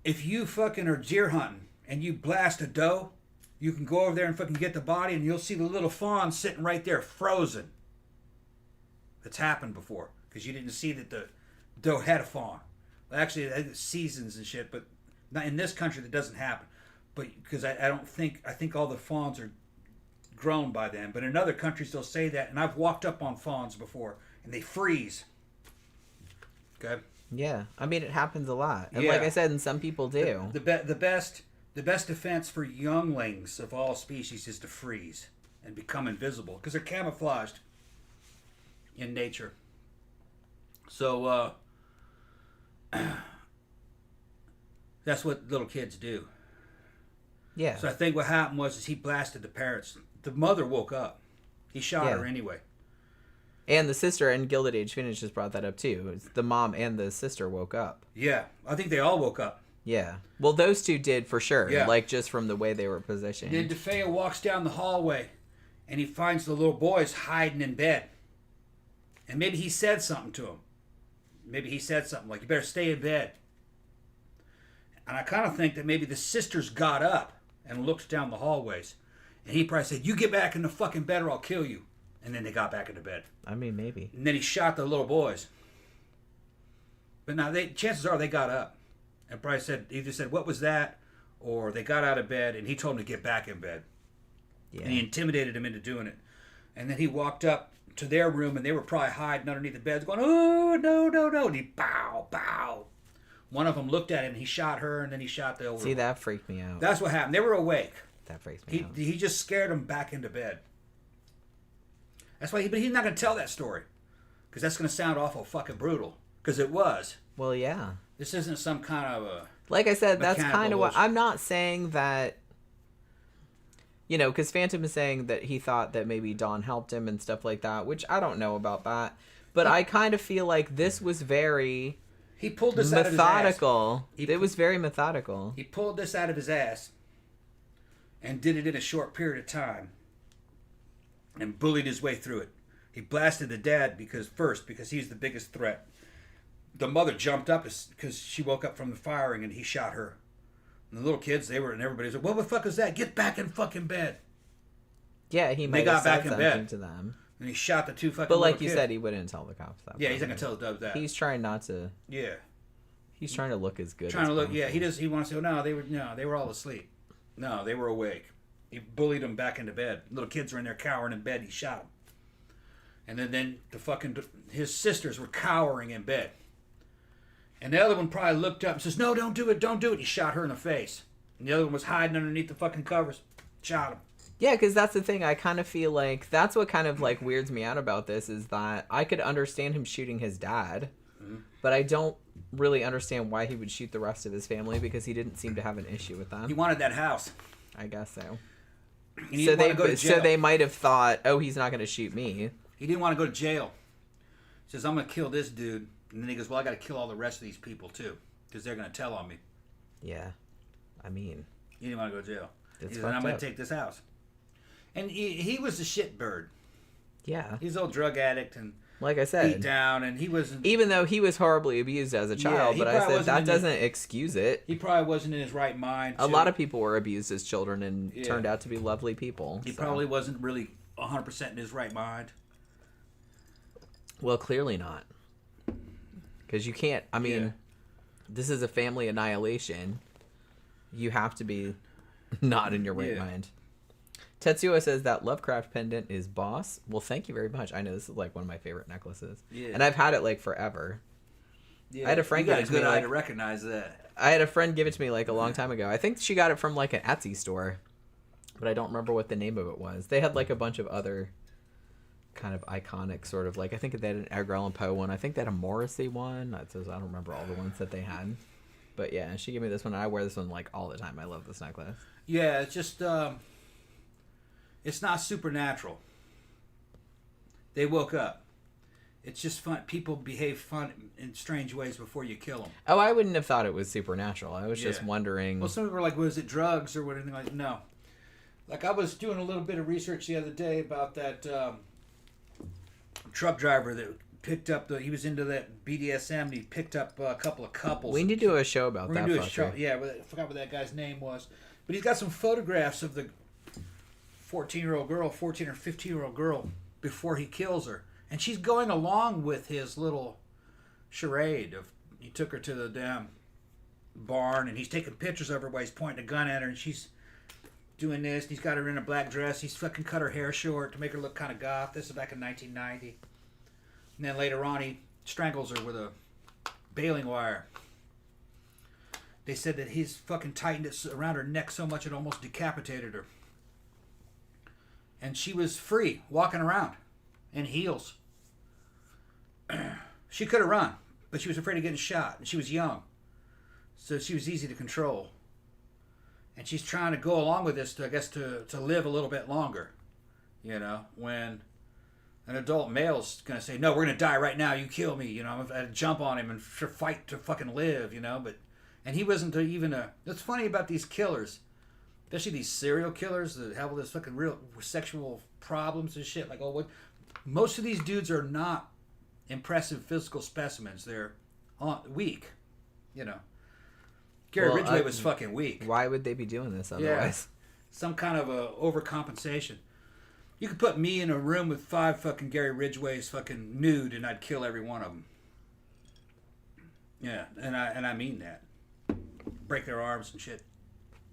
If you fucking are deer hunting and you blast a doe, you can go over there and fucking get the body and you'll see the little fawn sitting right there frozen. That's happened before. Because you didn't see that the doe had a fawn. Well, actually, it's seasons and shit, but not in this country that doesn't happen. But because I think all the fawns are grown by then. But in other countries they'll say that, and I've walked up on fawns before, and they freeze. Okay. Yeah, I mean it happens a lot, and Yeah. like I said, and some people do. The best defense for younglings of all species is to freeze and become invisible because they're camouflaged in nature. So that's what little kids do. Yeah. So I think what happened was he blasted the parents. The mother woke up. He shot her anyway. And the sister, and Gilded Age Finish just brought that up too. It's the mom and the sister woke up. Yeah, I think they all woke up. Yeah. Well, those two did for sure. Yeah. Like just from the way they were positioned. Then DeFeo walks down the hallway, and he finds the little boys hiding in bed. And maybe he said something to him. Maybe he said something like, "You better stay in bed." And I kind of think that maybe the sisters got up and looked down the hallways. And he probably said, "You get back in the fucking bed or I'll kill you." And then they got back into bed. I mean, maybe. And then he shot the little boys. But now, chances are they got up. And probably either said, "What was that?" Or they got out of bed and he told them to get back in bed. Yeah. And he intimidated them into doing it. And then he walked up to their room and they were probably hiding underneath the beds going, "Oh, no, no, no." And he bow. One of them looked at him and he shot her and then he shot the older See, one. that freaked me out. That's what happened. They were awake. That freaks me out. He just scared them back into bed. That's why but he's not going to tell that story. Because that's going to sound awful fucking brutal. Because it was. Well, yeah. This isn't some kind of a... Like I said, that's mechanical kind of what... illusion. I'm not saying that... You know, because Phantom is saying that he thought that maybe Dawn helped him and stuff like that, which I don't know about that. But I kind of feel like this was very... He pulled this out of his ass. Methodical. It was very methodical. He pulled this out of his ass and did it in a short period of time and bullied his way through it. He blasted the dad because he's the biggest threat. The mother jumped up because she woke up from the firing and he shot her. And the little kids, everybody's like, "What the fuck is that? Get back in fucking bed." Yeah, he might have said something to them. And he shot the two fucking But like little you kids. said, he wouldn't tell the cops that. Yeah, he's not going to tell the dubs that. He's trying not to... Yeah. He's trying to look as good. Trying as to look, possible. yeah. He wants to say, no, they were all asleep. No, they were awake. He bullied them back into bed. Little kids were in there cowering in bed. He shot them. And then his sisters were cowering in bed. And the other one probably looked up and says, no, don't do it, don't do it. He shot her in the face. And the other one was hiding underneath the fucking covers. Shot him. Yeah, because that's the thing. I kind of feel like that's what kind of like weirds me out about this is that I could understand him shooting his dad, but I don't really understand why he would shoot the rest of his family because he didn't seem to have an issue with them. He wanted that house. I guess so. He didn't want to go to jail. So they might have thought, oh, he's not going to shoot me. He didn't want to go to jail. He says, I'm going to kill this dude. And then he goes, well, I got to kill all the rest of these people too because they're going to tell on me. Yeah. I mean. He didn't want to go to jail. He said, I'm going to take this house. And he was a shit bird. Yeah. He's an old drug addict and like I said, beat down, and he wasn't. Even though he was horribly abused as a child, but I said that doesn't excuse it. He probably wasn't in his right mind. A lot of people were abused as children and turned out to be lovely people. He probably wasn't really 100% in his right mind. Well, clearly not. Because you can't. I mean, this is a family annihilation. You have to be not in your right mind. Tetsuo says that Lovecraft pendant is boss. Well, thank you very much. I know this is like one of my favorite necklaces. Yeah. And I've had it like forever. Yeah. I had a friend give it to me. You got a good eye to recognize that. I had a friend give it to me like a long time ago. I think she got it from like an Etsy store, but I don't remember what the name of it was. They had like a bunch of other kind of iconic sort of like, I think they had an Edgar Allan Poe one. I think they had a Morrissey one. I don't remember all the ones that they had. But yeah, she gave me this one. I wear this one like all the time. I love this necklace. Yeah, it's just... It's not supernatural. They woke up. It's just fun. People behave fun in strange ways before you kill them. Oh, I wouldn't have thought it was supernatural. I was just wondering. Well, some people were like, was it drugs or anything like that? No. Like, I was doing a little bit of research the other day about that truck driver that picked up he was into that BDSM and he picked up a couple of couples. We need to do a show about that. I forgot what that guy's name was. But he's got some photographs of the 14 or 15-year-old girl before he kills her. And she's going along with his little charade of he took her to the damn barn and he's taking pictures of her while he's pointing a gun at her and she's doing this. And he's got her in a black dress. He's fucking cut her hair short to make her look kind of goth. This is back in 1990. And then later on he strangles her with a baling wire. They said that he's fucking tightened it around her neck so much it almost decapitated her. And she was free, walking around in heels. She could have run, but she was afraid of getting shot. And she was young. So she was easy to control. And she's trying to go along with this, to live a little bit longer. You know, when an adult male's going to say, no, we're going to die right now, you kill me. You know, I'm going to jump on him and fight to fucking live, you know. And he wasn't even That's funny about these killers. Especially these serial killers that have all this fucking real sexual problems and shit. Like, most of these dudes are not impressive physical specimens. They're weak, you know. Gary Ridgway was fucking weak. Why would they be doing this otherwise? Yeah, some kind of a overcompensation. You could put me in a room with 5 fucking Gary Ridgways fucking nude and I'd kill every one of them. Yeah, and I mean that. Break their arms and shit.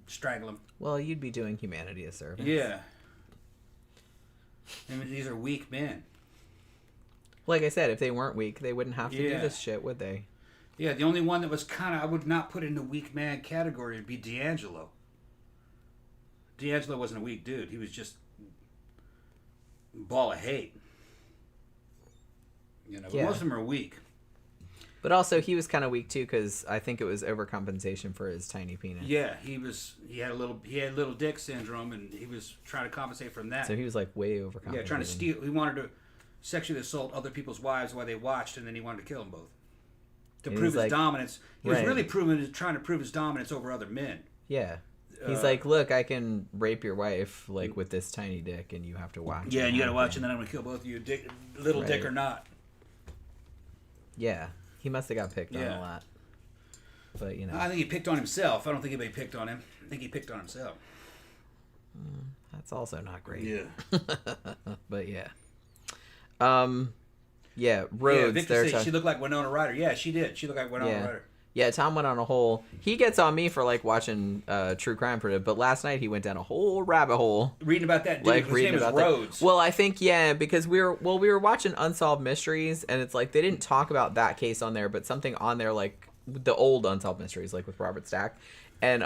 Strangle them. Well, you'd be doing humanity a service. Yeah. I mean, these are weak men. Like I said, if they weren't weak, they wouldn't have to do this shit, would they? Yeah, the only one that was kind of, I would not put in the weak man category would be D'Angelo. D'Angelo wasn't a weak dude. He was just a ball of hate. You know, but most of them are weak. But also, he was kind of weak too, because I think it was overcompensation for his tiny penis. Yeah, he had little dick syndrome, and he was trying to compensate from that. So he was like way overcompensating. Yeah, trying to steal. He wanted to sexually assault other people's wives while they watched, and then he wanted to kill them both to prove his dominance. He was really trying to prove his dominance over other men. Yeah. He's like, look, I can rape your wife like with this tiny dick, and you have to watch. Yeah, and you got to watch, and then I'm gonna kill both of you, little dick or not. Yeah. He must have got picked on a lot. But, you know. I think he picked on himself. I don't think anybody picked on him. I think he picked on himself. That's also not great. Yeah. But, yeah. Yeah, Rhodes. Yeah, Victor said she looked like Winona Ryder. Yeah, she did. She looked like Winona Ryder. Yeah, Tom went on a whole... He gets on me for, like, watching true crime for it, but last night he went down a whole rabbit hole. Reading about that dude, Like, his reading name is about Rhodes. that. Well, I think, yeah, because we were watching Unsolved Mysteries, and it's like, they didn't talk about that case on there, but something on there, like, the old Unsolved Mysteries, like, with Robert Stack. And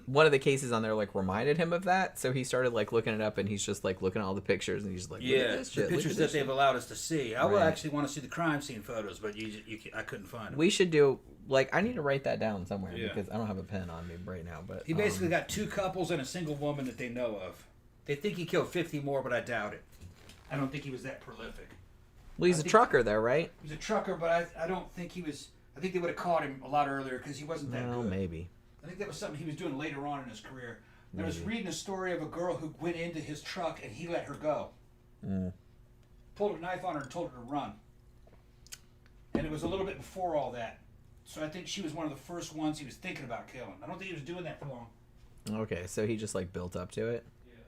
one of the cases on there, like, reminded him of that, so he started, like, looking it up, and he's just, like, looking at all the pictures, and he's just like, look at this shit, the pictures that they've allowed us to see. I would Right. actually want to see the crime scene photos, but I couldn't find them. We should do... Like, I need to write that down somewhere, Yeah. because I don't have a pen on me right now, but... He basically got 2 couples and a single woman that they know of. They think he killed 50 more, but I doubt it. I don't think he was that prolific. Well, he's a trucker, though, right? He was a trucker, but I don't think he was... I think they would have caught him a lot earlier because he wasn't that Well, good. maybe. I think that was something he was doing later on in his career. I was reading a story of a girl who went into his truck and he let her go. Pulled a knife on her and told her to run. And it was a little bit before all that. So I think she was one of the first ones he was thinking about killing. I don't think he was doing that for long. Okay, so he just, like, built up to it?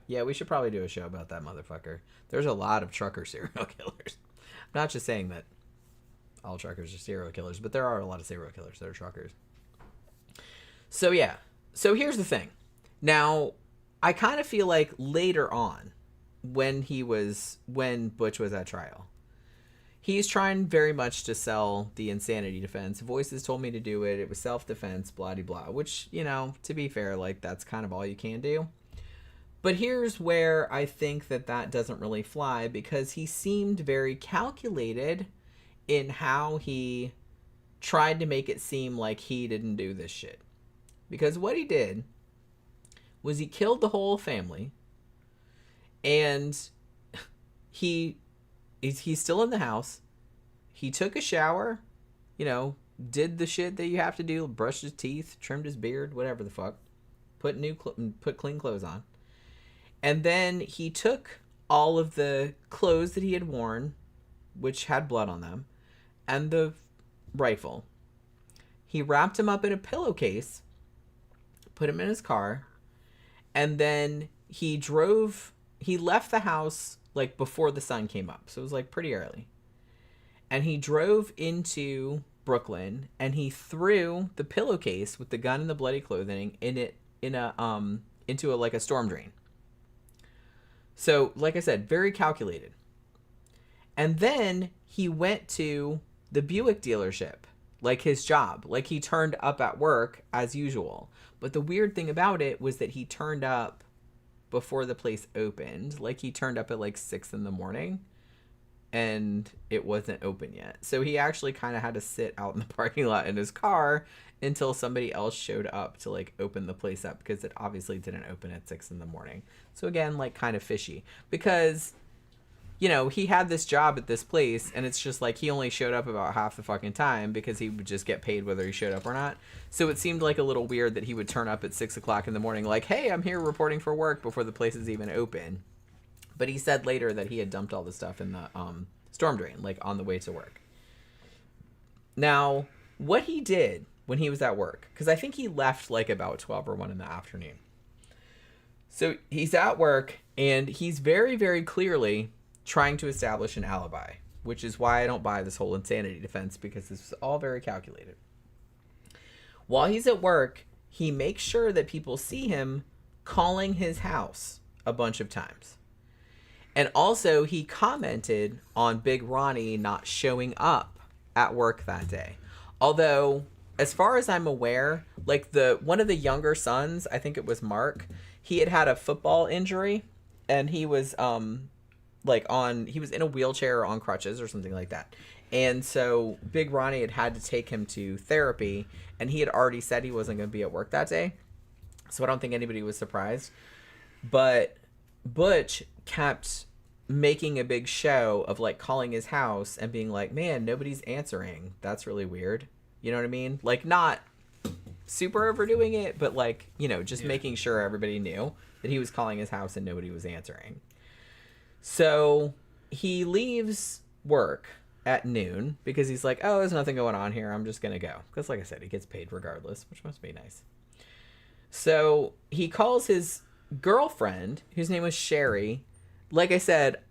Yeah, we should probably do a show about that motherfucker. There's a lot of trucker serial killers. I'm not just saying that all truckers are serial killers, but there are a lot of serial killers that are truckers. So, yeah. So, here's the thing. Now, I kind of feel like later on, when Butch was at trial, he's trying very much to sell the insanity defense. Voices told me to do it. It was self-defense, blah-de-blah, which, you know, to be fair, like, that's kind of all you can do. But here's where I think that doesn't really fly, because he seemed very calculated in how he tried to make it seem like he didn't do this shit. Because what he did was he killed the whole family, and he's still in the house. He took a shower, you know, did the shit that you have to do, brushed his teeth, trimmed his beard, whatever the fuck, put clean clothes on. And then he took all of the clothes that he had worn, which had blood on them, and the rifle. He wrapped him up in a pillowcase, put him in his car, and then he left the house like before the sun came up. So it was like pretty early. And he drove into Brooklyn, and he threw the pillowcase with the gun and the bloody clothing into a storm drain. So, like I said, very calculated. And then he went to the Buick dealership, like his job. Like, he turned up at work as usual. But the weird thing about it was that he turned up before the place opened. Like, he turned up at like 6 in the morning, and it wasn't open yet. So he actually kind of had to sit out in the parking lot in his car until somebody else showed up to like open the place up, because it obviously didn't open at 6 in the morning. So again, like, kind of fishy, because, you know, he had this job at this place, and it's just like he only showed up about half the fucking time because he would just get paid whether he showed up or not. So it seemed like a little weird that he would turn up at 6 o'clock in the morning like, hey, I'm here reporting for work, before the place is even open. But he said later that he had dumped all the stuff in the storm drain, like on the way to work. Now, what he did when he was at work, because I think he left like about 12 or 1 in the afternoon. So he's at work, and he's very, very clearly trying to establish an alibi, which is why I don't buy this whole insanity defense, because this is all very calculated. While he's at work, he makes sure that people see him calling his house a bunch of times. And also, he commented on Big Ronnie not showing up at work that day. Although, as far as I'm aware, like one of the younger sons, I think it was Marc, he had a football injury, and he was he was in a wheelchair or on crutches or something like that. And so Big Ronnie had to take him to therapy, and he had already said he wasn't going to be at work that day. So I don't think anybody was surprised. But Butch kept making a big show of like calling his house and being like, man, nobody's answering. That's really weird. You know what I mean? Like, not super overdoing it, but like, you know, just making sure everybody knew that he was calling his house and nobody was answering. So he leaves work at noon because he's like, oh, there's nothing going on here. I'm just going to go. Because like I said, he gets paid regardless, which must be nice. So he calls his girlfriend, whose name was Sherry. Like I said,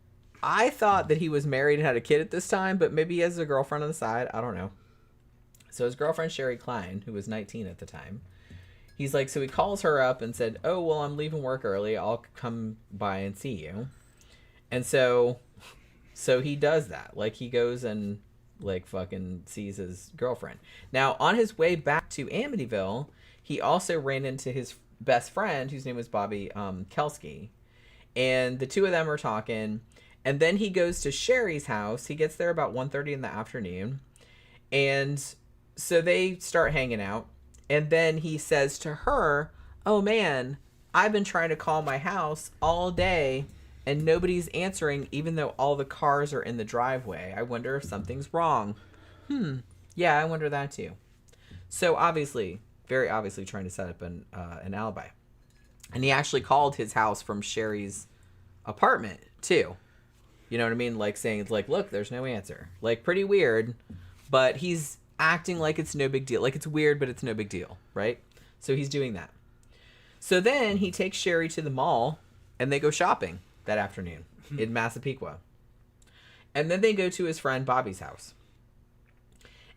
I thought that he was married and had a kid at this time, but maybe he has a girlfriend on the side. I don't know. So his girlfriend, Sherry Klein, who was 19 at the time, he's like, so he calls her up and said, oh, well, I'm leaving work early. I'll come by and see you. And so he does that. Like, he goes and, like, fucking sees his girlfriend. Now, on his way back to Amityville, he also ran into his best friend, whose name was Bobby Kelsky. And the two of them are talking. And then he goes to Sherry's house. He gets there about 1:30 in the afternoon. And so they start hanging out. And then he says to her, oh, man, I've been trying to call my house all day and nobody's answering, even though all the cars are in the driveway. I wonder if something's wrong. Yeah, I wonder that too. So obviously, very obviously trying to set up an alibi. And he actually called his house from Sherry's apartment too. You know what I mean? Like saying, it's like, look, there's no answer. Like, pretty weird, but he's acting like it's no big deal. Like, it's weird, but it's no big deal, right? So he's doing that. So then he takes Sherry to the mall and they go shopping that afternoon in Massapequa. And then they go to his friend Bobby's house.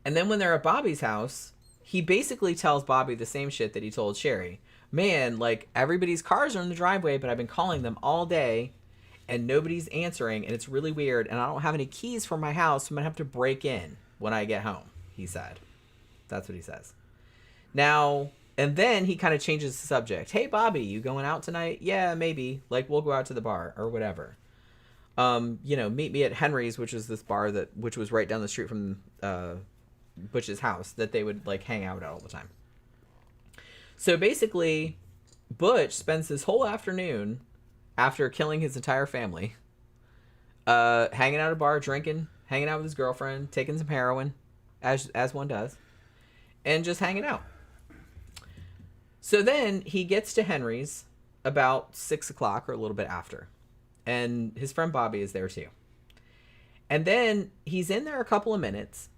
And then when they're at Bobby's house, he basically tells Bobby the same shit that he told Sherry. Man, like, everybody's cars are in the driveway, but I've been calling them all day and nobody's answering and it's really weird and I don't have any keys for my house, so I'm gonna have to break in when I get home, he said. That's what he says. Now, and then he kind of changes the subject. Hey, Bobby, you going out tonight? Yeah, maybe. Like, we'll go out to the bar or whatever. You know, meet me at Henry's, which is this bar which was right down the street from Butch's house that they would, like, hang out at all the time. So basically, Butch spends this whole afternoon, after killing his entire family, hanging out at a bar, drinking, hanging out with his girlfriend, taking some heroin, as one does, and just hanging out. So then he gets to Henry's about 6 o'clock or a little bit after. And his friend Bobby is there too. And then he's in there a couple of minutes.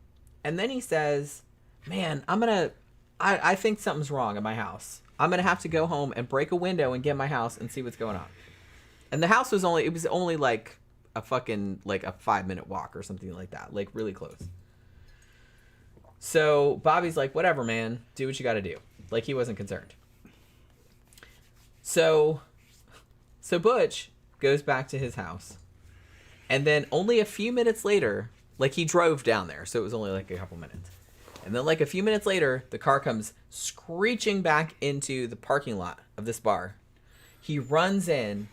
And then he says, man, I think something's wrong at my house. I'm going to have to go home and break a window and get in my house and see what's going on. And the house was only like a fucking, like a 5-minute walk or something like that. Like, really close. So Bobby's like, whatever, man, do what you got to do. Like, he wasn't concerned. So Butch goes back to his house. And then only a few minutes later, like, he drove down there, so it was only like a couple minutes. And then like a few minutes later, the car comes screeching back into the parking lot of this bar. He runs in.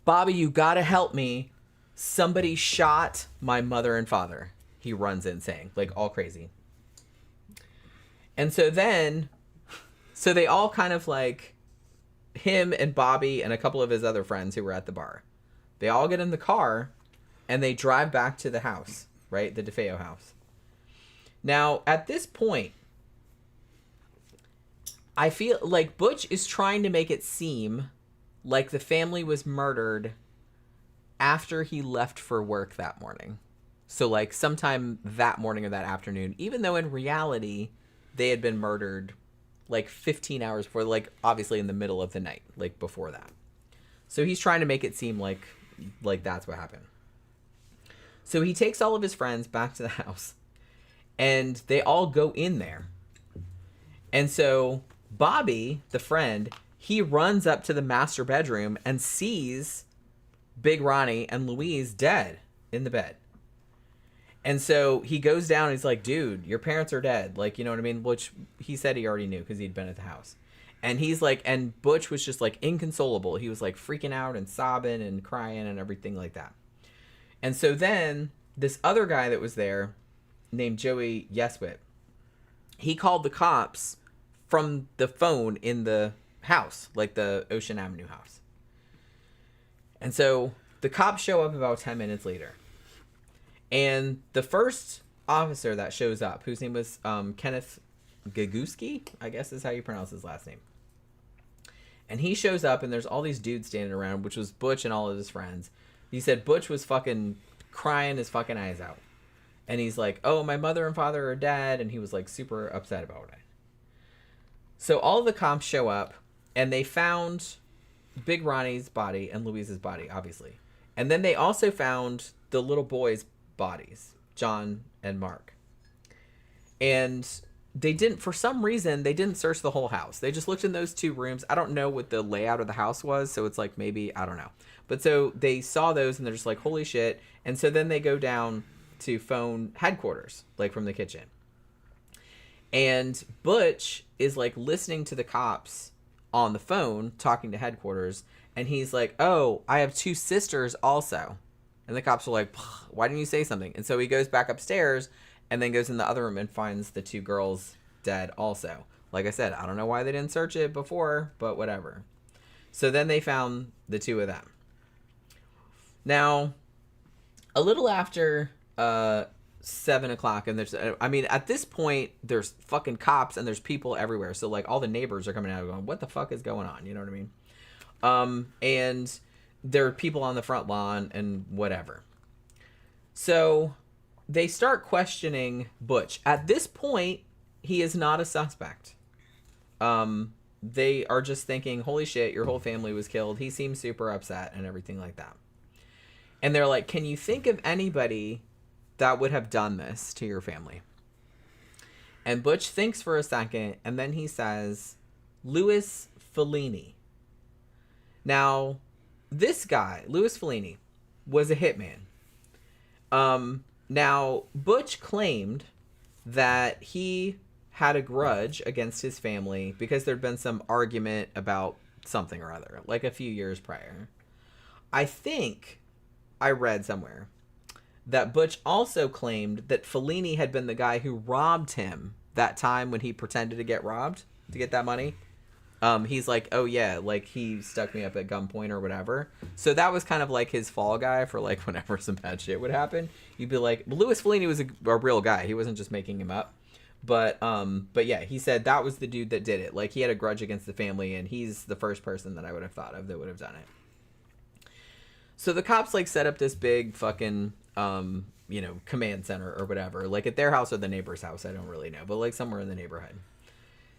Bobby, you gotta help me. Somebody shot my mother and father. He runs in saying, like, all crazy. And so they all kind of, like, him and Bobby and a couple of his other friends who were at the bar, they all get in the car and they drive back to the house, right? The DeFeo house. Now, at this point, I feel like Butch is trying to make it seem like the family was murdered after he left for work that morning. So, like, sometime that morning or that afternoon, even though in reality they had been murdered like 15 hours before, like, obviously in the middle of the night, like, before that. So he's trying to make it seem like that's what happened. So he takes all of his friends back to the house and they all go in there. And so Bobby, the friend, he runs up to the master bedroom and sees Big Ronnie and Louise dead in the bed. And so he goes down and he's like, dude, your parents are dead. Like, you know what I mean? Which he said he already knew because he'd been at the house. And he's like, and Butch was just like inconsolable. He was like freaking out and sobbing and crying and everything like that. And so then this other guy that was there named Joey Yeswit, he called the cops from the phone in the house, like the Ocean Avenue house. And so the cops show up about 10 minutes later. And the first officer that shows up, whose name was Kenneth Gaguski, I guess is how you pronounce his last name. And he shows up and there's all these dudes standing around, which was Butch and all of his friends. He said Butch was fucking crying his fucking eyes out. And he's like, oh, my mother and father are dead. And he was like super upset about it. So all of the cops show up and they found Big Ronnie's body and Louise's body, obviously. And then they also found the little boys' bodies, John and Marc. And they didn't, for some reason, they didn't search the whole house. They just looked in those 2 rooms. I don't know what the layout of the house was, so it's like maybe, I don't know. But so they saw those and they're just like, holy shit. And so then they go down to phone headquarters, like from the kitchen. And Butch is like listening to the cops on the phone talking to headquarters. And he's like, oh, I have 2 sisters also. And the cops are like, why didn't you say something? And so he goes back upstairs and then goes in the other room and finds the 2 girls dead also. Like I said, I don't know why they didn't search it before, but whatever. So then they found the 2 of them. Now, a little after 7 o'clock, and there's, I mean, at this point, there's fucking cops and there's people everywhere. So, like, all the neighbors are coming out going, what the fuck is going on? You know what I mean? And there are people on the front lawn and whatever. So they start questioning Butch. At this point, he is not a suspect. They are just thinking, holy shit, your whole family was killed. He seems super upset and everything like that. And they're like, can you think of anybody that would have done this to your family? And Butch thinks for a second, and then he says, Louis Fellini. Now, this guy, Louis Fellini, was a hitman. Now, Butch claimed that he had a grudge against his family because there'd been some argument about something or other, like a few years prior. I think I read somewhere that Butch also claimed that Fellini had been the guy who robbed him that time when he pretended to get robbed to get that money. He's like, oh yeah, like he stuck me up at gunpoint or whatever. So that was kind of like his fall guy for like whenever some bad shit would happen. You'd be like, Louis Fellini was a real guy. He wasn't just making him up. But yeah, he said that was the dude that did it. Like he had a grudge against the family, and he's the first person that I would have thought of that would have done it. So the cops like set up this big fucking command center or whatever, like at their house or the neighbor's house. I don't really know, but like somewhere in the neighborhood.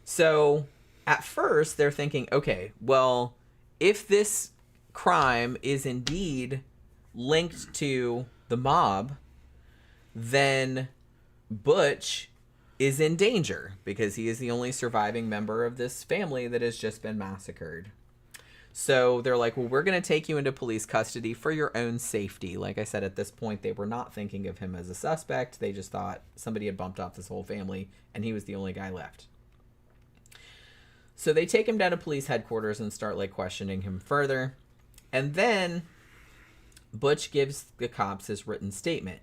So at first they're thinking, okay, well, if this crime is indeed linked to the mob, then Butch is in danger because he is the only surviving member of this family that has just been massacred. So they're like, well, we're going to take you into police custody for your own safety. Like I said, at this point, they were not thinking of him as a suspect. They just thought somebody had bumped off this whole family and he was the only guy left. So they take him down to police headquarters and start like questioning him further. And then Butch gives the cops his written statement.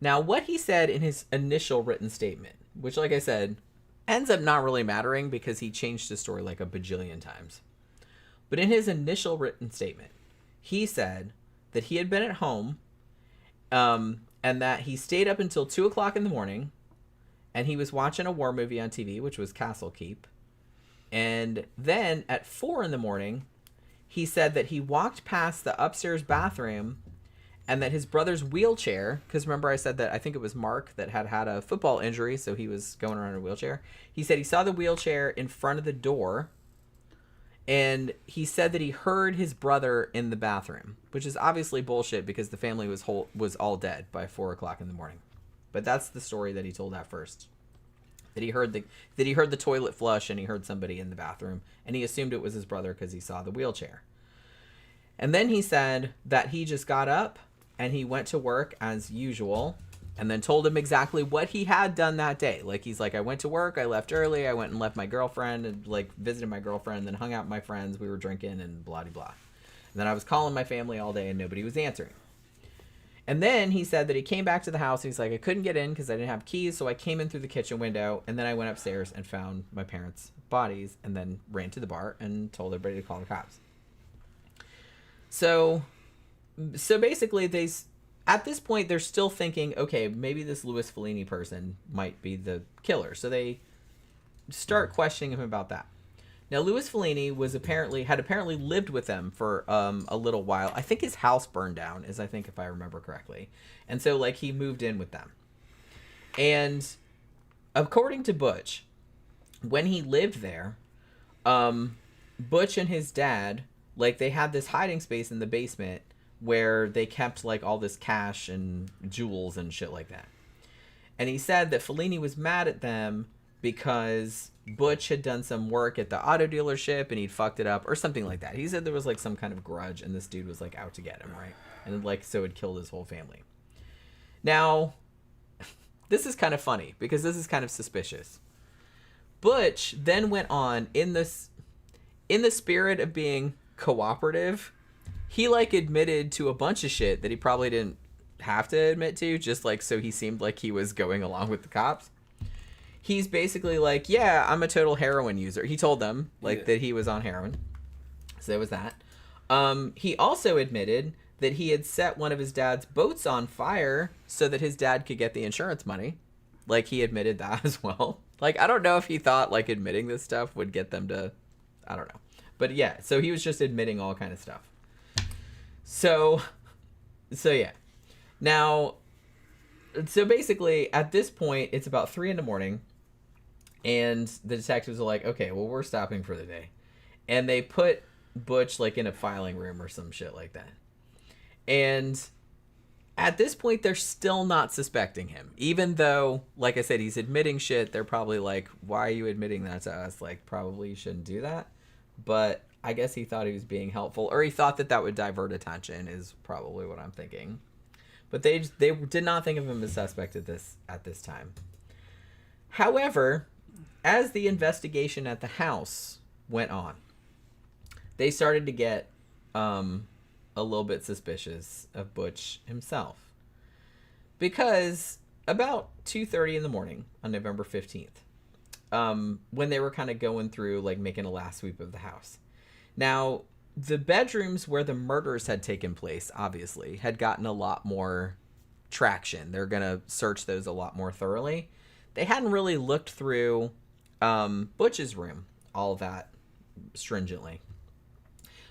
Now, what he said in his initial written statement, which, like I said, ends up not really mattering because he changed his story like a bajillion times. But in his initial written statement, he said that he had been at home and that he stayed up until 2 o'clock in the morning and he was watching a war movie on TV, which was Castle Keep. And then at 4 in the morning, he said that he walked past the upstairs bathroom and that his brother's wheelchair, because remember I said that I think it was Marc that had a football injury, so he was going around in a wheelchair. He said he saw the wheelchair in front of the door, and he said that he heard his brother in the bathroom, which is obviously bullshit because the family was all dead by 4 o'clock in the morning. But that's the story that he told at first. That he heard the toilet flush and he heard somebody in the bathroom, and he assumed it was his brother because he saw the wheelchair. And then he said that he just got up and he went to work as usual, and then told him exactly what he had done that day. Like, he's like, I went to work, I left early, I went and left my girlfriend, and, like, visited my girlfriend, then hung out with my friends, we were drinking, and blah-de-blah. And then I was calling my family all day, and nobody was answering. And then he said that he came back to the house, and he's like, I couldn't get in because I didn't have keys, so I came in through the kitchen window, and then I went upstairs and found my parents' bodies, and then ran to the bar and told everybody to call the cops. So basically, at this point, they're still thinking, okay, maybe this Louis Fellini person might be the killer. So they start questioning him about that. Now, Louis Fellini had apparently lived with them for a little while. I think his house burned down, if I remember correctly. And so, like, he moved in with them. And according to Butch, when he lived there, Butch and his dad, like, they had this hiding space in the basement where they kept, like, all this cash and jewels and shit like that. And he said that Fellini was mad at them because Butch had done some work at the auto dealership and he'd fucked it up or something like that. He said there was like some kind of grudge and this dude was like out to get him, right? And like so it killed his whole family. Now, this is kind of funny because this is kind of suspicious. Butch then went on in the spirit of being cooperative. He like admitted to a bunch of shit that he probably didn't have to admit to, just like so he seemed like he was going along with the cops. He's basically like, yeah, I'm a total heroin user. He told them like that he was on heroin. So there was that. He also admitted that he had set one of his dad's boats on fire so that his dad could get the insurance money. Like he admitted that as well. Like I don't know if he thought like admitting this stuff would get them to, I don't know. But yeah, so he was just admitting all kind of stuff. So yeah. Now, so basically, at this point, it's about 3 a.m, and the detectives are like, okay, well, we're stopping for the day. And they put Butch, like, in a filing room or some shit like that. And at this point, they're still not suspecting him. Even though, like I said, he's admitting shit, they're probably like, why are you admitting that to us? Like, probably you shouldn't do that. But I guess he thought he was being helpful, or he thought that that would divert attention, is probably what I'm thinking. But they did not think of him as suspect at this time. However, as the investigation at the house went on, they started to get a little bit suspicious of Butch himself. Because about 2:30 in the morning on November 15th, when they were kind of going through, like making a last sweep of the house. Now, the bedrooms where the murders had taken place, obviously, had gotten a lot more traction. They're going to search those a lot more thoroughly. They hadn't really looked through Butch's room all that stringently.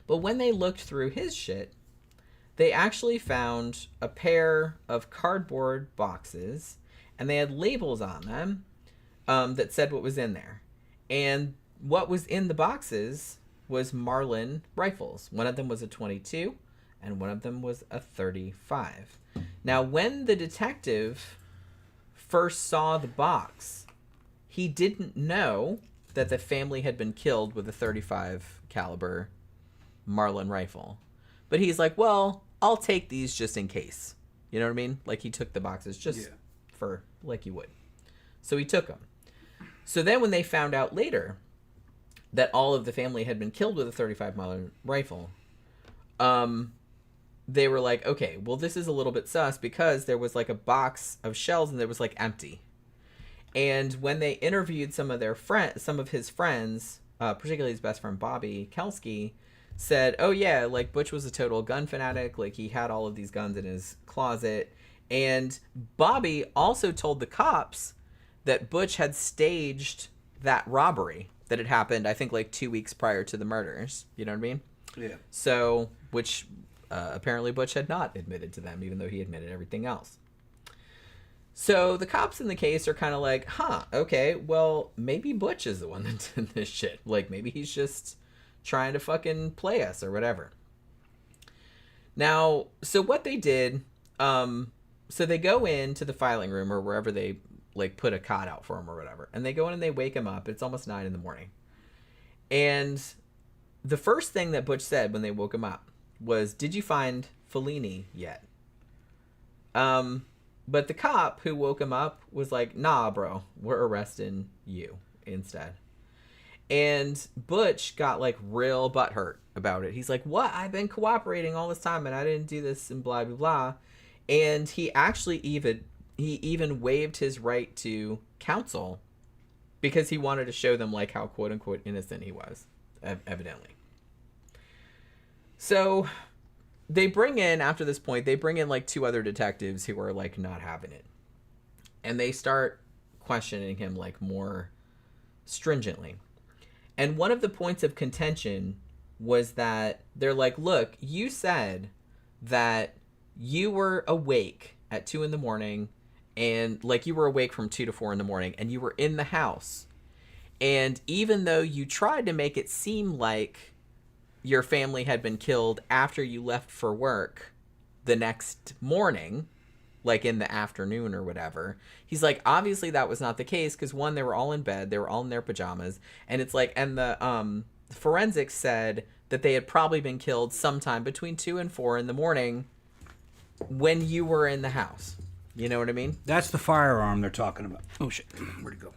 But when they looked through his shit, they actually found a pair of cardboard boxes, and they had labels on them that said what was in there. And what was in the boxes was Marlin rifles. One of them was a .22, and one of them was a .35. Now, when the detective first saw the box, he didn't know that the family had been killed with a .35 caliber Marlin rifle. But he's like, well, I'll take these just in case. You know what I mean? Like, he took the boxes just for, like you would. So he took them. So then when they found out later that all of the family had been killed with a .35 Marlin rifle, they were like, okay, well, this is a little bit sus because there was like a box of shells and there was like empty. And when they interviewed some of his friends, particularly his best friend Bobby Kelsky, said, oh yeah, like Butch was a total gun fanatic. Like he had all of these guns in his closet. And Bobby also told the cops that Butch had staged that robbery that had happened, I think, like 2 weeks prior to the murders. You know what I mean? Yeah. So, which apparently Butch had not admitted to them, even though he admitted everything else. So the cops in the case are kind of like, huh, okay, well, maybe Butch is the one that did this shit. Like, maybe he's just trying to fucking play us or whatever. Now, so what they did, so they go into the filing room or wherever they like put a cot out for him or whatever, and they go in and they wake him up. It's almost 9 a.m. And the first thing that Butch said when they woke him up was, did you find Fellini yet? But the cop who woke him up was like, nah, bro, we're arresting you instead. And Butch got like real butthurt about it. He's like, what? I've been cooperating all this time and I didn't do this and blah, blah, blah. And he actually even waived his right to counsel because he wanted to show them like how quote unquote innocent he was, evidently. So they bring in, after this point, they bring in like 2 other detectives who are like not having it. And they start questioning him like more stringently. And one of the points of contention was that they're like, look, you said that you were awake at 2 a.m. and like you were awake from 2 to 4 a.m. and you were in the house. And even though you tried to make it seem like your family had been killed after you left for work the next morning, like in the afternoon or whatever. He's like, obviously that was not the case because one, they were all in bed, they were all in their pajamas, and it's like, and the forensics said that they had probably been killed sometime between 2 and 4 in the morning when you were in the house. You know what I mean? That's the firearm they're talking about. Oh shit, where'd it go?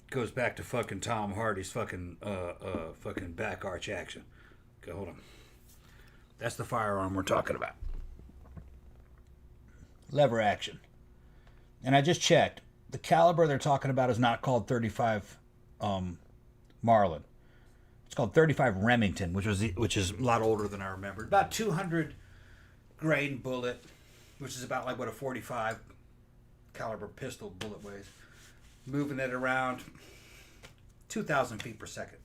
Goes back to fucking Tom Hardy's fucking back arch action. Okay, hold on. That's the firearm we're talking about. Lever action. And I just checked. The caliber they're talking about is not called 35 Marlin. It's called 35 Remington, which is a lot older than I remembered. About 200 grain bullet, which is about like what a 45 caliber pistol bullet weighs. Moving it around 2,000 feet per second.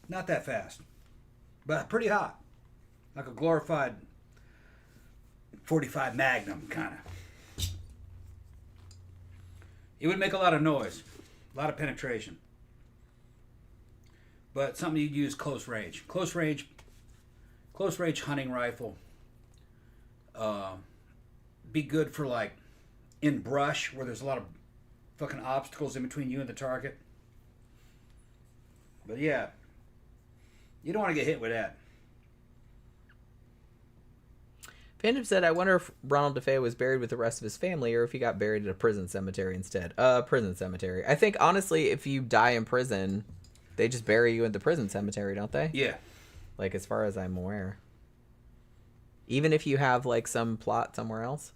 Not that fast, but pretty hot. Like a glorified 45 Magnum, kind of. It would make a lot of noise, a lot of penetration. But something you'd use close range. Close range hunting rifle. Be good for like in brush where there's a lot of fucking obstacles in between you and the target. But yeah, you don't want to get hit with that. Phantom said, I wonder if Ronald DeFeo was buried with the rest of his family or if he got buried at a prison cemetery instead. Prison cemetery. I think, honestly, if you die in prison, they just bury you in the prison cemetery, don't they? Yeah. Like, as far as I'm aware. Even if you have, like, some plot somewhere else?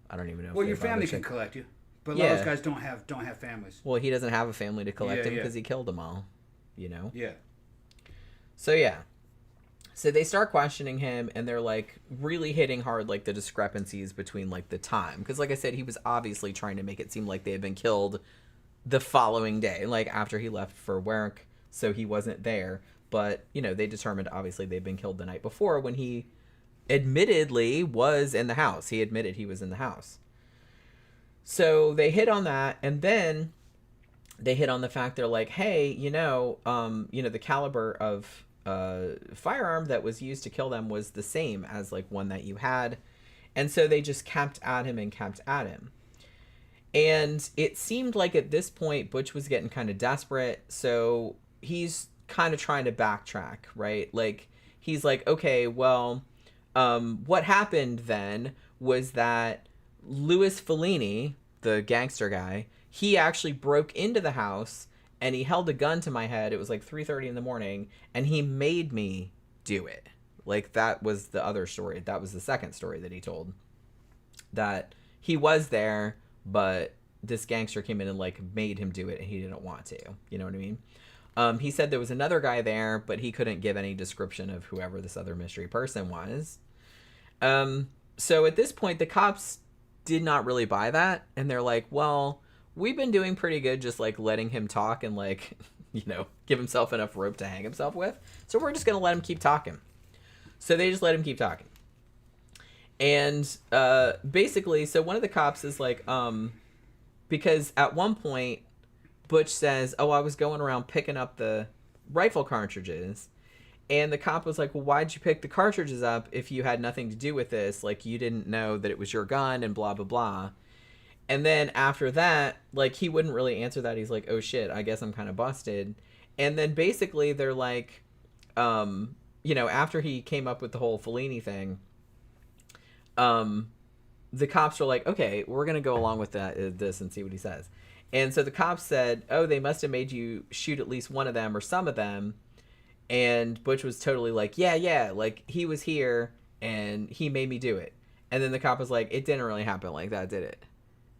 I don't even know. Well, your family can collect you. But a lot of those guys don't have families. Well, he doesn't have a family to collect him yeah. because he killed them all, you know? Yeah. So, yeah. So they start questioning him, and they're, like, really hitting hard, like, the discrepancies between, like, the time. Because, like I said, he was obviously trying to make it seem like they had been killed the following day, like, after he left for work, so he wasn't there. But, you know, they determined, obviously, they'd been killed the night before when he admittedly was in the house. He admitted he was in the house. So they hit on that, and then they hit on the fact they're like, hey, the caliber of firearm that was used to kill them was the same as like one that you had. And so they just kept at him. And it seemed like at this point, Butch was getting kind of desperate. So he's kind of trying to backtrack, right? Like, he's like, okay, well, what happened then was that Louis Fellini, the gangster guy, he actually broke into the house and he held a gun to my head. It was like 3:30 in the morning, and he made me do it. Like, that was the other story. That was the second story that he told. That he was there, but this gangster came in and, like, made him do it, and he didn't want to. You know what I mean? He said there was another guy there, but he couldn't give any description of whoever this other mystery person was. So at this point, the cops did not really buy that, and they're like, well, we've been doing pretty good just, like, letting him talk and, like, give himself enough rope to hang himself with, so we're just gonna let him keep talking. So they just let him keep talking. And basically, so one of the cops is like, because at one point, Butch says, oh, I was going around picking up the rifle cartridges. And the cop was like, well, why'd you pick the cartridges up if you had nothing to do with this? Like, you didn't know that it was your gun and blah, blah, blah. And then after that, like, he wouldn't really answer that. He's like, oh, shit, I guess I'm kind of busted. And then basically they're like, after he came up with the whole Fellini thing, the cops were like, okay, we're going to go along with this and see what he says. And so the cops said, oh, they must have made you shoot at least one of them or some of them. And Butch was totally like, yeah, like, he was here and he made me do it. And then the cop was like, it didn't really happen like that, did it?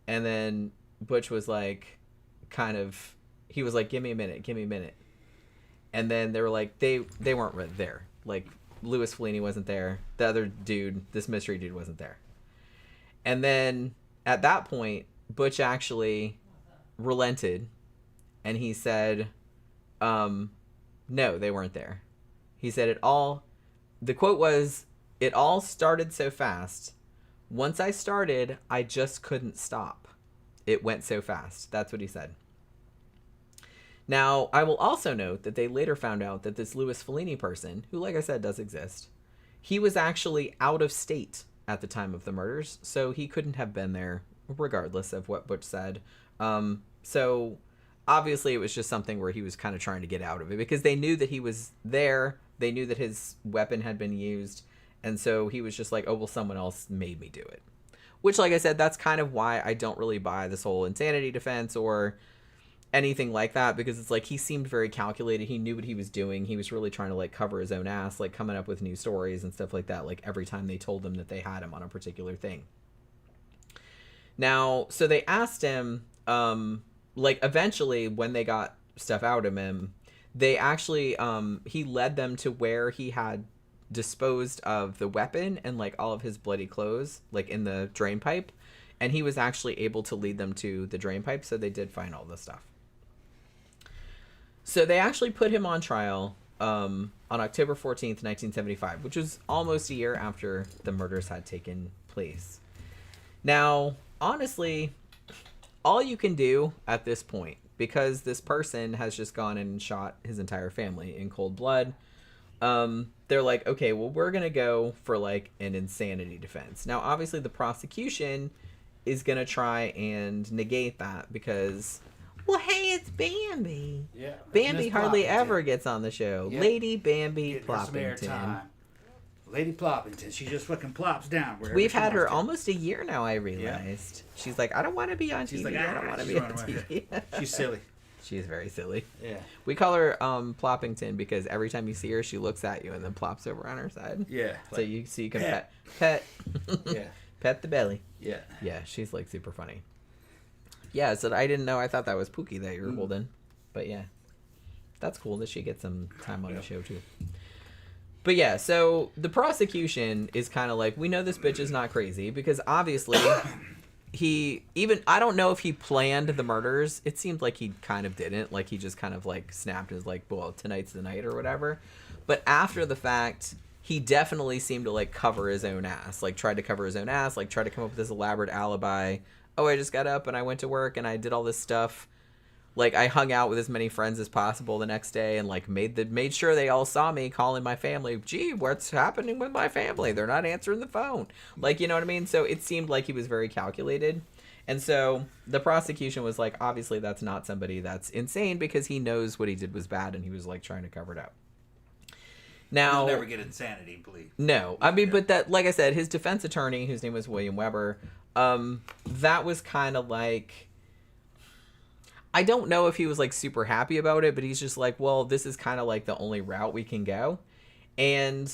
And then Butch was like, he was like, give me a minute. And then they were like, they weren't right there. Like, Louis Fellini wasn't there. The other dude, this mystery dude, wasn't there. And then at that point, Butch actually relented, and he said, no, they weren't there. He said the quote was, it all started so fast. Once I started, I just couldn't stop. It went so fast. That's what he said. Now, I will also note that they later found out that this Louis Fellini person, who, like I said, does exist, he was actually out of state at the time of the murders, so he couldn't have been there regardless of what Butch said. So obviously it was just something where he was kind of trying to get out of it because they knew that he was there. They knew that his weapon had been used. And so he was just like, oh, well, someone else made me do it. Which, like I said, that's kind of why I don't really buy this whole insanity defense or anything like that, because it's like he seemed very calculated. He knew what he was doing. He was really trying to like cover his own ass, like coming up with new stories and stuff like that, like every time they told him that they had him on a particular thing. Now, so they asked him, like eventually when they got stuff out of him, they actually, he led them to where he had disposed of the weapon and like all of his bloody clothes, like in the drain pipe. And he was actually able to lead them to the drain pipe. So they did find all this stuff. So they actually put him on trial on October 14th, 1975, which was almost a year after the murders had taken place. Now, honestly, all you can do at this point, because this person has just gone and shot his entire family in cold blood, they're like, okay, well, we're going to go for like an insanity defense. Now, obviously, the prosecution is going to try and negate that because, well, hey, it's Bambi. Yeah. Bambi hardly ever gets on the show. Yep. Lady Bambi Get her some Ploppington. airtime. Lady Ploppington. She just fucking plops down. We've she had her wants to. almost a year now, I realized. She's like, I don't want to be on She's TV. like, I don't want to she's be on running away. TV. She's silly. She is very silly. Yeah. We call her Ploppington because every time you see her, she looks at you and then plops over on her side. Yeah. So you can pet. pet. Yeah. Pet the belly. Yeah. Yeah, she's like super funny. Yeah, so I didn't know. I thought that was Pookie that you were holding. But yeah, that's cool that she gets some time on the show too. But yeah, so the prosecution is kind of like, we know this bitch is not crazy because obviously I don't know if he planned the murders. It seemed like he kind of didn't. Like he just kind of like snapped his like, well, tonight's the night or whatever. But after the fact, he definitely seemed to like cover his own ass. Like tried to cover his own ass. Like tried to come up with this elaborate alibi. Oh, I just got up and I went to work and I did all this stuff. Like I hung out with as many friends as possible the next day and like made sure they all saw me calling my family. Gee, what's happening with my family? They're not answering the phone. Like, you know what I mean? So it seemed like he was very calculated. And so the prosecution was like, obviously that's not somebody that's insane because he knows what he did was bad and he was like trying to cover it up. Now, You'll never get insanity plea. No, I mean, but that, like I said, his defense attorney, whose name was William Weber, that was kind of like, I don't know if he was like super happy about it, but he's just like, well, this is kind of like the only route we can go. And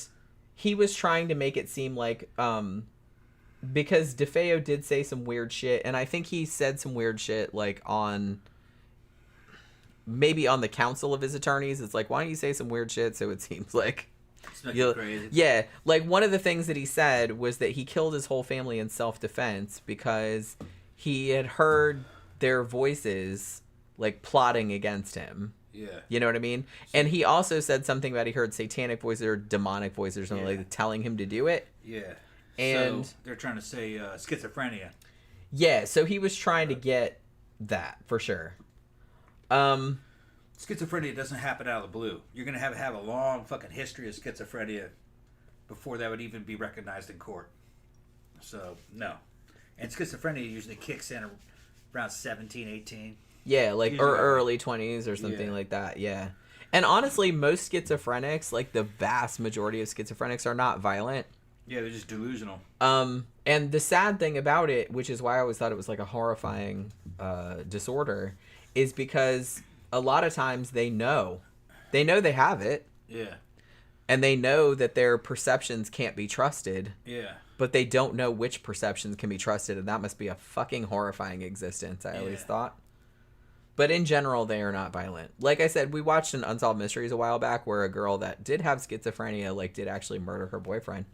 he was trying to make it seem like, because DeFeo did say some weird shit, and I think he said some weird shit like maybe on the council of his attorneys. It's like, why don't you say some weird shit so it seems like Crazy. yeah, like one of the things that he said was that he killed his whole family in self-defense because he had heard their voices like plotting against him. Yeah. You know what I mean? And he also said something about he heard satanic voices or demonic voices or something like telling him to do it. Yeah. And so they're trying to say schizophrenia. Yeah, so he was trying to get that for sure. Schizophrenia doesn't happen out of the blue. You're going to have a long fucking history of schizophrenia before that would even be recognized in court. So, no. And schizophrenia usually kicks in around 17, 18. Yeah, like Usually early 20s or something like that, yeah. And honestly, most schizophrenics, like the vast majority of schizophrenics, are not violent. Yeah, they're just delusional. And the sad thing about it, which is why I always thought it was like a horrifying disorder, is because a lot of times they know they have it. Yeah. And they know that their perceptions can't be trusted. Yeah. But they don't know which perceptions can be trusted, and that must be a fucking horrifying existence, I always thought. But in general, they are not violent. Like I said, we watched an Unsolved Mysteries a while back where a girl that did have schizophrenia, like, did actually murder her boyfriend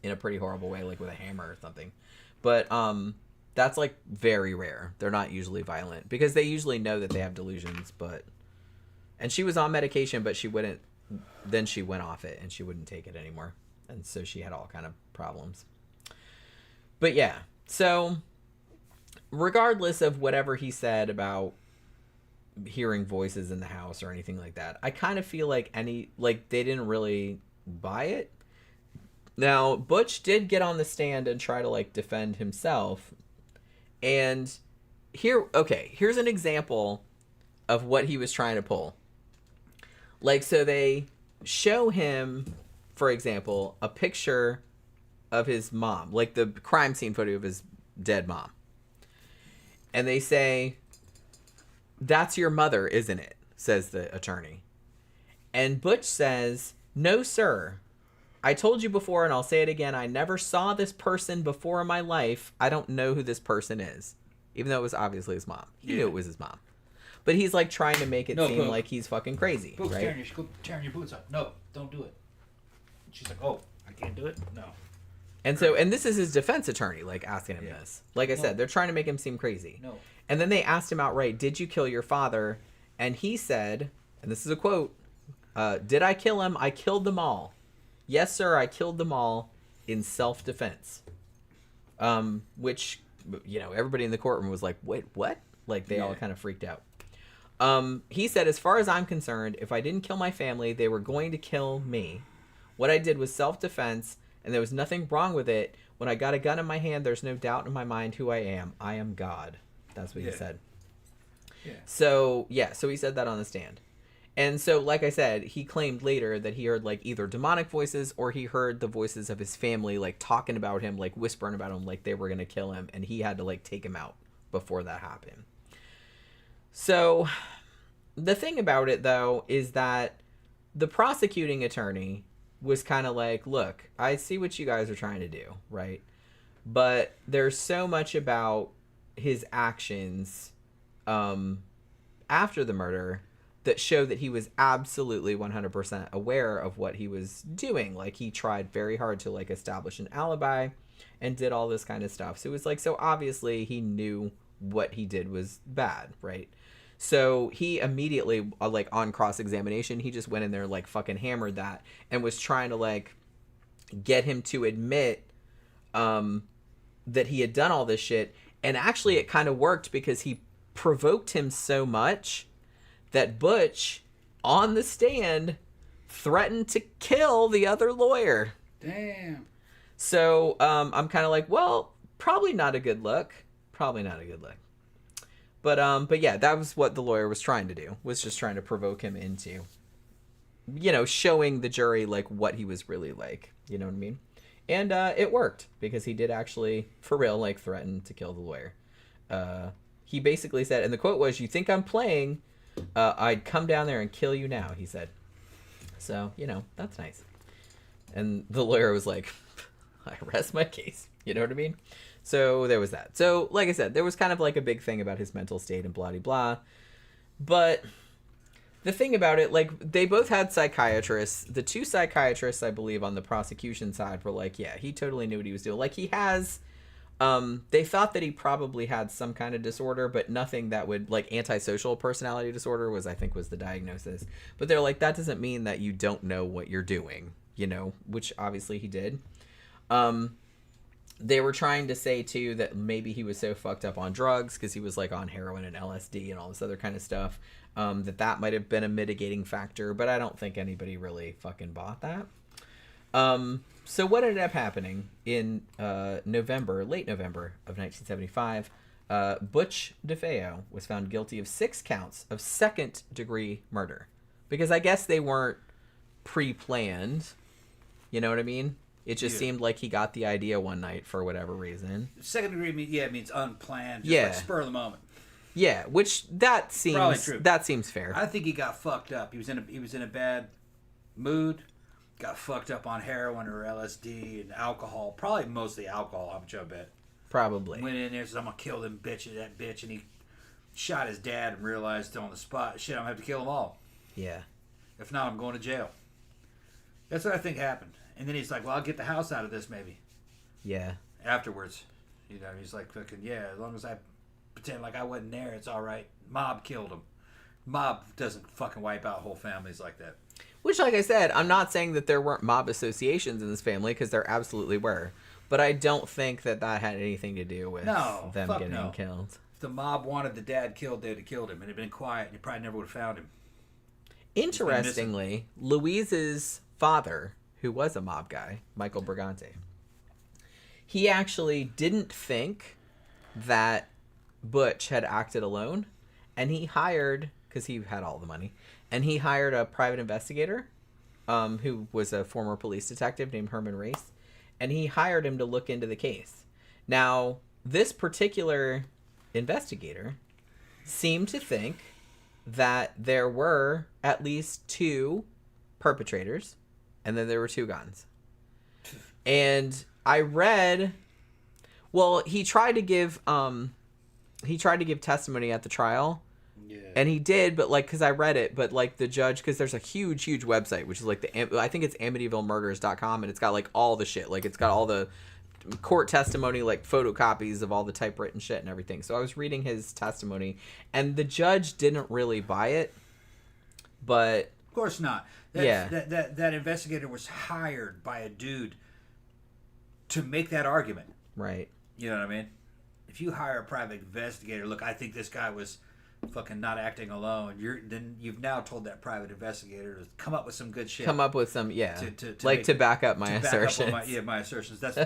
in a pretty horrible way, like with a hammer or something. But that's, like, very rare. They're not usually violent because they usually know that they have delusions, but... And she was on medication, but she wouldn't... Then she went off it, and she wouldn't take it anymore. And so she had all kind of problems. But yeah, so regardless of whatever he said about hearing voices in the house or anything like that, I kind of feel like they didn't really buy it. Now, Butch did get on the stand and try to, like, defend himself. And here's an example of what he was trying to pull. Like, so they show him, for example, a picture of his mom, like the crime scene photo of his dead mom. And they say, "That's your mother, isn't it?" says the attorney. And Butch says, "No, sir. I told you before, and I'll say it again, I never saw this person before in my life. I don't know who this person is." Even though it was obviously his mom. He knew it was his mom. But he's, like, trying to make it seem like he's fucking crazy, Boots, right? tearing your boots up. No, don't do it. She's like, "Oh, I can't do it?" No. And this is his defense attorney, like, asking him this. Like I said, they're trying to make him seem crazy. No. And then they asked him outright, "Did you kill your father?" And he said, and this is a quote, "Did I kill him? I killed them all. Yes, sir, I killed them all in self-defense." Which, you know, everybody in the courtroom was like, "Wait, what?" Like, they all kind of freaked out. He said, "As far as I'm concerned, if I didn't kill my family, they were going to kill me. What I did was self-defense, and there was nothing wrong with it. When I got a gun in my hand, there's no doubt in my mind who I am. I am God." That's what he said. Yeah. So he said that on the stand. And so, like I said, he claimed later that he heard, like, either demonic voices or he heard the voices of his family, like, talking about him, like, whispering about him, like they were going to kill him, and he had to, like, take him out before that happened. So, the thing about it, though, is that the prosecuting attorney was kind of like, "Look, I see what you guys are trying to do, right? But there's so much about his actions after the murder that show that he was absolutely 100% aware of what he was doing. Like, he tried very hard to, like, establish an alibi and did all this kind of stuff. So it was like, so obviously he knew what he did was bad, right? So he immediately, like, on cross-examination, he just went in there, like, fucking hammered that and was trying to, like, get him to admit that he had done all this shit. And actually it kind of worked because he provoked him so much that Butch, on the stand, threatened to kill the other lawyer. Damn. So I'm kind of like, well, probably not a good look. Probably not a good look. But yeah, that was what the lawyer was trying to do, was just trying to provoke him into, you know, showing the jury, like, what he was really like. You know what I mean? And it worked, because he did actually, for real, like, threaten to kill the lawyer. He basically said, and the quote was, "You think I'm playing? I'd come down there and kill you now," he said. So, you know, that's nice. And the lawyer was like, "I rest my case." You know what I mean? So there was that. So, like I said, there was kind of like a big thing about his mental state and blah, blah, blah. But the thing about it, like, they both had psychiatrists. The two psychiatrists, I believe, on the prosecution side were like, yeah, he totally knew what he was doing. Like, he has... they thought that he probably had some kind of disorder, but nothing that would, like, antisocial personality disorder was, I think, was the diagnosis. But they're like, that doesn't mean that you don't know what you're doing, you know, which obviously he did. They were trying to say, too, that maybe he was so fucked up on drugs because he was, like, on heroin and LSD and all this other kind of stuff, that might have been a mitigating factor, but I don't think anybody really fucking bought that. So what ended up happening in late November of 1975, Butch DeFeo was found guilty of 6 counts of second-degree murder. Because I guess they weren't pre-planned, you know what I mean? It just seemed like he got the idea one night for whatever reason. Second degree, means unplanned, just like spur of the moment. Yeah, which that seems fair. I think he got fucked up. He was in a bad mood. Got fucked up on heroin or LSD and alcohol. Probably mostly alcohol, I bet. Probably. Went in there and said, "I'm going to kill that bitch. And he shot his dad and realized on the spot, shit, I'm going to have to kill them all. Yeah. If not, I'm going to jail. That's what I think happened. And then he's like, well, I'll get the house out of this maybe. Yeah. Afterwards. You know, he's like, fucking, yeah, as long as I pretend like I wasn't there, it's all right. Mob killed him. Mob doesn't fucking wipe out whole families like that. Which, like I said, I'm not saying that there weren't mob associations in this family, because there absolutely were. But I don't think that had anything to do with them getting killed. If the mob wanted the dad killed, they'd have killed him. And it'd been quiet, and you probably never would have found him. Interestingly, Louise's father, who was a mob guy, Michael Brigante. He actually didn't think that Butch had acted alone, and he hired, because he had all the money, and he hired a private investigator who was a former police detective named Herman Race, and he hired him to look into the case. Now, this particular investigator seemed to think that there were at least 2 perpetrators, and then there were 2 guns. And I read, well, he tried to give testimony at the trial. Yeah. And he did, but like, because I read it, but like the judge, because there's a huge website, which is like I think it's amityvillemurders.com, and it's got like all the shit, like it's got all the court testimony, like photocopies of all the typewritten shit and everything. So I was reading his testimony, and the judge didn't really buy it, but of course not. That investigator was hired by a dude to make that argument. Right. You know what I mean? If you hire a private investigator, look, I think this guy was fucking not acting alone. Then you've now told that private investigator to come up with some good shit. Come up with some, to back up my assertions. My assertions. That's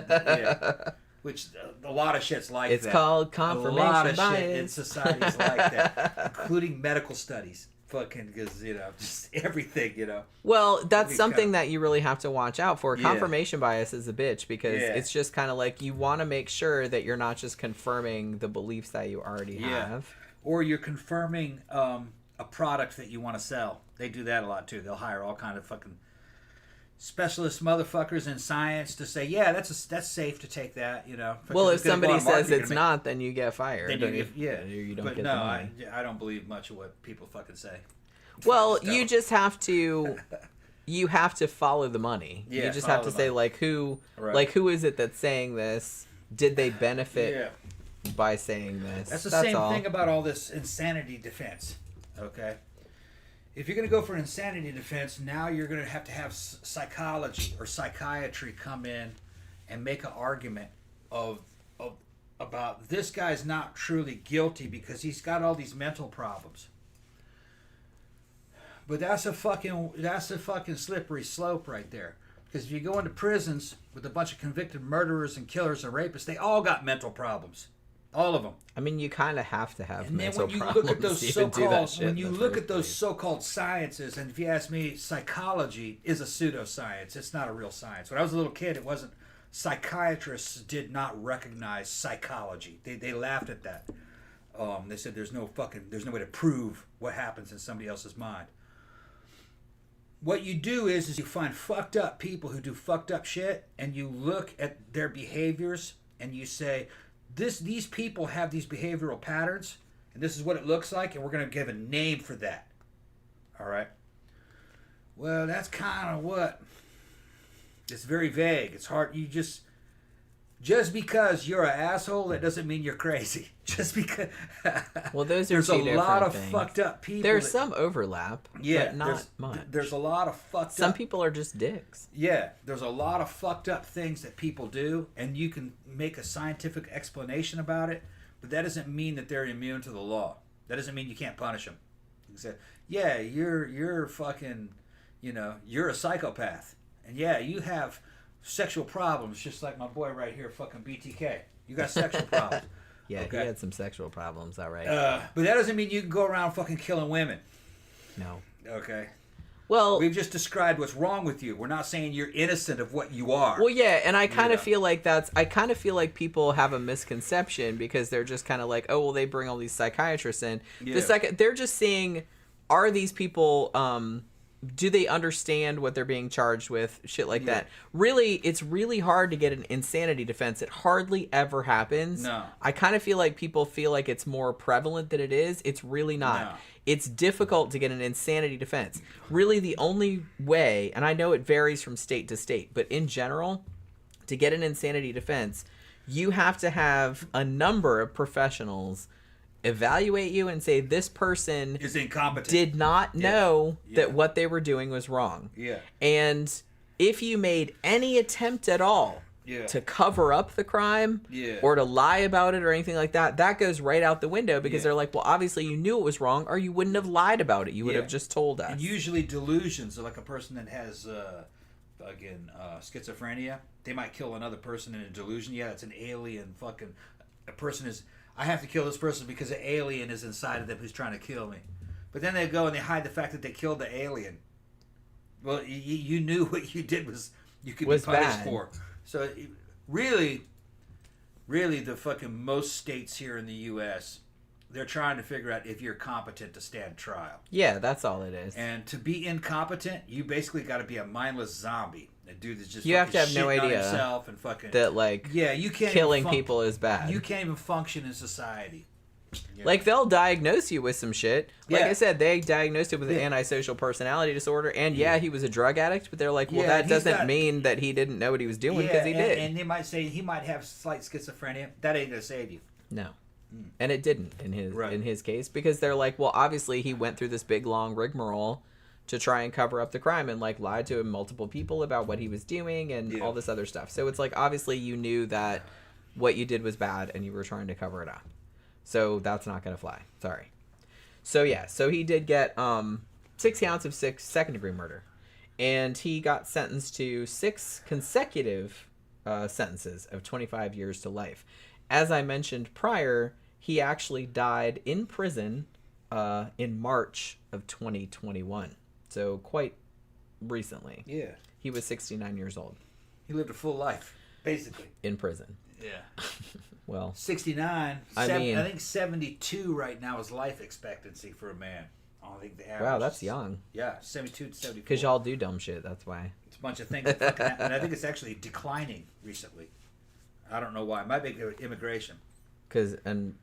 which a lot of shit's like it's that. It's called confirmation bias. A lot of shit in society's like that, including medical studies. Fucking, because just everything, Well, that's something that you really have to watch out for. Confirmation bias is a bitch, because it's just kind of like you want to make sure that you're not just confirming the beliefs that you already have, or you're confirming a product that you want to sell. They do that a lot too. They'll hire all kind of fucking specialist motherfuckers in science to say, that's safe to take that, Well, if somebody says it's not, then you get fired. Then you don't get the money. I don't believe much of what people fucking say. Well, you just have to follow the money. You just have to say who is it that's saying this? Did they benefit by saying this? That's the same thing about all this insanity defense. Okay. If you're going to go for an insanity defense, now you're going to have psychology or psychiatry come in and make an argument about this guy's not truly guilty because he's got all these mental problems. But that's a fucking slippery slope right there. Because if you go into prisons with a bunch of convicted murderers and killers and rapists, they all got mental problems. All of them. I mean, you kind of have to have mental problems. When you look at those so-called sciences, and if you ask me, psychology is a pseudoscience. It's not a real science. When I was a little kid, it wasn't. Psychiatrists did not recognize psychology. They laughed at that. They said there's no way to prove what happens in somebody else's mind. What you do is you find fucked up people who do fucked up shit, and you look at their behaviors, and you say, these people have these behavioral patterns, and this is what it looks like, and we're going to give a name for that. All right? Well, that's kind of what... It's very vague. It's hard. You just because you're an asshole, that doesn't mean you're crazy. Just because... Well, those are two different things. There's a lot of fucked up people. There's some overlap, but not much. There's a lot of fucked up... Some people are just dicks. Yeah, there's a lot of fucked up things that people do, and you can make a scientific explanation about it, but that doesn't mean that they're immune to the law. That doesn't mean you can't punish them. You can say, yeah, you're fucking, you're a psychopath. And yeah, you have sexual problems, just like my boy right here, fucking BTK. You got sexual problems. Yeah, okay? He had some sexual problems, all right. But that doesn't mean you can go around fucking killing women. No. Okay. Well, we've just described what's wrong with you. We're not saying you're innocent of what you are. Well, yeah, and I kind of feel like people have a misconception because they're just kind of like, oh, well, they bring all these psychiatrists in. Yeah. They're just seeing, are these people, do they understand what they're being charged with? Shit like that. Really, it's really hard to get an insanity defense. It hardly ever happens. No. I kind of feel like people feel like it's more prevalent than it is. It's really not. No. It's difficult to get an insanity defense. Really, the only way, and I know it varies from state to state, but in general, to get an insanity defense, you have to have a number of professionals evaluate you and say this person is incompetent, did not know that what they were doing was wrong. Yeah. And if you made any attempt at all to cover up the crime or to lie about it or anything like that, that goes right out the window because they're like, well, obviously you knew it was wrong or you wouldn't have lied about it. You would have just told us. And usually delusions are like a person that has again, schizophrenia. They might kill another person in a delusion. Yeah, it's an alien fucking... A person is... I have to kill this person because an alien is inside of them who's trying to kill me. But then they go and they hide the fact that they killed the alien. Well, you knew what you did was... You could be punished for. So, really, the fucking most states here in the U.S., they're trying to figure out if you're competent to stand trial. Yeah, that's all it is. And to be incompetent, you basically got to be a mindless zombie. A dude that's just you have to have no idea himself and fucking that like you can't killing people is bad. You can't even function in society. Like they'll diagnose you with some shit. Like I said, they diagnosed him with an antisocial personality disorder, and he was a drug addict. But they're like, well, that doesn't mean that he didn't know what he was doing because he did. And they might say he might have slight schizophrenia. That ain't gonna save you. No. And it didn't in his case because they're like, well, obviously he went through this big long rigmarole to try and cover up the crime and like lied to multiple people about what he was doing and all this other stuff. So it's like obviously you knew that what you did was bad and you were trying to cover it up. So that's not gonna fly. Sorry. So so he did get 6 counts of second-degree murder, and he got sentenced to 6 consecutive sentences of 25 years to life. As I mentioned prior, he actually died in prison in March of 2021. So quite recently. Yeah. He was 69 years old. He lived a full life, basically. In prison. Yeah. Well. 69. I think 72 right now is life expectancy for a man. I think the average. Wow, that's young. Yeah, 72 to 74. Because y'all do dumb shit, that's why. It's a bunch of things that fucking happen. And I think it's actually declining recently. I don't know why. It might be immigration. And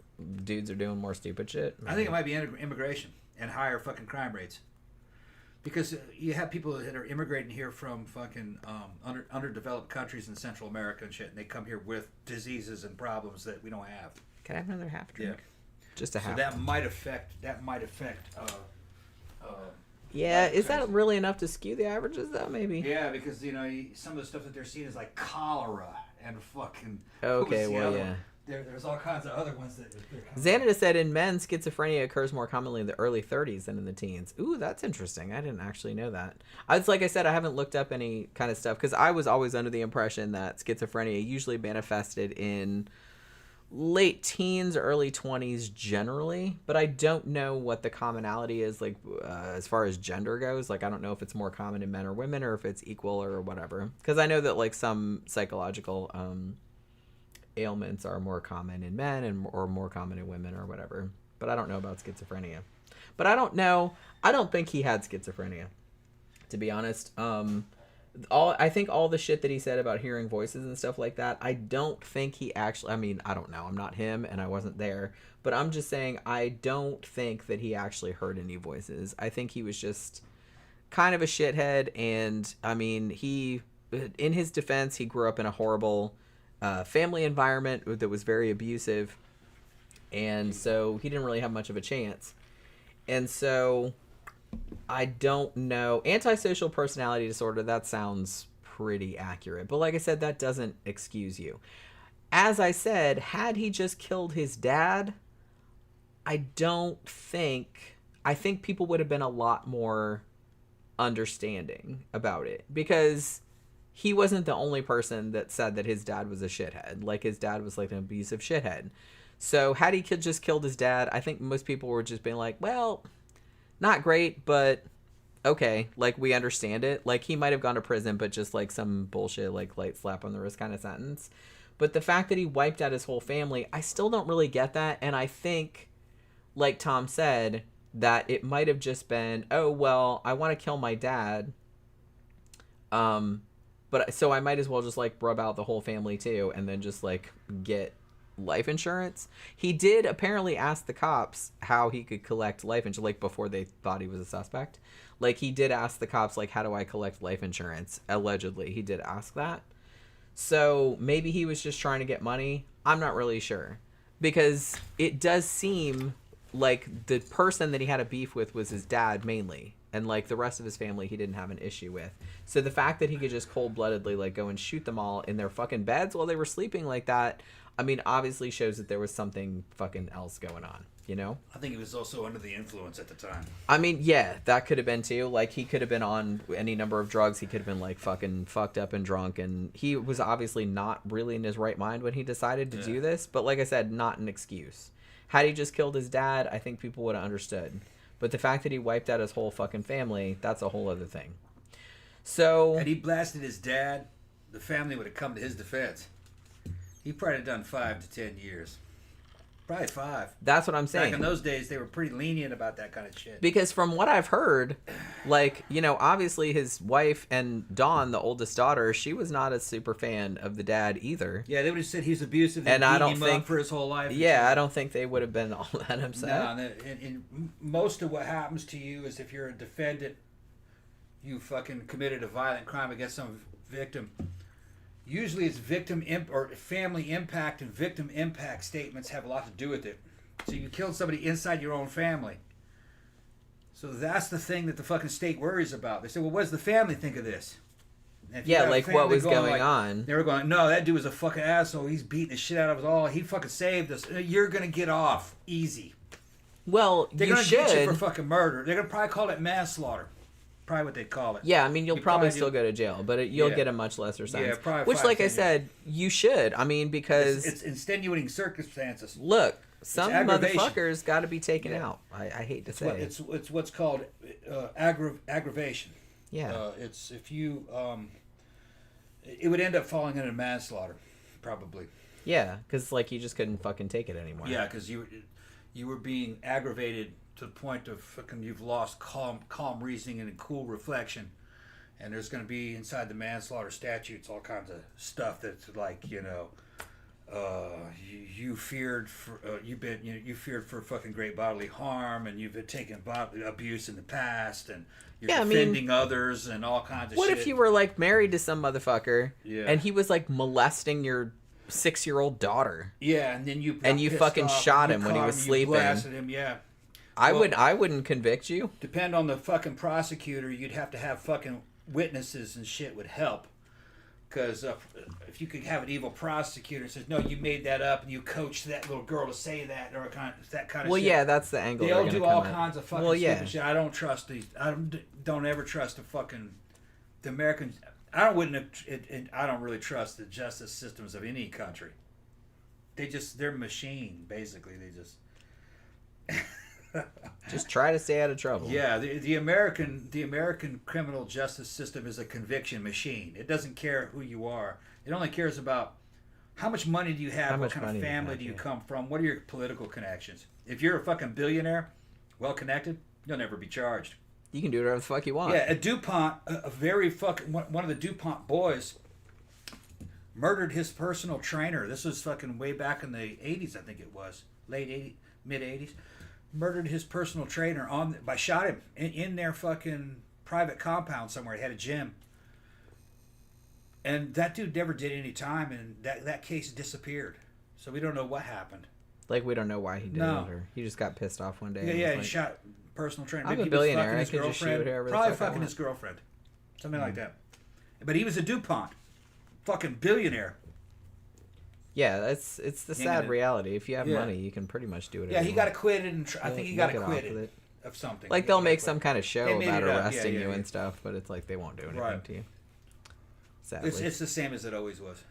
dudes are doing more stupid shit? I think it might be immigration and higher fucking crime rates. Because you have people that are immigrating here from fucking underdeveloped countries in Central America and shit, and they come here with diseases and problems that we don't have. Can I have another half drink? Yeah. Just a half. So that might affect. Yeah, is that really enough to skew the averages though? Maybe. Yeah, because some of the stuff that they're seeing is like cholera and fucking. Okay, well, yeah. There's all kinds of other ones that. Xanada said in men, schizophrenia occurs more commonly in the early 30s than in the teens. Ooh, that's interesting. I didn't actually know that. Like I said, I haven't looked up any kind of stuff because I was always under the impression that schizophrenia usually manifested in late teens, early 20s generally, but I don't know what the commonality is like as far as gender goes. Like I don't know if it's more common in men or women or if it's equal or whatever. Because I know that like some psychological ailments are more common in men or more common in women or whatever. But I don't know about schizophrenia. But I don't know. I don't think he had schizophrenia, to be honest. I think all the shit that he said about hearing voices and stuff like that, I don't think he actually, I mean, I don't know. I'm not him and I wasn't there. But I'm just saying I don't think that he actually heard any voices. I think he was just kind of a shithead. And, I mean, in his defense, he grew up in a horrible family environment that was very abusive. And so he didn't really have much of a chance. And so I don't know. Antisocial personality disorder, that sounds pretty accurate. But like I said, that doesn't excuse you. As I said, had he just killed his dad, I think people would have been a lot more understanding about it. Because he wasn't the only person that said that his dad was a shithead. Like, his dad was like an abusive shithead. So had he just killed his dad, I think most people were just being like, well, not great, but okay, like, we understand it. Like, he might have gone to prison, but just like some bullshit, like light slap on the wrist kind of sentence. But the fact that he wiped out his whole family, I still don't really get that. And I think, like Tom said, that it might have just been, oh, well, I want to kill my dad. But so I might as well just like rub out the whole family too, and then just like get life insurance. He did apparently ask the cops how he could collect life insurance, like before they thought he was a suspect. Like, he did ask the cops, like, how do I collect life insurance? Allegedly, he did ask that. So maybe he was just trying to get money. I'm not really sure, because it does seem like the person that he had a beef with was his dad mainly. And, like, the rest of his family he didn't have an issue with. So the fact that he could just cold-bloodedly, like, go and shoot them all in their fucking beds while they were sleeping like that, I mean, obviously shows that there was something fucking else going on, you know? I think he was also under the influence at the time. I mean, yeah, that could have been too. Like, he could have been on any number of drugs. He could have been, like, fucking fucked up and drunk. And he was obviously not really in his right mind when he decided to do this. But like I said, not an excuse. Had he just killed his dad, I think people would have understood. But the fact that he wiped out his whole fucking family, that's a whole other thing. So... Had he blasted his dad, the family would have come to his defense. He probably have done 5 to 10 years. Probably 5. That's what I'm saying. Back in those days, they were pretty lenient about that kind of shit. Because from what I've heard, like, you know, obviously his wife and Dawn, the oldest daughter, she was not a super fan of the dad either. Yeah, they would have said he's abusive and I don't him think up for his whole life. Yeah, I don't think they would have been all that upset. No, and most of what happens to you is if you're a defendant, you fucking committed a violent crime against some victim. Usually it's or family impact, and victim impact statements have a lot to do with it. So you killed somebody inside your own family. So that's the thing that the fucking state worries about. They say, well, what does the family think of this? Yeah, like what was going on. They were going, no, that dude was a fucking asshole. He's beating the shit out of us all. He fucking saved us. You're going to get off easy. Well, they're going to get you for fucking murder. They're going to probably call it manslaughter. Probably what they call it. Yeah, I mean, you'll probably still go to jail, but you'll get a much lesser sentence. Yeah, probably. Which, like I said, you should. I mean, because... It's extenuating circumstances. Look, some motherfuckers got to be taken out. I hate to say it. It's what's called aggravation. Yeah. It's if you... it would end up falling under manslaughter, probably. Yeah, because, like, you just couldn't fucking take it anymore. Yeah, because you were being aggravated to the point of fucking you've lost calm reasoning and cool reflection, and there's going to be inside the manslaughter statutes all kinds of stuff that's like, you know, you feared for you feared for fucking great bodily harm, and you've been taking bodily abuse in the past, and you're defending others and all kinds of what shit. What if you were like married to some motherfucker and he was like molesting your 6-year-old daughter? Yeah, and then you fucking shot him when he was sleeping. You blasted him, yeah. I wouldn't convict you. Depend on the fucking prosecutor. You'd have to have fucking witnesses and shit would help. Because if you could have an evil prosecutor that says, no, you made that up and you coached that little girl to say that or that kind of shit. Well, yeah, that's the angle. They'll do all kinds of fucking stupid shit. I don't trust these. I don't ever trust the American. I don't really trust the justice systems of any country. They're machine, basically. They just try to stay out of trouble. Yeah, the American criminal justice system is a conviction machine. It doesn't care who you are. It only cares about how much money do you have, what kind of family do you come from, what are your political connections. If you're a fucking billionaire, well connected, you'll never be charged. You can do whatever the fuck you want. Yeah, a DuPont, one of the DuPont boys murdered his personal trainer. This was fucking way back in the 80s, I think it was. Mid 80s. Murdered his personal trainer by shot him in their fucking private compound somewhere. He had a gym. And that dude never did any time, and that case disappeared. So we don't know what happened. Like, we don't know why he did it, or he just got pissed off one day. Yeah, he shot personal trainer. I'm a billionaire. I could just shoot whoever the fuck I want. Probably fucking his girlfriend. Something like that. But he was a DuPont. Fucking billionaire. Yeah, it's the sad reality. If you have money, you can pretty much do it. Yeah, he got acquitted, and I think he got acquitted of something. Like, they'll make some kind of show about arresting you and stuff, but it's like they won't do anything to you. Sadly. It's the same as it always was.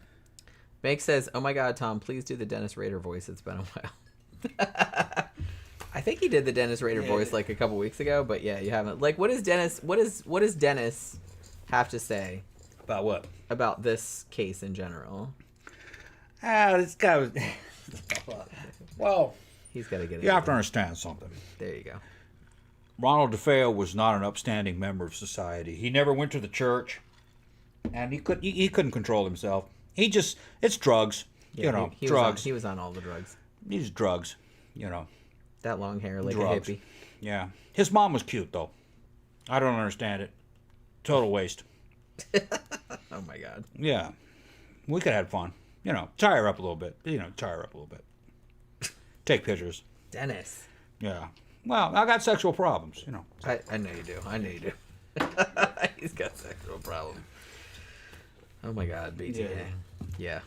Make says, "Oh my God, Tom, please do the Dennis Rader voice. It's been a while." I think he did the Dennis Rader voice like a couple weeks ago, but yeah, you haven't. Like, what does Dennis have to say about what? About this case in general? This guy was... Well, he's got to get it. You have to understand something. There you go. Ronald DeFeo was not an upstanding member of society. He never went to the church, and he couldn't control himself. It's drugs, drugs. He was on all the drugs. These drugs, That long hair, like drugs. a hippie. Yeah. His mom was cute, though. I don't understand it. Total waste. Oh, my God. Yeah. We could have had fun. Tie her up a little bit. Take pictures. Dennis. Yeah. Well, I got sexual problems, I know you do. He's got sexual problems. Oh my God, BTA. Yeah.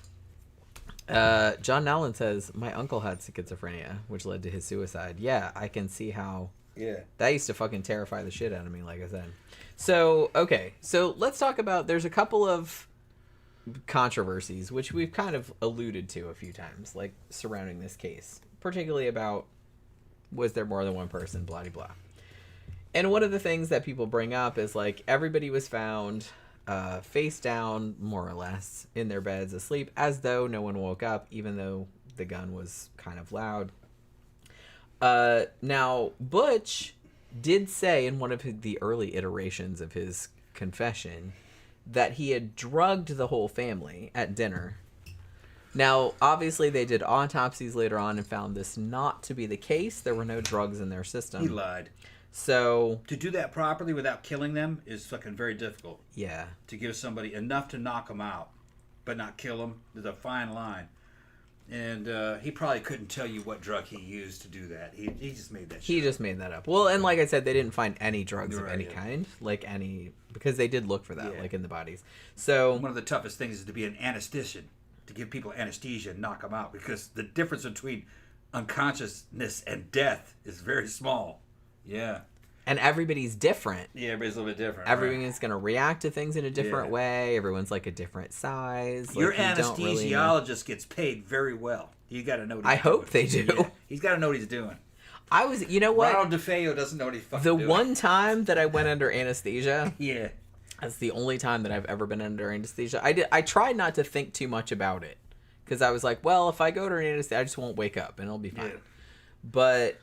John Nowlin says, my uncle had schizophrenia, which led to his suicide. Yeah, I can see how. Yeah. That used to fucking terrify the shit out of me, like I said. So, okay. So, let's talk about... There's a couple of controversies, which we've kind of alluded to a few times, like, surrounding this case. Particularly about, was there more than one person, blah-de-blah. And one of the things that people bring up is, like, everybody was found face down, more or less, in their beds asleep, as though no one woke up, even though the gun was kind of loud. Now, Butch did say in one of the early iterations of his confession that he had drugged the whole family at dinner. Now, obviously, they did autopsies later on and found this not to be the case. There were no drugs in their system. He lied. So... To do that properly without killing them is fucking very difficult. Yeah. To give somebody enough to knock them out, but not kill them. There's a fine line. And he probably couldn't tell you what drug he used to do that. He just made that shit He just made that up. Well, and like I said, they didn't find any drugs of Right, any yeah. kind. Like any... Because they did look for that, Yeah. like in the bodies. So... One of the toughest things is to be an anesthetician, to give people anesthesia and knock them out, because the difference between unconsciousness and death is very small. Yeah. And everybody's different. Yeah, everybody's a little bit different. Everyone right? is going to react to things in a different Yeah. way. Everyone's like a different size. Your like, you don't really know. anesthesiologist gets paid very well. You got to know what he's I hope doing. they do. Yeah. He's got to know what he's doing. I was, you know what? Ronald DeFeo doesn't know what he's fucking The doing. one time that I went under anesthesia, Yeah. that's the only time that I've ever been under anesthesia. I tried not to think too much about it. Because I was like, well, if I go to anesthesia, I just won't wake up and it'll be fine. Yeah. But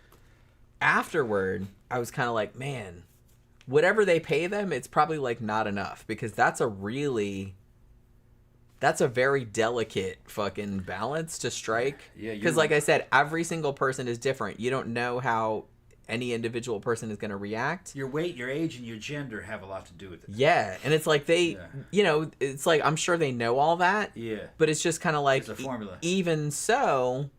afterward, I was kind of like, man, whatever they pay them, it's probably like not enough. Because that's a very delicate fucking balance to strike. Yeah, Because like I said, every single person is different. You don't know how any individual person is going to react. Your weight, your age, and your gender have a lot to do with it. Yeah, and it's like they, you know, it's like I'm sure they know all that. Yeah. But it's just kind of like, It's a formula. even so,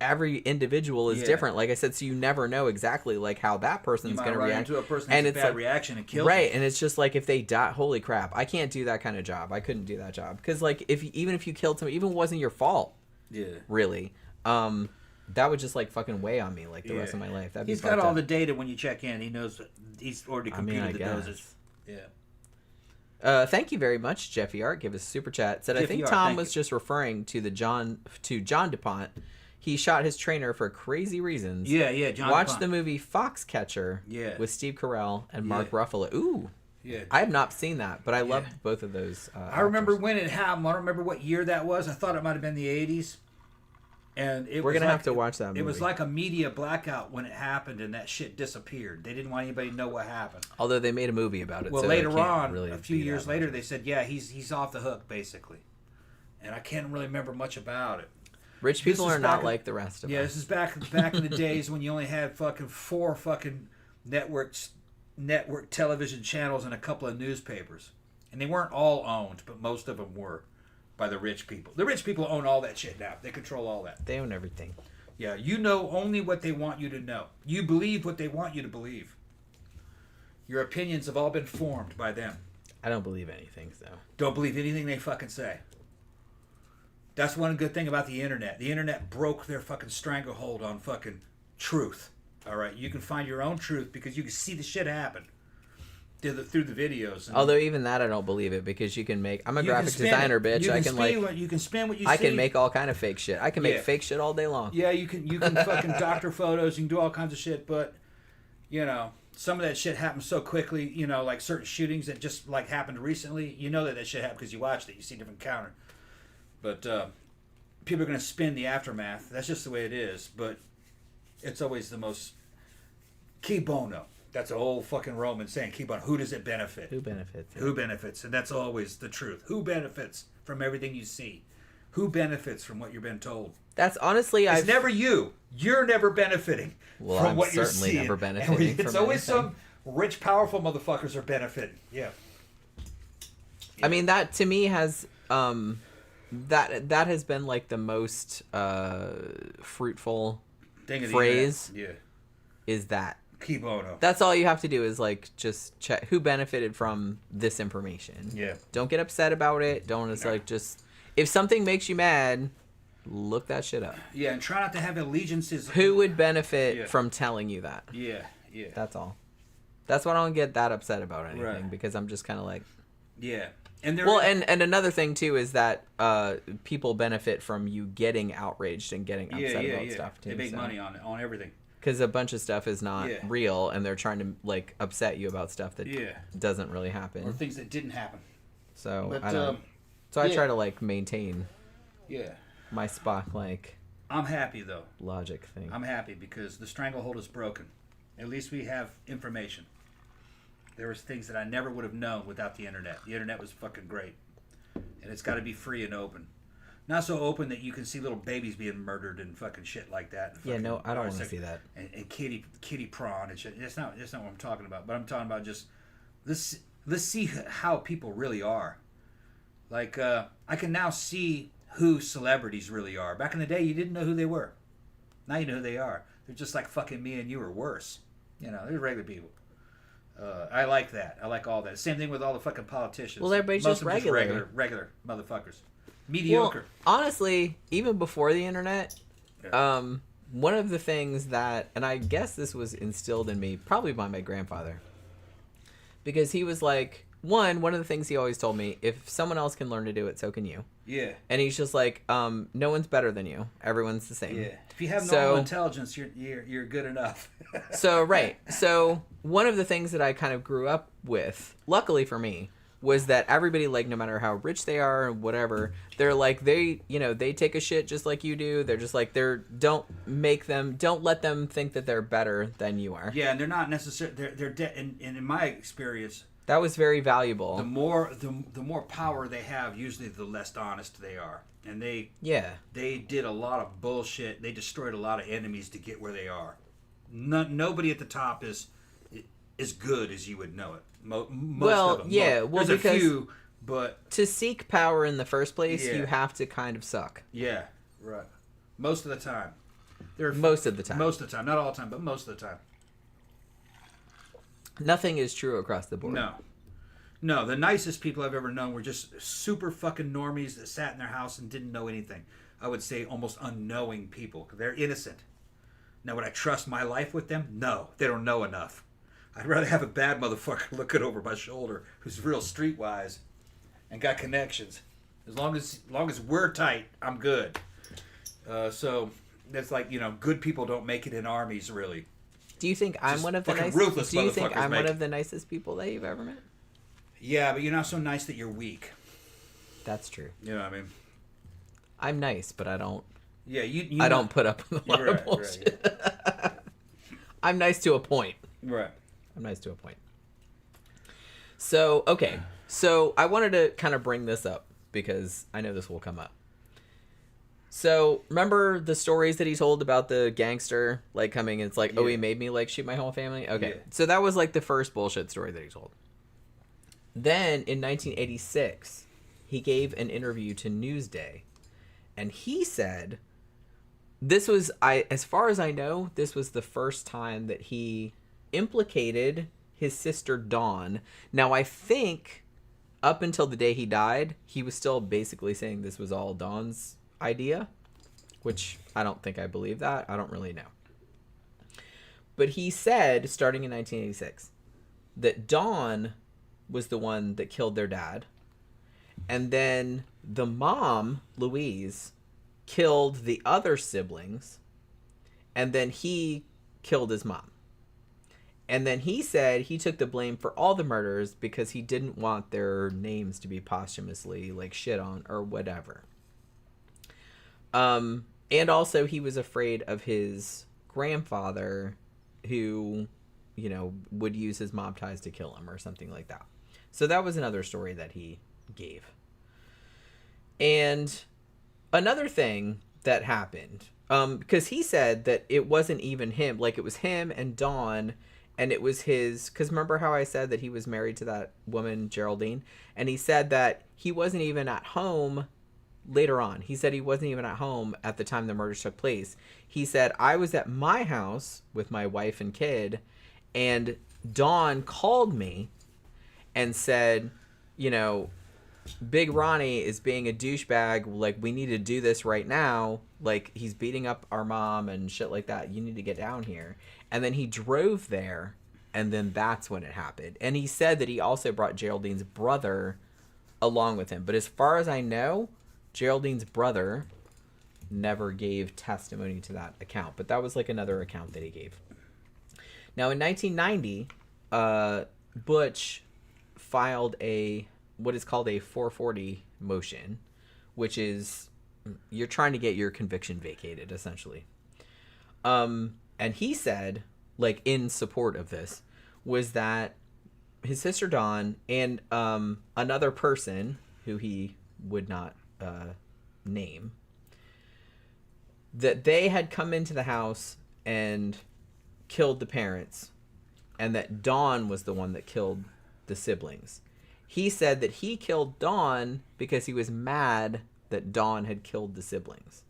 every individual is Yeah. different. Like I said, so you never know exactly like how that person's You might going to run react. into a person and that's a it's bad like, reaction and kill right, them. and it's just like if they die, holy crap, I can't do that kind of job. I couldn't do that job because like even if you killed somebody, even if it wasn't your fault, Yeah. really, that would just like fucking weigh on me like the rest of my life. That'd He's be got fucked all up. the data when you check in. He knows that he's already I mean, computed the I dosage. guess. Yeah. Thank you very much, Jeffy Art. Give us a super chat. Said I Jeffy think Art, Tom thank was you. just referring to John DuPont. He shot his trainer for crazy reasons. Yeah, yeah. John Watch DuPont. the movie Foxcatcher Yeah. with Steve Carell and Mark Yeah. Ruffalo. Ooh, Yeah. I have not seen that, but I loved both of those. I remember actors. when it happened. I don't remember what year that was. I thought it might have been the 80s. And We're gonna have to watch that movie. It was like a media blackout when it happened, and that shit disappeared. They didn't want anybody to know what happened. Although they made a movie about it. Well, so it later can't on, really a few be years that later, much. they said, yeah, he's off the hook, basically. And I can't really remember much about it. Rich people This are is not back- like the rest of Yeah, us. this is back in the days when you only had fucking 4 fucking network television channels and a couple of newspapers. And they weren't all owned, but most of them were by the rich people. The rich people own all that shit now. They control all that. They own everything. Yeah, you know only what they want you to know. You believe what they want you to believe. Your opinions have all been formed by them. I don't believe anything, so. Don't believe anything they fucking say. That's one good thing about the internet. The internet broke their fucking stranglehold on fucking truth. All right, you can find your own truth because you can see the shit happen through the videos. And Although even that I don't believe it because you can make. I'm a you can graphic spin designer, it. bitch. You I can like. you can spin what you I see. can make all kind of fake shit. I can make Yeah. fake shit all day long. Yeah, you can fucking doctor photos. You can do all kinds of shit, but you know some of that shit happens so quickly. You know, like certain shootings that just like happened recently. You know that shit happened because you watched it. You see different counter, but people are gonna spin the aftermath. That's just the way it is. But it's always the most key bono. That's an old fucking Roman saying. Keep on. Who does it benefit? Who benefits? Who benefits? And that's always the truth. Who benefits from everything you see? Who benefits from what you've been told? That's honestly, It's I've never you. You're never benefiting Well, from I'm what you're certainly seeing. never And benefiting it's from always anything. some rich, powerful motherfuckers are benefiting. Yeah. I mean, that to me has that has been like the most fruitful Thing of the phrase internet. is that. Yeah. Key bono. That's all you have to do is like just check who benefited from this information. Yeah. Don't get upset about it. Don't just like just if something makes you mad, Look that shit up. Yeah, and try not to have allegiances. Who would benefit from telling you that? Yeah, yeah. That's all. That's why I don't get that upset about anything, Right. because I'm just kind of like... Yeah. And and another thing, too, is that people benefit from you getting outraged and getting upset about stuff, too. They make money on everything. Because a bunch of stuff is not real, and they're trying to, like, upset you about stuff that doesn't really happen. Or things that didn't happen. So, But, I don't... So I try to, like, maintain my Spock, like... I'm happy, though. Logic thing. I'm happy because the stranglehold is broken. At least we have information. There was things that I never would have known without the internet. The internet was fucking great. And it's got to be free and open. Not so open that you can see little babies being murdered and fucking shit like that. Yeah, no, I don't want to see that. And kitty prawn and shit. That's not what I'm talking about. But I'm talking about just let's see how people really are. Like I can now see who celebrities really are. Back in the day, you didn't know who they were. Now you know who they are. They're just like fucking me and you, or worse. You know, they're regular people. I like that. I like all that. Same thing with all the fucking politicians. Well, everybody's Most just of them regular. regular motherfuckers. Mediocre. Well, honestly, even before the internet, one of the things that, and I guess this was instilled in me probably by my grandfather, because he was like, one of the things he always told me, if someone else can learn to do it, so can you. Yeah. And he's just like, no one's better than you. Everyone's the same. Yeah. If you have normal intelligence, you're good enough. So, right. So, one of the things that I kind of grew up with, luckily for me, was that everybody, like, no matter how rich they are or whatever, they're like, they take a shit just like you do. They're just like, don't let them think that they're better than you are. Yeah, and they're not necessarily, and in my experience, that was very valuable. The more power they have, usually the less honest they are. And they did a lot of bullshit. They destroyed a lot of enemies to get where they are. Nobody at the top is as good as you would know it. Most of them. There's a few, but to seek power in the first place, you have to kind of suck. Yeah, right. Most of the time. Most of the time. Most of the time. Not all the time, but most of the time. Nothing is true across the board. No, the nicest people I've ever known were just super fucking normies that sat in their house and didn't know anything. I would say almost unknowing people. They're innocent. Now, would I trust my life with them? No, they don't know enough. I'd rather have a bad motherfucker looking over my shoulder who's real streetwise and got connections. As long as we're tight, I'm good. So that's like, good people don't make it in armies, really. Do you think I'm one of the nicest? Do you think I'm one of the nicest people that you've ever met? Yeah, but you're not so nice that you're weak. That's true. You know what I mean? I'm nice, but I don't. Yeah, I don't put up with a lot of bullshit. Right. I'm nice to a point. Right. I'm nice to a point. So, okay. So, I wanted to kind of bring this up because I know this will come up. So, remember the stories that he told about the gangster, like, coming and it's like, oh, he made me, like, shoot my whole family? Okay. Yeah. So, that was, like, the first bullshit story that he told. Then, in 1986, he gave an interview to Newsday. And he said, this was, as far as I know, this was the first time that he implicated his sister Dawn. Now, I think up until the day he died, he was still basically saying this was all Dawn's idea, which I don't think I believe that. I don't really know. But he said, starting in 1986, that Dawn was the one that killed their dad. And then the mom, Louise, killed the other siblings. And then he killed his mom. And then he said he took the blame for all the murders because he didn't want their names to be posthumously, like, shit on or whatever. And also he was afraid of his grandfather who, would use his mob ties to kill him or something like that. So that was another story that he gave. And another thing that happened, because he said that it wasn't even him, like it was him and Dawn, and it was his, because remember how I said that he was married to that woman, Geraldine, and he said that he wasn't even at home later on. He said he wasn't even at home at the time the murders took place. He said, I was at my house with my wife and kid, and Dawn called me and said, Big Ronnie is being a douchebag. Like, we need to do this right now. Like, he's beating up our mom and shit like that. You need to get down here. And then he drove there, and then that's when it happened. And he said that he also brought Geraldine's brother along with him. But as far as I know, Geraldine's brother never gave testimony to that account. But that was like another account that he gave. Now, in 1990, Butch filed what is called a 440 motion, which is you're trying to get your conviction vacated, essentially. And he said, like, in support of this, was that his sister Dawn and another person who he would not name, that they had come into the house and killed the parents, and that Dawn was the one that killed the siblings. He said that he killed Dawn because he was mad that Dawn had killed the siblings.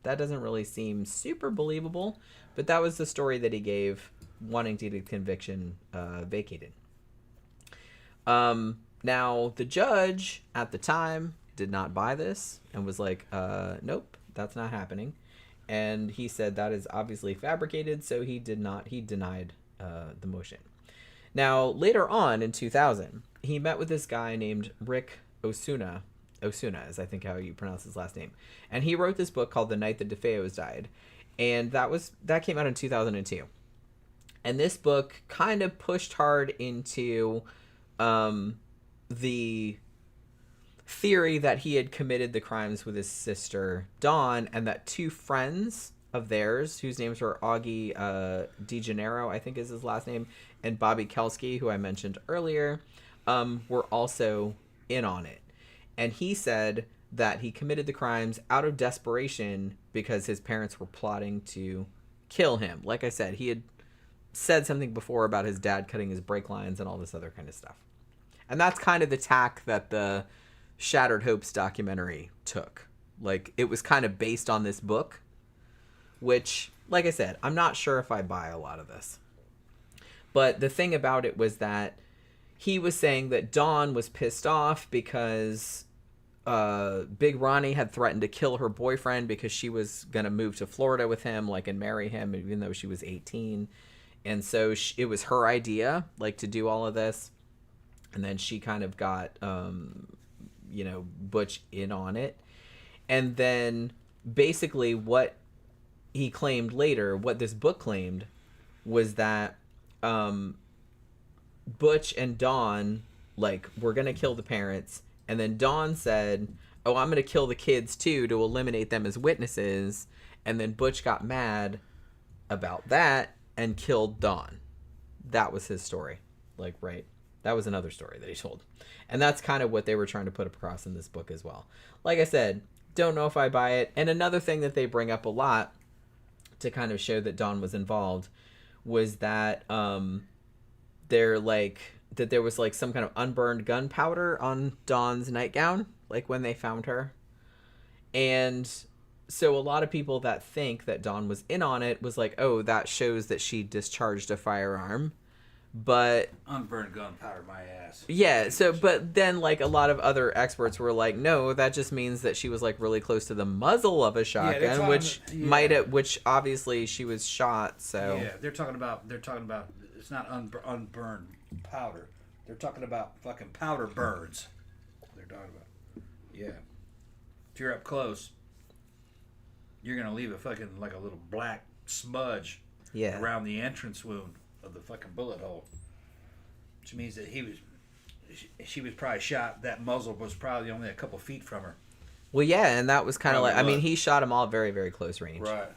That doesn't really seem super believable, but that was the story that he gave, wanting to get the conviction vacated. Now, the judge at the time did not buy this and was like, nope, that's not happening. And he said that is obviously fabricated, so he denied the motion. Now, later on in 2000, he met with this guy named Rick Osuna. Osuna is, I think, how you pronounce his last name. And he wrote this book called The Night the DeFeos Died. And that came out in 2002. And this book kind of pushed hard into the theory that he had committed the crimes with his sister Dawn, and that two friends of theirs, whose names were Augie DeGennaro, I think is his last name, and Bobby Kelsky, who I mentioned earlier, were also in on it. And he said that he committed the crimes out of desperation because his parents were plotting to kill him. Like I said, he had said something before about his dad cutting his brake lines and all this other kind of stuff. And that's kind of the tack that the Shattered Hopes documentary took. Like, it was kind of based on this book, which, like I said, I'm not sure if I buy a lot of this. But the thing about it was that he was saying that Dawn was pissed off because Big Ronnie had threatened to kill her boyfriend because she was going to move to Florida with him, like, and marry him, even though she was 18. And so it was her idea, like, to do all of this. And then she kind of got, Butch in on it. And then basically what he claimed later, what this book claimed, was that Butch and Dawn, like, were going to kill the parents. And then Dawn said, oh, I'm going to kill the kids too to eliminate them as witnesses. And then Butch got mad about that and killed Dawn. That was his story. Like, right. That was another story that he told. And that's kind of what they were trying to put across in this book as well. Like I said, don't know if I buy it. And another thing that they bring up a lot to kind of show that Dawn was involved was that there was like some kind of unburned gunpowder on Dawn's nightgown, like when they found her. And so a lot of people that think that Dawn was in on it was like, oh, that shows that she discharged a firearm. But unburned gunpowder, my ass. Yeah. So, but then like a lot of other experts were like, no, that just means that she was like really close to the muzzle of a shotgun, which obviously she was shot. So yeah, they're talking about it's not unburned powder. They're talking about fucking powder burns. They're talking about. Yeah. If you're up close, you're gonna leave a fucking like a little black smudge. Yeah. Around the entrance wound of the fucking bullet hole, which means that she was probably shot. That muzzle was probably only a couple feet from her. Well, yeah, and that was kind of like, I mean, he shot them all at very, very close range. Right.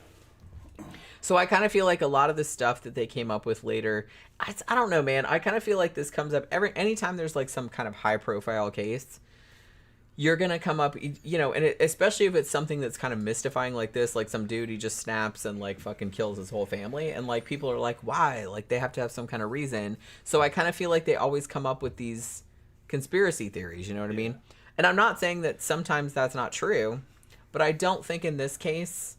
So I kind of feel like a lot of the stuff that they came up with later, I don't know, man. I kind of feel like this comes up anytime there's like some kind of high profile case. You're going to come up, and especially if it's something that's kind of mystifying like this, like some dude, he just snaps and like fucking kills his whole family. And like people are like, why? Like they have to have some kind of reason. So I kind of feel like they always come up with these conspiracy theories, you know what I mean? And I'm not saying that sometimes that's not true, but I don't think in this case,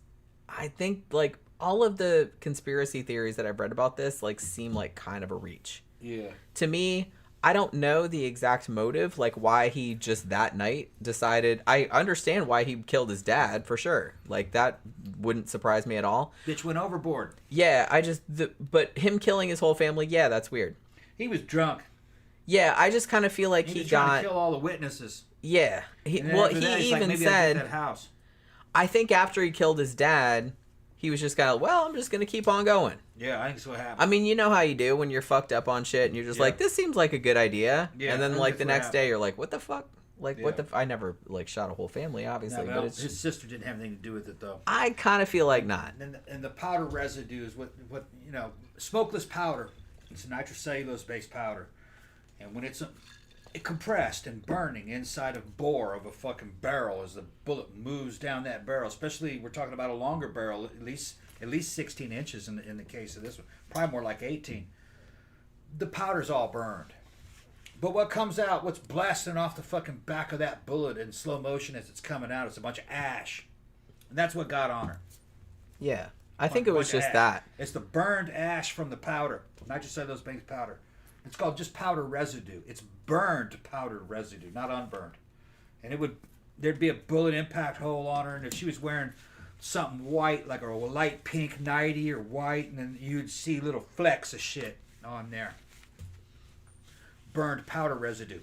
I think like all of the conspiracy theories that I've read about this like seem like kind of a reach. Yeah. To me, I don't know the exact motive, like why he just that night decided. I understand why he killed his dad for sure. Like that wouldn't surprise me at all. Bitch went overboard. Yeah, but him killing his whole family, yeah, that's weird. He was drunk. Yeah, I just kind of feel like he was trying to kill all the witnesses. Yeah, he And then after that, he's like, even maybe I'll get said. that house. I think after he killed his dad, he was just kind of, well, I'm just gonna keep on going. Yeah, I think that's what happened. I mean, you know how you do when you're fucked up on shit and you're just like, this seems like a good idea. Yeah, and then I think like that's the what next happened. day you're like, what the fuck? Like what Yeah. the I never like shot a whole family, obviously, No, but it's his sister didn't have anything to do with it though. I kind of feel like not. And the powder residue is what smokeless powder. It's a nitrocellulose based powder, and when it compressed and burning inside a bore of a fucking barrel as the bullet moves down that barrel, especially we're talking about a longer barrel, at least 16 inches in the case of this one, probably more like 18. The powder's all burned. But what comes out, what's blasting off the fucking back of that bullet in slow motion as it's coming out, it's a bunch of ash. And that's what got on her. Yeah. I think it was just that. It's the burned ash from the powder, nitrocellulose based powder. It's called just powder residue. It's burned powder residue, not unburned. And there'd be a bullet impact hole on her, and if she was wearing something white, like a light pink nightie or white, and then you'd see little flecks of shit on there. Burned powder residue.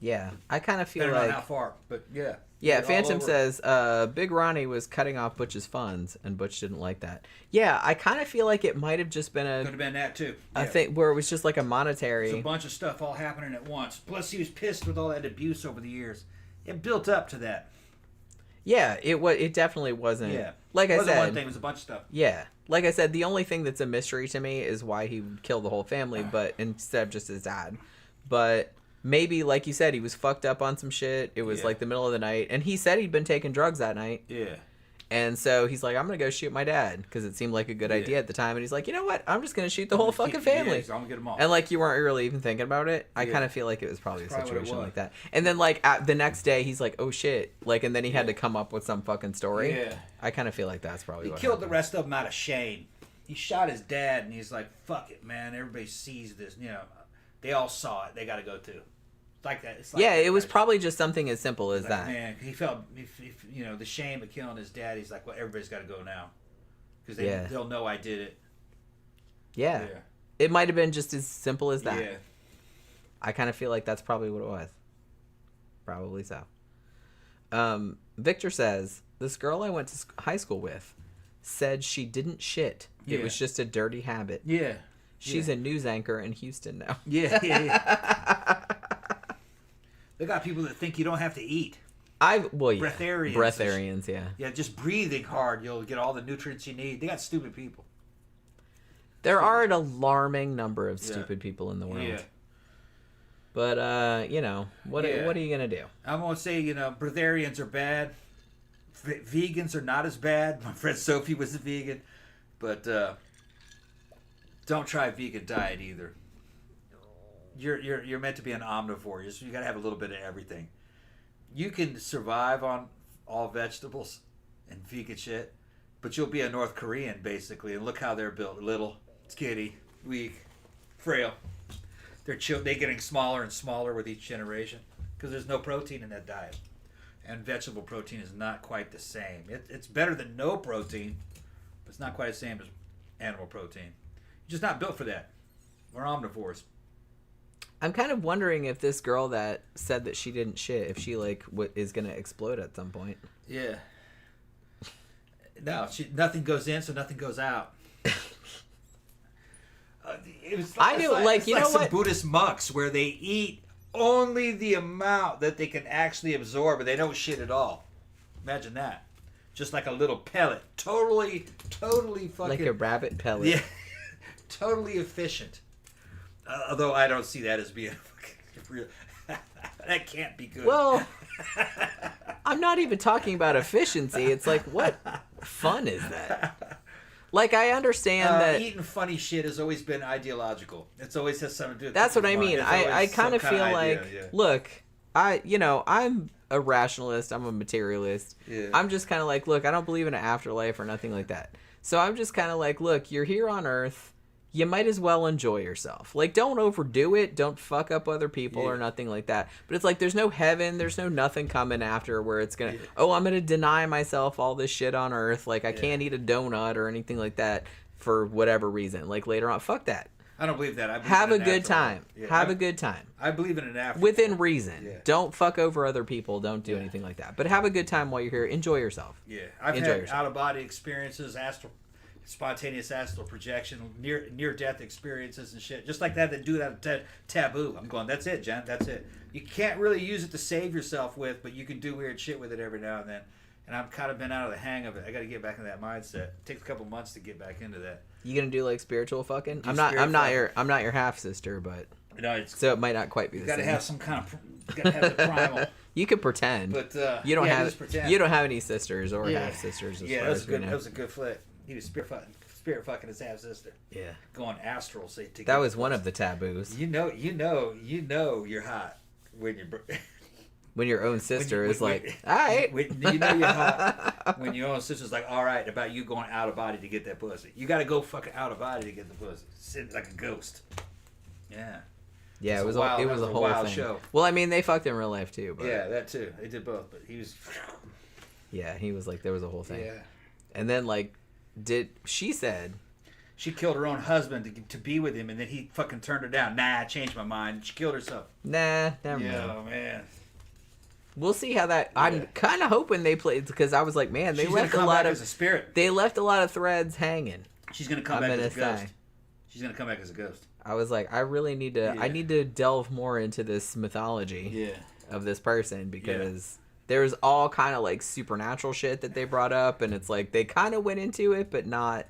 Yeah. I kind of feel Depending like on how far, but yeah. Yeah, All Phantom over. says, Big Ronnie was cutting off Butch's funds, and Butch didn't like that. Yeah, I kind of feel like it might have just been Could have been that too. a Yeah. thing where it was just like a It's monetary. a bunch of stuff all happening at once. Plus, he was pissed with all that abuse over the years. It built up to that. Yeah, it definitely wasn't. Yeah. Like It I wasn't said, one thing. It was a bunch of stuff. yeah. Like I said, the only thing that's a mystery to me is why he would kill the whole family, but instead of just his dad. But maybe, like you said, he was fucked up on some shit. It was Yeah. like the middle of the night, and he said he'd been taking drugs that night. Yeah. And so he's like, I'm going to go shoot my dad because it seemed like a good idea at the time. And he's like, you know what? I'm just going to shoot the whole fucking family. Yeah, I'm gonna get them all. And like you weren't really even thinking about it. I Yeah. kind of feel like it was probably a That's probably what it situation was. like that. And then like the next day he's like, oh shit. Like, and then he had to come up with some fucking story. Yeah. I kind of feel like that's probably He what killed the happened. rest of them out of shame. He shot his dad, and he's like, "Fuck it, man. Everybody sees this. They all saw it. They got to go too." It's like that. It's like Yeah, that it was kind of probably just something as simple as shit. that. Man, he felt, the shame of killing his dad. He's like, "Well, everybody's got to go now, because Yeah. they'll know I did it." Yeah. It might have been just as simple as that. Yeah. I kind of feel like that's probably what it was. Probably so. Victor says, this girl I went to high school with said she didn't shit. It Yeah. was just a dirty habit. Yeah. She's a news anchor in Houston now. Yeah. They got people that think you don't have to eat. Breatharians. Yeah. Breatharians, yeah. Yeah, just breathing hard, you'll get all the nutrients you need. They got stupid people. There are an alarming number of Yeah. stupid people in the world. Yeah. But what Yeah. what are you gonna do? I'm gonna say, breatharians are bad. Vegans are not as bad. My friend Sophie was a vegan, but don't try a vegan diet either. You're meant to be an omnivore. You got to have a little bit of everything. You can survive on all vegetables and vegan shit, but you'll be a North Korean basically. And look how they're built: little, skinny, weak, frail. They're getting smaller and smaller with each generation because there's no protein in that diet. And vegetable protein is not quite the same. It's better than no protein, but it's not quite the same as animal protein. You're just not built for that. We're omnivores. I'm kind of wondering if this girl that said that she didn't shit, if she is gonna explode at some point. Yeah. No, nothing goes in, so nothing goes out. It was I do, like, you know some what? Buddhist monks where they eat only the amount that they can actually absorb, but they don't shit at all. Imagine that. Just like a little pellet. Totally fucking... Like a rabbit pellet. Yeah. Totally efficient. Although I don't see that as being real. That can't be good. Well, I'm not even talking about efficiency. It's like, what fun is that? Like, I understand that... Eating funny shit has always been ideological. It's always has something to do with That's what I people's mean. mind. There's I always kind of some feel idea, like, yeah. look, I'm a rationalist. I'm a materialist. Yeah. I'm just kind of like, look, I don't believe in an afterlife or nothing like that. So I'm just kind of like, look, you're here on Earth. you might as well enjoy yourself. Like, don't overdo it. Don't fuck up other people or nothing like that. But it's like, there's no heaven. There's no nothing coming after where it's going to, I'm going to deny myself all this shit on earth. Like, I can't eat a donut or anything like that for whatever reason. Like, later on, fuck that. I don't believe that. I believe Have in a an good afterlife. time. Yeah, Have a good time. I believe in an afterlife. Within reason. Yeah. Don't fuck over other people. Don't do anything like that. But have a good time while you're here. Enjoy yourself. Yeah, I've Enjoy had yourself. out-of-body experiences, spontaneous astral projection, near-death experiences and shit, just like that do that taboo. I'm going, that's it, Jen, that's it. You can't really use it to save yourself with, but you can do weird shit with it every now and then. And I've kind of been out of the hang of it. I got to get back into that mindset. It takes a couple months to get back into that. You gonna do like spiritual fucking? I'm spirit not fucking. your half sister, but No, it's so it might not quite be you the got same. to have some kind of got to have the primal. You could pretend, But you don't just have pretend. you don't have any sisters or half sisters. As Yeah, far that was as a we good. know. That was a good flick. He was spirit fucking his half sister. Yeah, Going astral. So to that was one of the taboos. You know you're hot when you're. When your own sister is when- like, all right, You know you're hot when your own sister's like, all right, about you going out of body to get that pussy. You got to go fucking out of body to get the pussy. Sit like a ghost. Yeah. yeah, It's it a was wild- it that was was a a whole wild thing. show. Well, I mean, they fucked in real life too, but Yeah, that too. They did both, but he was. yeah, he was like, there was a whole thing. Yeah. And then like, she said, She killed her own husband to be with him, and then he fucking turned her down. Nah, I changed my mind. She killed herself. nah, never mind. Yeah, man. We'll see how that. I'm kind of hoping they played because I was like, man, they She's gonna left a come lot back of as a spirit. they left a lot of threads hanging. She's gonna come I'm back as a gonna ghost. say. She's gonna come back as a ghost. I was like, I really need to. I Yeah. need to delve more into this mythology Yeah. of this person because there's all kind of like supernatural shit that they brought up, and it's like they kind of went into it, but not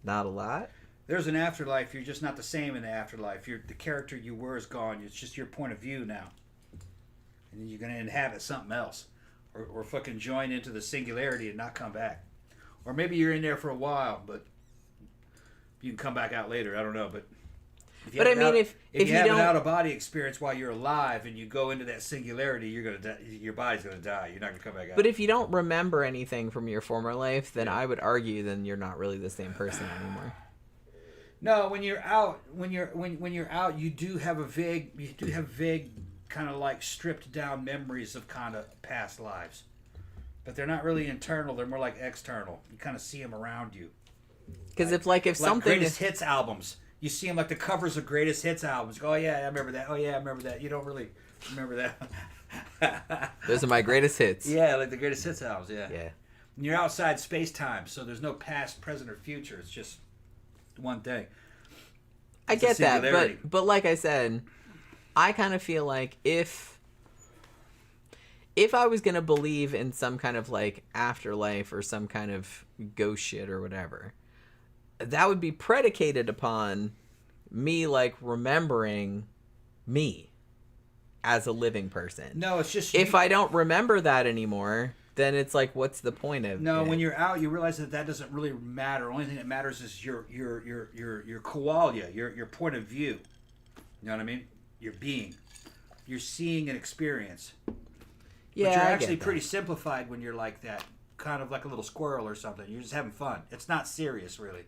a lot. There's an afterlife. You're just not the same in the afterlife. The character you were is gone. It's just your point of view now. And then you're going to inhabit something else. Or fucking join into the singularity and not come back. Or maybe you're in there for a while, but you can come back out later. I don't know. But if you But have I mean, an if you have don't- an out-of-body experience while you're alive and you go into that singularity, you're gonna die. Your body's going to die. You're not going to come back out. But if you don't remember anything from your former life, then I would argue then you're not really the same person anymore. No, when you're out, when you're out, you do have vague kind of like stripped down memories of kind of past lives, but they're not really internal. They're more like external. You kind of see them around you. Because if Like something greatest hits albums, you see them like the covers of greatest hits albums. Go, oh yeah, I remember that. Oh yeah, I remember that. You don't really remember that. those are my greatest hits. Yeah, like the greatest hits albums. Yeah. Yeah. And you're outside space time, so there's no past, present, or future. It's just one thing. I It's a get that, singularity. but like I said, I kind of feel like if I was gonna believe in some kind of like afterlife or some kind of ghost shit or whatever, that would be predicated upon me like remembering me as a living person. No, it's just If I don't remember that anymore, then it's like, what's the point of No, it? when you're out, you realize that doesn't really matter. Only thing that matters is your qualia, your point of view. You know what I mean? Your being. You're seeing an experience. yeah, But you're I actually get that. pretty simplified when you're like that. Kind of like a little squirrel or something. You're just having fun. It's not serious, really.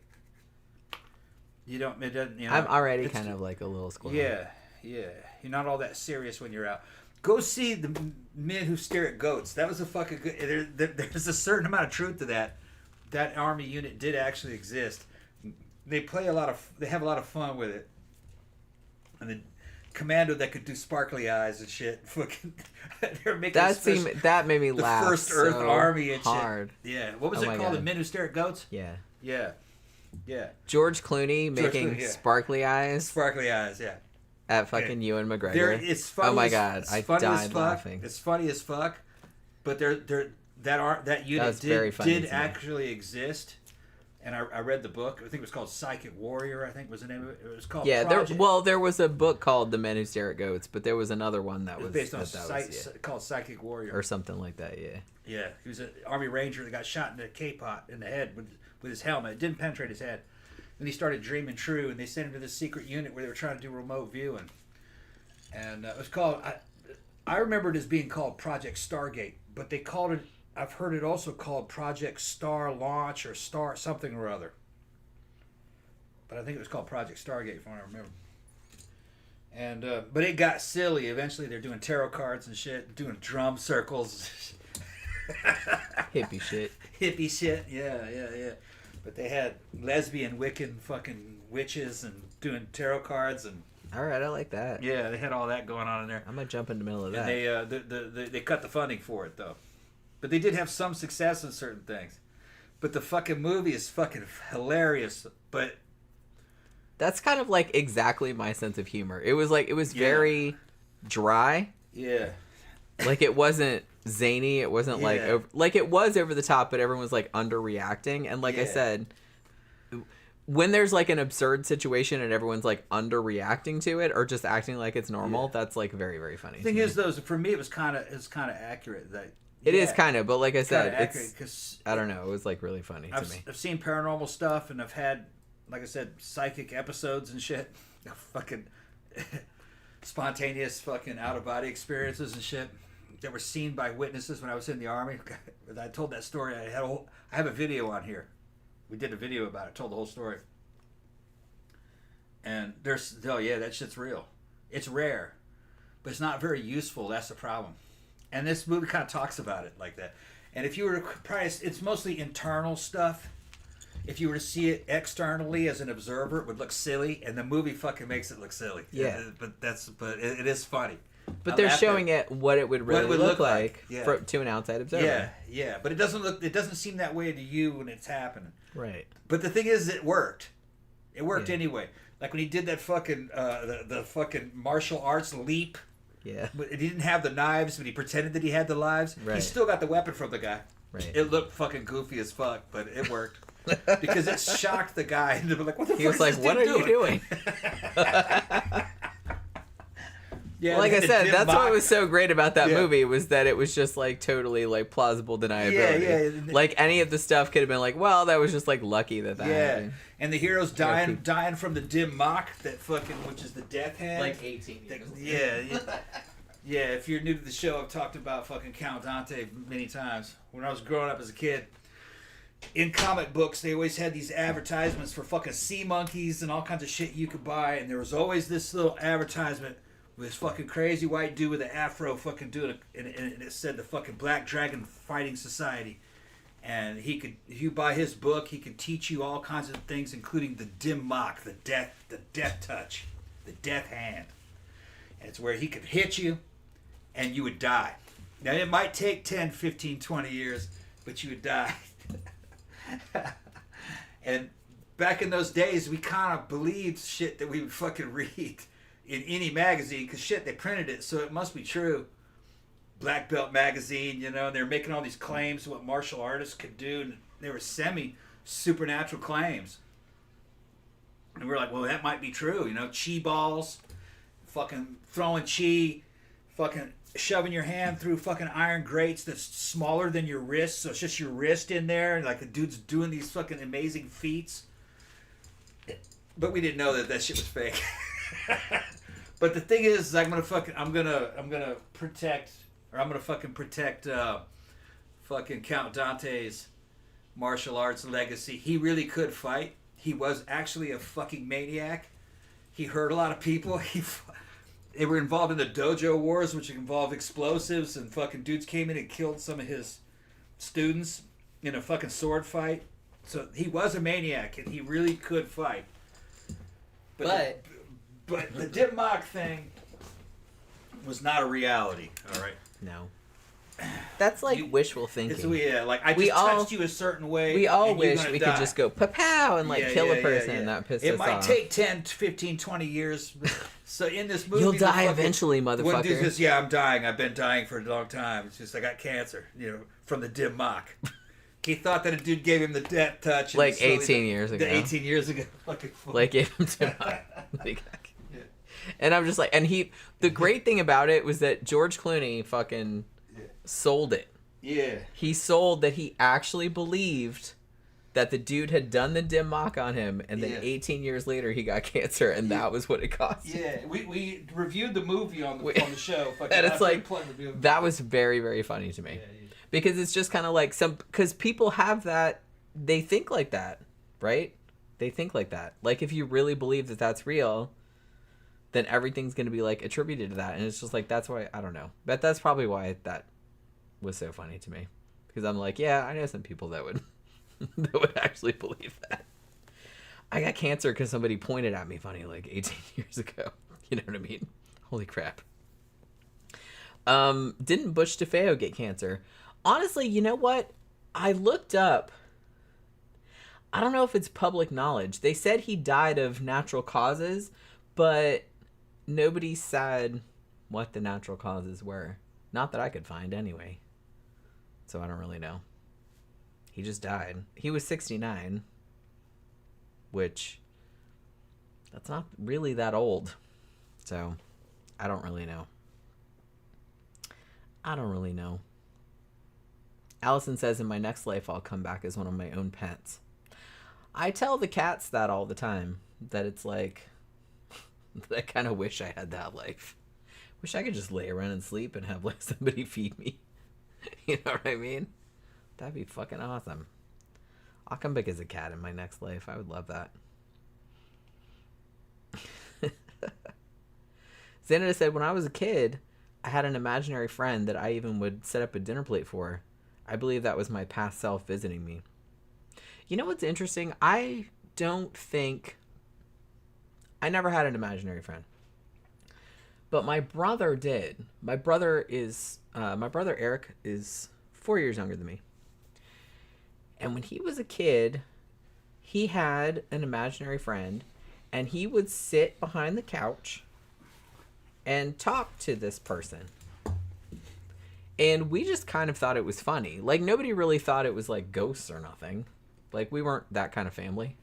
You don't. It doesn't. You know, I'm already it's- kind of like a little squirrel. Yeah, yeah. You're not all that serious when you're out. Go see the men who stare at goats. That was a fucking good. There's a certain amount of truth to that. That army unit did actually exist. They play a lot of. They have a lot of fun with it. And the commando that could do sparkly eyes and shit. Fucking. They're making That made me the laugh. first Earth so Army and hard. shit. Yeah. What was Oh it my called? God. The men who stare at goats. Yeah. Yeah. Yeah. George Clooney making Clooney, yeah. sparkly eyes Sparkly eyes. Yeah. at fucking Ewan McGregor. It's funny. Oh my as- god, it's I funny as died fuck. laughing. It's funny as fuck, but that unit was very funny did to me. actually exist, and I read the book. I think it was called Psychic Warrior. I think was the name of it. It was called Yeah, Project, there was a book called The Men Who Stare at Goats, but there was another one that it was was based on that was, called Psychic Warrior. or something like that. Yeah. Yeah, he was an army ranger that got shot in the K-pot in the head with his helmet. It didn't penetrate his head. Then he started dreaming true, and they sent him to this secret unit where they were trying to do remote viewing. And it was called, I remember it as being called Project Stargate, but they called it, I've heard it also called Project Star Launch or Star something or other. but I think it was called Project Stargate, if I remember. And but it got silly. Eventually, they're doing tarot cards and shit, doing drum circles, Hippie shit. hippie shit. Yeah. But they had lesbian Wiccan fucking witches and doing tarot cards and All right, I like that. yeah, they had all that going on in there. I'm gonna jump in the middle of that. And they cut the funding for it though, but they did have some success in certain things. But the fucking movie is fucking hilarious. But That's kind of like exactly my sense of humor. It was very dry. yeah, Like it wasn't zany. It wasn't like Yeah. it was over the top, but everyone was like underreacting. And like I Yeah. said, when there's like an absurd situation and everyone's like underreacting to it or just acting like it's normal, that's like very, very funny. the thing is though, for me it was kind of accurate. That it is kind of, but like I said, accurate it's because I don't know. It was like really funny to me. I've seen paranormal stuff and I've had, like I said, psychic episodes and shit. Fucking spontaneous fucking out of body experiences and shit that were seen by witnesses when I was in the army. I told that story. I have a video on here. We did a video about it. Told the whole story. And that shit's real. It's rare, but it's not very useful. That's the problem. And this movie kind of talks about it like that. And if you were to price, it's mostly internal stuff. If you were to see it externally as an observer, it would look silly, and the movie fucking makes it look silly. Yeah. But it is funny. But they're showing it what it would really look like Yeah. to an outside observer. Yeah. But it doesn't seem that way to you when it's happening. Right. But the thing is, it worked. It worked Yeah. anyway. Like when he did that fucking the fucking martial arts leap. Yeah. He didn't have the knives, but he pretended that he had the knives. Right. He still got the weapon from the guy. Right. It looked fucking goofy as fuck, but it worked. Because it shocked the guy. And they were like, what the fuck He was is like, this "What dude are you doing?" Yeah, Like I the said, Jim that's Mock- what was so great about that Yeah. movie was that it was just like totally like plausible deniability. Yeah. Like any of the stuff could have been like, well, that was just like lucky that Yeah, happened. and the hero's dying people- dying from the dim mock, that fucking, which is the death hand. 18 Yeah. If you're new to the show, I've talked about fucking Count Dante many times. When I was growing up as a kid, in comic books, they always had these advertisements for fucking sea monkeys and all kinds of shit you could buy, and there was always this little advertisement with this fucking crazy white dude with an afro fucking doing it, and it said the fucking Black Dragon Fighting Society. And if you buy his book, he could teach you all kinds of things, including the dim mock, the death touch, the death hand. And it's where he could hit you and you would die. Now it might take 10, 15, 20 years, but you would die. And back in those days, we kind of believed shit that we would fucking read in any magazine, because shit, they printed it, so it must be true. Black Belt magazine, they're making all these claims to what martial artists could do, and they were semi-supernatural claims. And we're like, well, that might be true, chi balls, fucking throwing chi, fucking shoving your hand through fucking iron grates that's smaller than your wrist, so it's just your wrist in there, and like the dude's doing these fucking amazing feats. But we didn't know that shit was fake. But the thing is, I'm gonna protect fucking Count Dante's martial arts legacy. He really could fight. He was actually a fucking maniac. He hurt a lot of people. They were involved in the dojo wars, which involved explosives, and fucking dudes came in and killed some of his students in a fucking sword fight. So he was a maniac, and he really could fight. But the dim mock thing was not a reality. All right. No. That's like wishful thinking. I just touched you a certain way. We all and you're wish gonna we die. could just go pa-pow and kill a person and that pisses us It might off. take 10, 15, 20 years. So in this movie, You'll die eventually, One dude motherfucker. says, "Yeah, I'm dying. I've been dying for a long time. It's just I got cancer, from the dim mock." He thought that a dude gave him the death touch. And Like slowly 18 years ago. 18 years ago. Fucking fool. Like gave him to And I'm just like, and the great thing about it was that George Clooney fucking sold it. Yeah. He sold that he actually believed that the dude had done the dim mock on him, and then 18 years later he got cancer, and that was what it cost. Yeah, we reviewed the movie on the show. And it's like, that was very, very funny to me. Because it's just kind of like because people have that, they think like that, right? They think like that. Like, if you really believe that that's real, then everything's going to be, like, attributed to that. And it's just like, that's why, I don't know. But that's probably why that was so funny to me. Because I'm like, yeah, I know some people that would that would actually believe that. I got cancer because somebody pointed at me funny like 18 years ago. You know what I mean? Holy crap. Didn't Butch DeFeo get cancer? Honestly, you know what? I looked up. I don't know if it's public knowledge. They said he died of natural causes, but nobody said what the natural causes were. Not that I could find anyway. So I don't really know. He just died. He was 69, which that's not really that old. So I don't really know. Allison says, in my next life, I'll come back as one of my own pets. I tell the cats that all the time, that it's like, I kind of wish I had that life. Wish I could just lay around and sleep and have like somebody feed me. You know what I mean? That'd be fucking awesome. I'll come back as a cat in my next life. I would love that. Xanada said, when I was a kid, I had an imaginary friend that I even would set up a dinner plate for. I believe that was my past self visiting me. You know what's interesting? I never had an imaginary friend. But my brother did. My brother Eric is 4 years younger than me. And when he was a kid, he had an imaginary friend, and he would sit behind the couch and talk to this person. And we just kind of thought it was funny. Like, nobody really thought it was like ghosts or nothing. Like, we weren't that kind of family.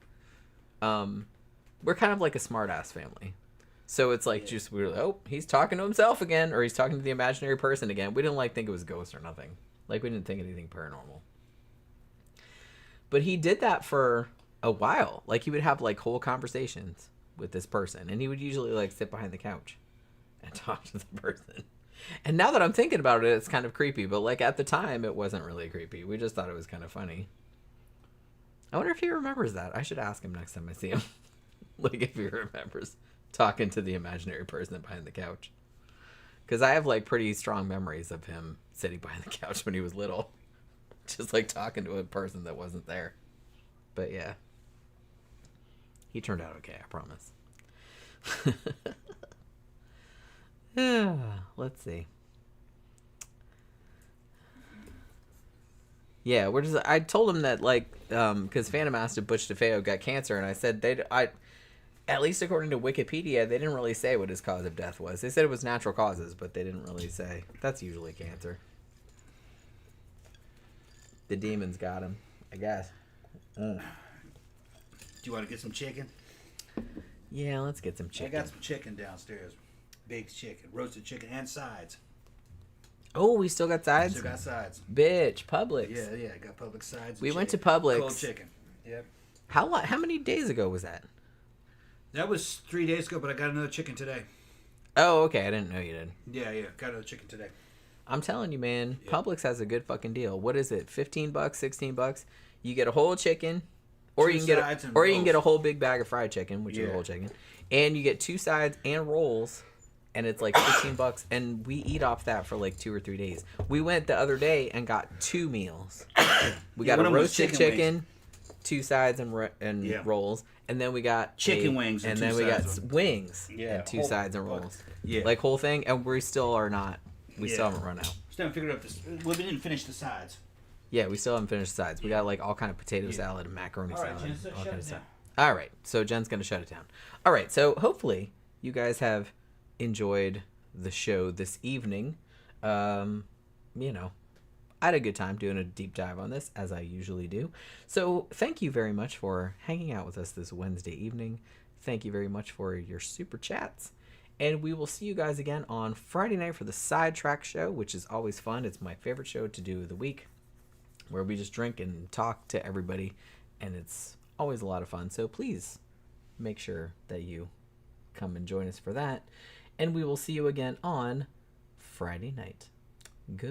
We're kind of like a smart-ass family. So it's like, just, we were like, oh, he's talking to himself again, or he's talking to the imaginary person again. We didn't like think it was ghosts or nothing. Like, we didn't think anything paranormal. But he did that for a while. Like, he would have like whole conversations with this person, and he would usually like sit behind the couch and talk to the person. And now that I'm thinking about it, it's kind of creepy. But like at the time, it wasn't really creepy. We just thought it was kind of funny. I wonder if he remembers that. I should ask him next time I see him. Like, if he remembers talking to the imaginary person behind the couch. Because I have like pretty strong memories of him sitting behind the couch when he was little. Just like talking to a person that wasn't there. But yeah. He turned out okay, I promise. Let's see. Yeah, I told him that, like, because Phantom asked if Butch DeFeo got cancer, and I said at least according to Wikipedia, they didn't really say what his cause of death was. They said it was natural causes, but they didn't really say. That's usually cancer. The demons got him, I guess. Do you want to get some chicken? Yeah, let's get some chicken. I got some chicken downstairs. Big chicken, roasted chicken, and sides. Oh, we still got sides? Still got sides. Bitch, Publix. Yeah, I got Publix sides. We went to Publix. Cold chicken. Yep. How many days ago was that? That was 3 days ago, but I got another chicken today. Oh, okay. I didn't know you did. Yeah, got another chicken today. I'm telling you, man, Publix has a good fucking deal. What is it? $15, $16? You get a whole chicken, or you can get a whole big bag of fried chicken, which is a whole chicken, and you get 2 sides and rolls, and it's like $15. And we eat off that for like 2 or 3 days. We went the other day and got 2 meals. We got a roasted chicken, 2 sides and rolls, and then we got chicken wings, and then we got wings and 2 sides and rolls. Like whole thing, and we still are not. We still haven't run out. Still haven't figured out this. Well, we didn't finish the sides. Yeah, we still haven't finished the sides. We got like all kind of potato salad and macaroni salad. Jen, so shut it down. All right, so Jen's gonna shut it down. All right, so hopefully you guys have enjoyed the show this evening. I had a good time doing a deep dive on this, as I usually do. So thank you very much for hanging out with us this Wednesday evening. Thank you very much for your super chats. And we will see you guys again on Friday night for the Sidetrack Show, which is always fun. It's my favorite show to do of the week, where we just drink and talk to everybody, and it's always a lot of fun. So please make sure that you come and join us for that. And we will see you again on Friday night.